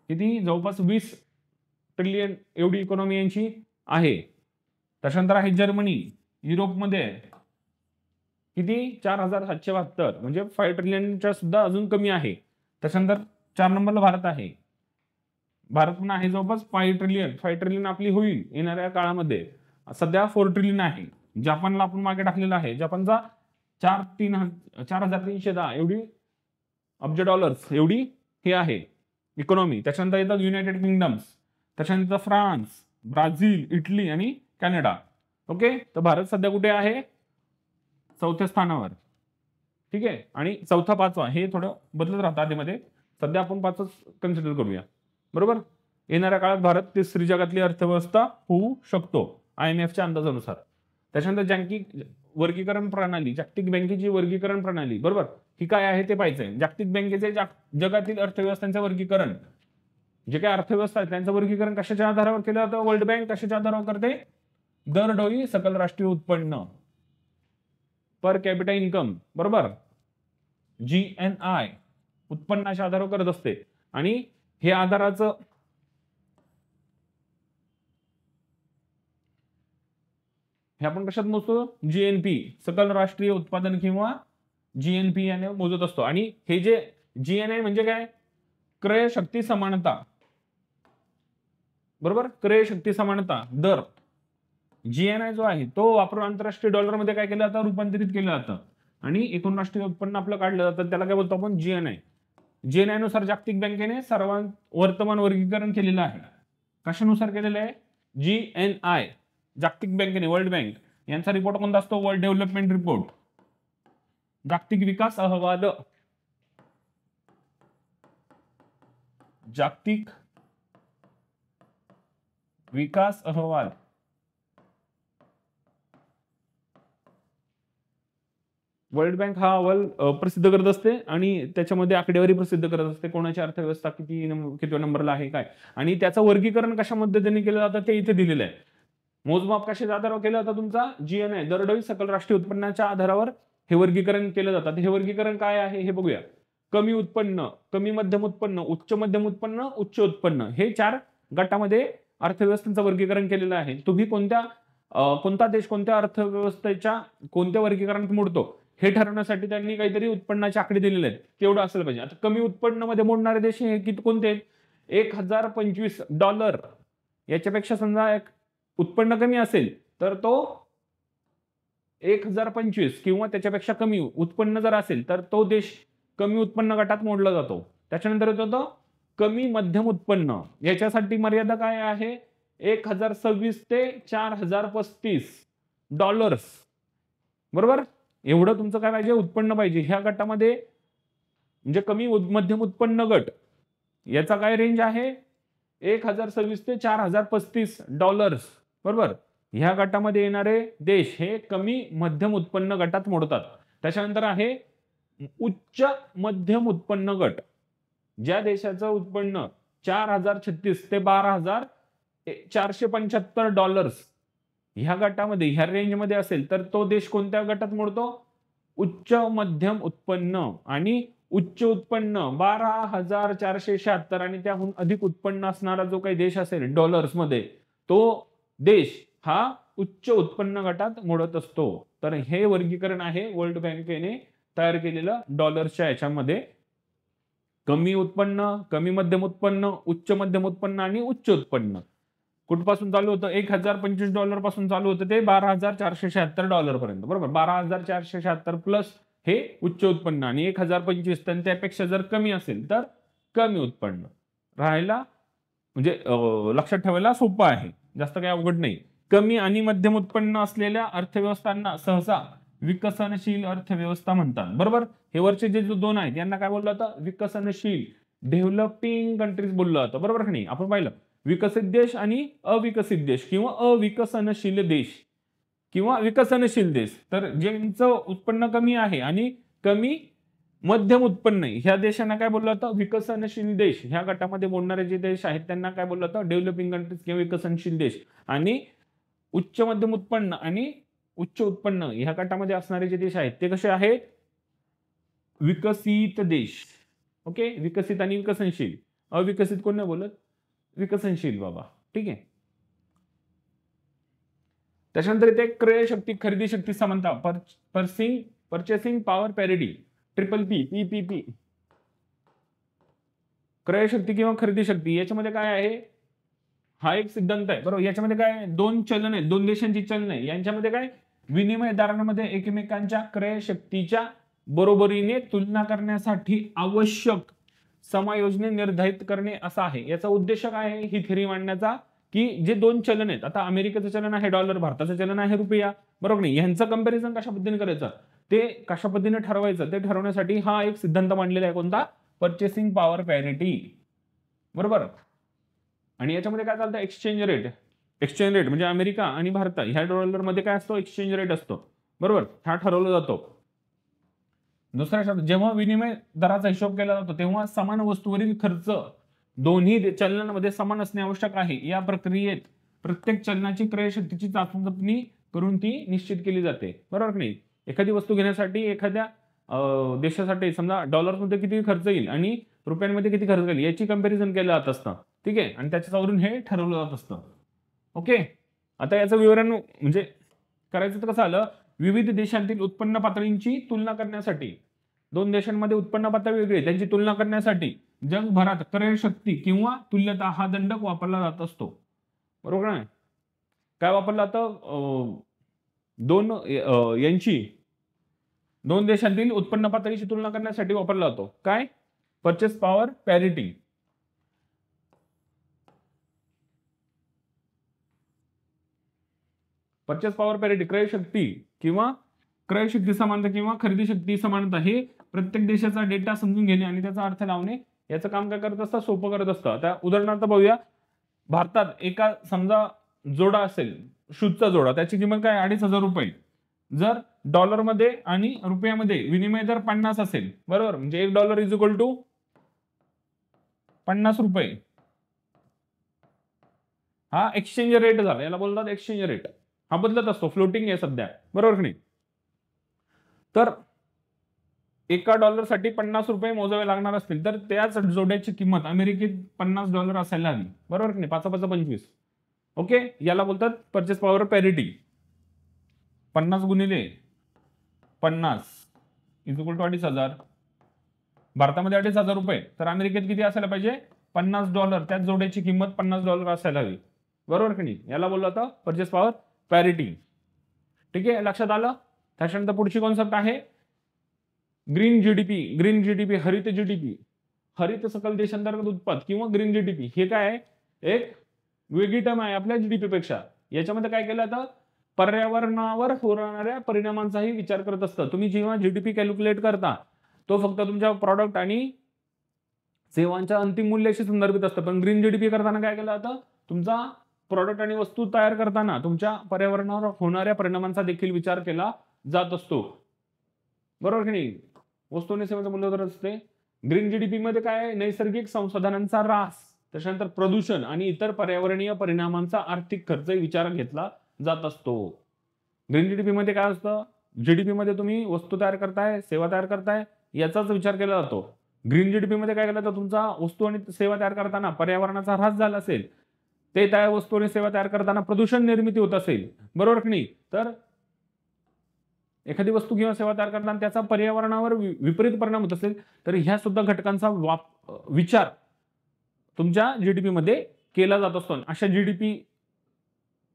किती? जवळपास 20 ट्रिलियन एवढी इकॉनॉमी यांची आहे. त्याच्यानंतर आहे जर्मनी. युरोपमध्ये किती? 4772 म्हणजे 5 ट्रिलियनच्या सुद्धा अजून कमी आहे. त्याच्यानंतर 4 नंबरला भारत आहे. भारत पण आहे जवळपास 5 ट्रिलियन आपली होईल येणाऱ्या काळामध्ये. सध्या 4 ट्रिलियन आहे. जपानला आपण मागे टाकलेला आहे. जपानचा 4310 एवढी अब्ज डॉलर्स एवढी हे आहे इकॉनॉमी. त्याच्यानंतर येतात युनायटेड किंगडम्स, त्याच्यानंतर फ्रान्स, ब्राझील, इटली आणि कॅनडा. ओके. तर भारत सध्या कुठे आहे? 4थ्या स्थानावर. ठीक आहे. आणि 4था 5वा हे थोडं बदलत राहतं आधीमध्ये. सध्या आपण 5च कन्सिडर करूया. बरोबर. येणाऱ्या काळात भारत 3री जगातली अर्थव्यवस्था होऊ शकतो IMFच्या अंदाजानुसार. त्याच्यानंतर वर्गीकरण प्रणाली, जागतिक बँकेची वर्गीकरण प्रणाली. बरोबर. ही काय आहे ते पाहायचंय. जागतिक बँकेचे जगातील अर्थव्यवस्थांचे वर्गीकरण, जे काही अर्थव्यवस्था आहे त्यांचं वर्गीकरण कशाच्या आधारावर केलं जातं? वर्ल्ड बँक कशाच्या आधारावर करते? दरडोई सकल राष्ट्रीय उत्पन्न, पर कॅपिटा इन्कम. बरोबर. GNI उत्पन्नाच्या आधारावर करत असते. आणि हे आधाराचं हे आपण कशात मोजतो? GNP सकल राष्ट्रीय उत्पादन किंवा GNP याने मोजत असतो. आणि हे जे GNI म्हणजे काय? क्रय शक्ती समानता. बरोबर. क्रय शक्ती समानता दर. GNI जो आहे तो वापरून आंतरराष्ट्रीय डॉलरमध्ये काय केलं जातं? रूपांतरित केलं जातं. आणि एकूण राष्ट्रीय उत्पन्न आपलं काढलं जातं त्याला काय बोलतो आपण? GNI. GNI नुसार जागतिक बँकेने सर्वात वर्तमान वर्गीकरण केलेलं आहे. कशानुसार केलेलं आहे? GNI जागतिक बँकेने, वर्ल्ड बँक यांचा रिपोर्ट कोणता असतो? वर्ल्ड डेव्हलपमेंट रिपोर्ट, जागतिक विकास अहवाल. जागतिक विकास अहवाल. वर्ल्ड बँक हा अहवाल प्रसिद्ध करत असते आणि त्याच्यामध्ये आकडेवारी प्रसिद्ध करत असते. कोणाची अर्थव्यवस्था किती नंबरला आहे काय, आणि त्याचं वर्गीकरण कशा पद्धतीने केलं जातं ते इथे दिलेलं आहे. मोजमाप कशाच्या आधारावर केलं जातं? तुमचा GNI दरडोई सकल राष्ट्रीय उत्पन्नाच्या आधारावर हे वर्गीकरण केलं जातं. हे वर्गीकरण काय आहे हे बघूया. कमी उत्पन्न, कमी मध्यम उत्पन्न, उच्च मध्यम उत्पन्न, उच्च उत्पन्न हे 4 गटामध्ये अर्थव्यवस्थेचं वर्गीकरण केलेलं आहे. तुम्ही कोणता देश कोणत्या अर्थव्यवस्थेच्या कोणत्या वर्गीकरणात मोडतो हे ठरवण्यासाठी त्यांनी काहीतरी उत्पन्नाचे आकडे दिलेले आहेत. तेवढं असलं पाहिजे. आता कमी उत्पन्नामध्ये मोडणारे देश हे किती कोणते आहेत? $1025 याच्यापेक्षा समजा एक उत्पन्न कमी असेल तर तो 1025 किंवा त्याच्यापेक्षा कमी उत्पन्न जर असेल तर तो देश कमी उत्पन्न गटात मोडला जातो. त्याच्यानंतर येतो तो कमी मध्यम उत्पन्न. याच्यासाठी मर्यादा काय आहे? 1026 ते $4035. बरोबर. एवढं तुमचं काय पाहिजे? उत्पन्न पाहिजे. ह्या गटामध्ये म्हणजे कमी मध्यम उत्पन्न गट याचा काय रेंज आहे? 1026 ते $4035. बरोबर. ह्या गटामध्ये येणारे देश हे कमी मध्यम उत्पन्न गटात मोडतात. त्याच्यानंतर आहे उच्च मध्यम उत्पन्न गट. ज्या देशाचं उत्पन्न 4036 ते $12,475 ह्या गटामध्ये ह्या रेंजमध्ये असेल तर तो देश कोणत्या गटात मोडतो? उच्च मध्यम उत्पन्न. आणि उच्च उत्पन्न 12,476 आणि त्याहून अधिक उत्पन्न असणारा जो काही देश असेल डॉलर्समध्ये तो देश हा उच्च उत्पन्न गटात मोडत असतो. तर हे वर्गीकरण आहे वर्ल्ड बँकेने तयार केलेलं डॉलर्सच्या याच्यामध्ये. कमी उत्पन्न, कमी मध्यम उत्पन्न, उच्च मध्यम उत्पन्न आणि उच्च उत्पन्न कुठपासून चालू होतं? $1025 पासून चालू होतं ते $12,476 पर्यंत. बरोबर. 12,476 प्लस हे उच्च उत्पन्न आणि 1025 तर त्यापेक्षा जर कमी असेल तर कमी उत्पन्न. राहिला म्हणजे लक्षात ठेवायला सोपं आहे, जास्त काही अवघड नाही. कमी आणि मध्यम उत्पन्न असलेल्या अर्थव्यवस्थांना सहसा विकसनशील अर्थव्यवस्था म्हणतात. बरोबर. हे वरचे जे दोन आहेत यांना काय बोललं जातं? विकसनशील, डेव्हलपिंग कंट्रीज बोललं जातं. बरोबर की नाही? आपण पाहिलं विकसित देश आणि अविकसित देश किंवा अविकसनशील देश किंवा विकसनशील देश. तर ज्यांचं उत्पन्न कमी आहे आणि कमी मध्यम उत्पन्न ह्या देशांना काय बोललं जातं? विकसनशील देश. ह्या गटामध्ये मोडणारे जे देश आहेत त्यांना काय बोललं जातं? डेव्हलपिंग कंट्रीज किंवा विकसनशील देश. आणि उच्च मध्यम उत्पन्न आणि उच्च उत्पन्न ह्या गटामध्ये असणारे जे देश आहेत ते कसे आहेत? विकसित देश. ओके. विकसित आणि विकसनशील. अविकसित कोण नाही बोलत? विकसनशील बाबा. ठीक आहे. त्याच्यानंतर इथे क्रय शक्ती, खरेदी शक्ती समानता, purchasing power parity, triple P. क्रय शक्ती किंवा खरेदी शक्ती याच्यामध्ये काय आहे? हा एक सिद्धांत आहे. बरोबर. याच्यामध्ये काय? दोन चलन आहेत, दोन देशांची चलन आहे. यांच्यामध्ये काय? विनिमय दरांमध्ये एकमेकांच्या क्रय शक्तीच्या बरोबरीने तुलना करण्यासाठी आवश्यक समायोजने निर्धारित करणे असा आहे. याचा उद्देश काय आहे ही थेरी मांडण्याचा? की जे दोन चलन आहेत, आता अमेरिकेचं चलन आहे डॉलर, भारताचं चलन आहे रुपया. बरोबर नाही? यांचं कंपॅरिझन कशा पद्धतीने करायचं, ते कशा पद्धतीने ठरवायचं ते ठरवण्यासाठी हा एक सिद्धांत मांडलेला आहे. कोणता? Purchasing power parity. बरोबर. आणि याच्यामध्ये काय चालतं? Exchange rate. एक्सचेंज रेट म्हणजे अमेरिका आणि भारत ह्या डॉलरमध्ये काय असतो? एक्सचेंज रेट असतो. बरोबर. हा ठरवला जातो. दुसऱ्या शब्दात जेव्हा विनिमय दराचा हिशोब केला जातो तेव्हा समान वस्तूवरील खर्च दोन्ही चलनांमध्ये समान असणे आवश्यक आहे. या प्रक्रियेत प्रत्येक चलनाची क्रय शक्तीची चाचपणी करून ती निश्चित केली जाते. बरोबर की नाही? एखादी वस्तू घेण्यासाठी एखाद्या देशासाठी समजा डॉलर्समध्ये किती खर्च येईल आणि रुपयांमध्ये किती खर्च येईल याची कंपॅरिझन केलं जात असतं. ठीक आहे. आणि त्याच्यावरून हे ठरवलं जात असतं. ओके. आता याचं विवरण म्हणजे करायचं तर कसं आलं? विविध देशांतील उत्पन्न पातळींची तुलना करण्यासाठी, दोन देशांमध्ये उत्पन्न पातळी वेगळी आहे त्यांची तुलना करण्यासाठी जगभरात क्रय शक्ती किंवा तुल्यता हा दंडक वापरला जात असतो. बरोबर नाही? काय वापरला जातं? दोन देशांतील उत्पन्न पातळीची तुलना करण्यासाठी वापरला जातो. काय? Purchase power parity. Purchase power parity, क्रय शक्ती किंवा क्रय शक्ती समानता किंवा खरेदी शक्ती समानता हे प्रत्येक देशाचा डेटा समजून घेणे आणि त्याचा अर्थ लावणे याचं काम काय करत असतं? सोपं करत असतं. आता उदाहरणार्थ पाहूया. भारतात एका समजा जोडा असेल, शूजचा जोडा, त्याची किंमत काय? 2,500 रुपये. जर डॉलरमध्ये आणि रुपयामध्ये विनिमय दर 50 असेल, बरोबर, म्हणजे $1 इज इक्वल टू 50 रुपये. हा एक्सचेंज रेट झाला, याला बोलतात एक्सचेंज रेट. हा बदलत असतो, फ्लोटिंग आहे सध्या. बरोबर की नाही? तर एका डॉलरसाठी 50 रुपये मोजावे लागणार असतील तर त्याच जोड्याची किंमत अमेरिकेत $50 असायला हवी. बरोबर की नाही? 5 5 25. ओके. याला बोलतात परचेस पॉवर पॅरिटी. 50 गुणिले 50 इज इक्वल टू 2,500. भारतामध्ये 2,500 रुपये, तर अमेरिकेत किती असायला पाहिजे? $50. त्याच जोड्याची किंमत $50 असायला हवी. बरोबर की नाही? याला बोललं जातं परचेस पॉवर पॅरिटी. ठीक आहे. लक्षात आलं? त्याच्यानंतर पुढची कॉन्सेप्ट आहे ग्रीन जीडीपी. ग्रीन जीडीपी, हरित जीडीपी, हरित सकल देशांतर्गत उत्पाद किंवा ग्रीन जीडीपी. हे काय आहे? एक वेगळी टर्म आहे आपल्या जीडीपी पेक्षा. याच्यामध्ये काय केलं जातं? पर्यावरणावर होणाऱ्या परिणामांचाही विचार करत असतं. तुम्ही जेव्हा जीडीपी कॅल्क्युलेट करता तो फक्त तुमच्या प्रॉडक्ट आणि सेवांच्या अंतिम मूल्याशी संदर्भित असतं. पण ग्रीन जीडीपी करताना काय केलं जातं? तुमचा प्रॉडक्ट आणि वस्तू तयार करताना तुमच्या पर्यावरणावर होणाऱ्या परिणामांचा देखील विचार केला जात असतो. बरोबर की नाही? वस्तू आणि सेवांचं मूल्य दर असते. ग्रीन जीडीपी मध्ये काय आहे? नैसर्गिक संसाधनांचा ऱ्हास, त्याच्यानंतर प्रदूषण आणि इतर पर्यावरणीय परिणामांचा आर्थिक खर्च विचारात घेतला जात असतो. ग्रीन जीडीपी मध्ये काय असतं? जीडीपी मध्ये तुम्ही वस्तू तयार करताय, सेवा तयार करताय, याचाच विचार केला जातो. ग्रीन जीडीपी मध्ये काय केलं जातं? तुमचा वस्तू आणि सेवा तयार करताना पर्यावरणाचा ऱ्हास झाला असेल, ते त्या वस्तू आणि सेवा तयार करताना प्रदूषण निर्मिती होत असेल, बरोबर की नाही, तर एखादी वस्तू किंवा सेवा तयार करताना त्याचा पर्यावरणावर विपरीत परिणाम होत असेल तर ह्या सुद्धा घटकांचा विचार तुमच्या जीडीपी मध्ये केला जात असतो. अशा जीडीपी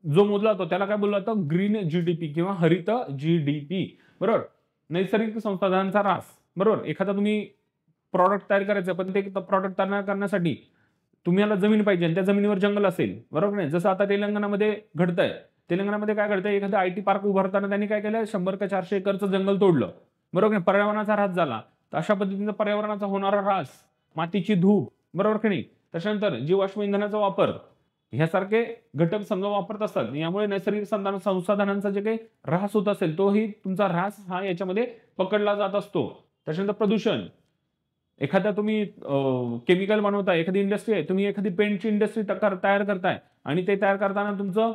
जो मोजला जातो त्याला काय बोललं जातं? ग्रीन जीडीपी किंवा हरित जीडीपी. बरोबर. नैसर्गिक संसाधनांचा ऱ्हास. बरोबर. एखादा तुम्ही प्रॉडक्ट तयार करायचं, पण ते प्रॉडक्ट तयार करण्यासाठी तुम्हाला जमीन पाहिजे आणि त्या जमिनीवर जंगल असेल, बरोबर नाही? जसं आता तेलंगणामध्ये घडतंय. तेलंगणामध्ये काय घडतंय, एखादं आयटी पार्क उभारताना त्यांनी काय केलं, 100 का 400 एकरचं जंगल तोडलं. बरोबर नाही? पर्यावरणाचा ऱ्हास झाला. तर अशा पद्धतीने पर्यावरणाचा होणारा ऱ्हास, मातीची धूप, बरोबर की नाही? त्याच्यानंतर जीवाश्म इंधनाचा वापर, ह्यासारखे घटक समजा वापरत असतात. यामुळे नैसर्गिक संसाधनांचा जे काही ऱ्हास होत असेल, तोही तुमचा ऱ्हास हा याच्यामध्ये पकडला जात असतो. त्याच्यानंतर प्रदूषण. एखादा तुम्ही केमिकल बनवताय, एखादी इंडस्ट्री आहे, तुम्ही एखादी पेंटची इंडस्ट्री तयार करताय आणि ते तयार करताना तुमचं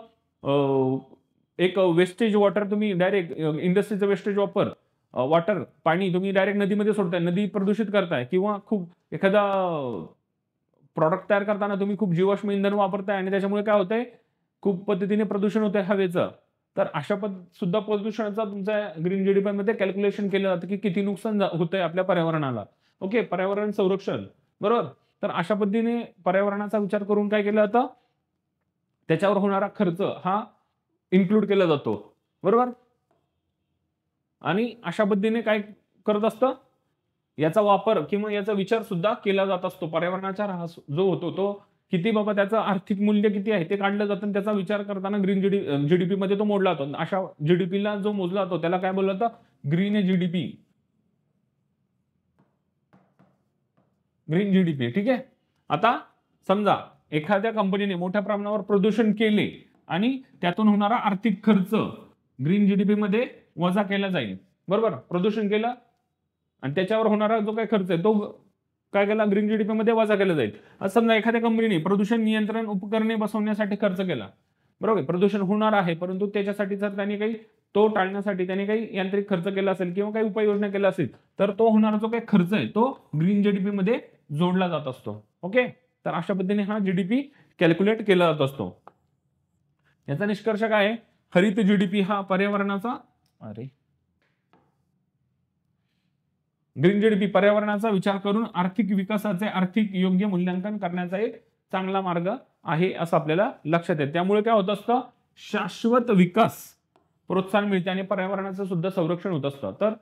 एक वेस्टेज वॉटर तुम्ही डायरेक्ट इंडस्ट्रीचं वेस्टेज वॉटर पाणी तुम्ही डायरेक्ट नदीमध्ये सोडताय, नदी प्रदूषित करताय किंवा खूप एखादा प्रॉडक्ट तयार करताना तुम्ही खूप जीवाश्म इंधन वापरताय आणि त्याच्यामुळे काय होतंय, खूप पद्धतीने प्रदूषण होतंय हवेचं. तर अशा सुद्धा प्रदूषणाचा तुमच्या ग्रीन जीडीपी मध्ये कॅल्क्युलेशन केलं जातं, की किती नुकसान होतंय आपल्या पर्यावरणाला. ओके, पर्यावरण संरक्षण, बरोबर? तर अशा पद्धतीने पर्यावरणाचा विचार करून काय केलं जातं, त्याच्यावर होणारा खर्च हा इन्क्लूड केला जातो, बरोबर? आणि अशा पद्धतीने काय करत असतं, याचा वापर किंवा याचा विचार सुद्धा केला जात असतो. पर्यावरणाचा ऱ्हास जो होतो तो किती बाबा त्याचं आर्थिक मूल्य किती आहे ते काढलं जातं आणि त्याचा विचार करताना ग्रीन जीडीपी मध्ये तो मोडला जातो. अशा जीडीपीला जो मोजला जातो त्याला काय बोललं जातं, ग्रीन जीडीपी. ग्रीन जीडीपी, ठीक आहे. आता समजा एखाद्या कंपनीने मोठ्या प्रमाणावर प्रदूषण केले आणि त्यातून होणारा आर्थिक खर्च ग्रीन जीडीपी मध्ये वजा केला जाईल, बरोबर? प्रदूषण केलं आणि त्याच्यावर होणारा जो काही खर्च आहे तो काय केला, ग्रीन जीडीपी मध्ये वजा केला जाईल. आज समजा एखाद्या कंपनीने प्रदूषण नियंत्रण उपकरणे बसवण्यासाठी खर्च केला, बरोबर? प्रदूषण होणार आहे, परंतु त्याच्यासाठी जर त्यांनी काही तो टाळण्यासाठी त्यांनी काही यांत्रिक खर्च केला असेल किंवा काही उपाययोजना केला असेल, तर तो होणारा जो काही खर्च आहे तो ग्रीन जीडीपी मध्ये जोडला जात असतो. ओके, तर अशा पद्धतीने हा जीडीपी कॅल्क्युलेट केला जात असतो. याचा निष्कर्ष काय आहे, हरित जीडीपी हा पर्यावरणाचा ग्रीन जीडीपी पर्यावरणाचा विचार करून आर्थिक विकासाचे आर्थिक योग्य मूल्यांकन करण्याचा एक चांगला मार्ग आहे असं आपल्याला लक्षात येते. त्यामुळे काय होत असतं, शाश्वत विकास प्रोत्साहन मिळते आणि पर्यावरणाचं सुद्धा संरक्षण होत असतं. तर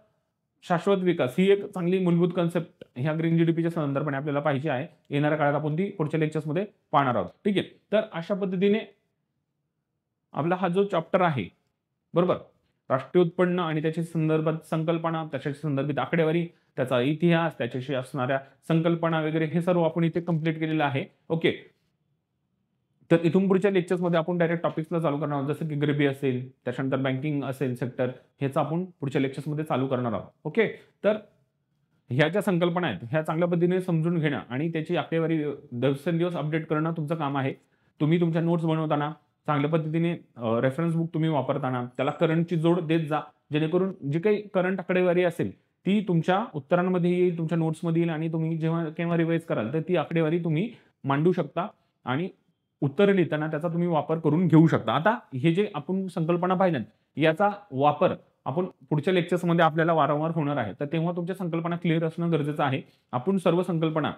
शाश्वत विकास ही एक चांगली मूलभूत कन्सेप्ट ह्या ग्रीन जीडीपीच्या संदर्भाने आपल्याला पाहिजे आहे. येणाऱ्या काळात आपण ती पुढच्या लेक्चर्समध्ये पाहणार आहोत. ठीक आहे, तर अशा पद्धतीने आपला हा जो चॅप्टर आहे, बरोबर, राष्ट्रीय उत्पन्न आणि त्याच्या संदर्भात संकल्पना, त्याच्या संदर्भित आकडेवारी, त्याचा इतिहास, त्याच्याशी असणाऱ्या संकल्पना वगैरे हे सर्व आपण इथे कंप्लीट केलेलं आहे. ओके, तर इथून पुढच्या लेक्चर्समध्ये आपण डायरेक्ट टॉपिक्सला चालू करणार आहोत, जसं की गरिबी असेल, त्याच्यानंतर बँकिंग असेल सेक्टर, ह्याचा आपण पुढच्या लेक्चर्समध्ये चालू करणार आहोत. ओके, तर ह्या ज्या संकल्पना आहेत ह्या चांगल्या पद्धतीने समजून घेणं आणि त्याची आकडेवारी दिवसेंदिवस अपडेट करणं तुमचं काम आहे. तुम्ही तुमच्या नोट्स बनवताना चांगल्या पद्धतीने रेफरन्स बुक तुम्ही वापरताना त्याला करंटची जोड देत जा, जेणेकरून जी काही करंट आकडेवारी असेल ती तुमच्या उत्तरांमध्ये येईल, तुमच्या नोट्समध्ये येईल आणि तुम्ही जेव्हा केव्हा रिवाइज कराल तर ती आकडेवारी तुम्ही मांडू शकता आणि उत्तर लिहिताना त्याचा तुम्ही वापर करून घेऊ शकता. आता हे जे आपण संकल्पना पाहिल्यात याचा वापर आपण पुढच्या लेक्चर्समध्ये आपल्याला वारंवार होणार आहे. तर तेव्हा तुमच्या संकल्पना क्लिअर असणं गरजेचं आहे. आपण सर्व संकल्पना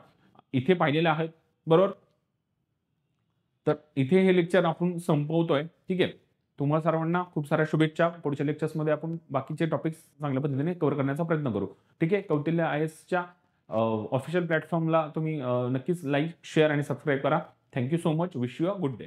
इथे पाहिलेल्या आहेत, बरोबर? तर इथे हे लेक्चर आपण संपवतोय. ठीक आहे, तुम्हा सर्वांना खूप साऱ्या शुभेच्छा. पुढच्या लेक्चर्समध्ये आपण बाकीचे टॉपिक्स चांगल्या पद्धतीने कव्हर करण्याचा प्रयत्न करू. ठीक आहे, कौटिल्य IASच्या ऑफिशियल प्लॅटफॉर्मला तुम्ही नक्कीच लाईक, शेअर आणि सबस्क्राईब करा. Thank you so much. Wish you a good day.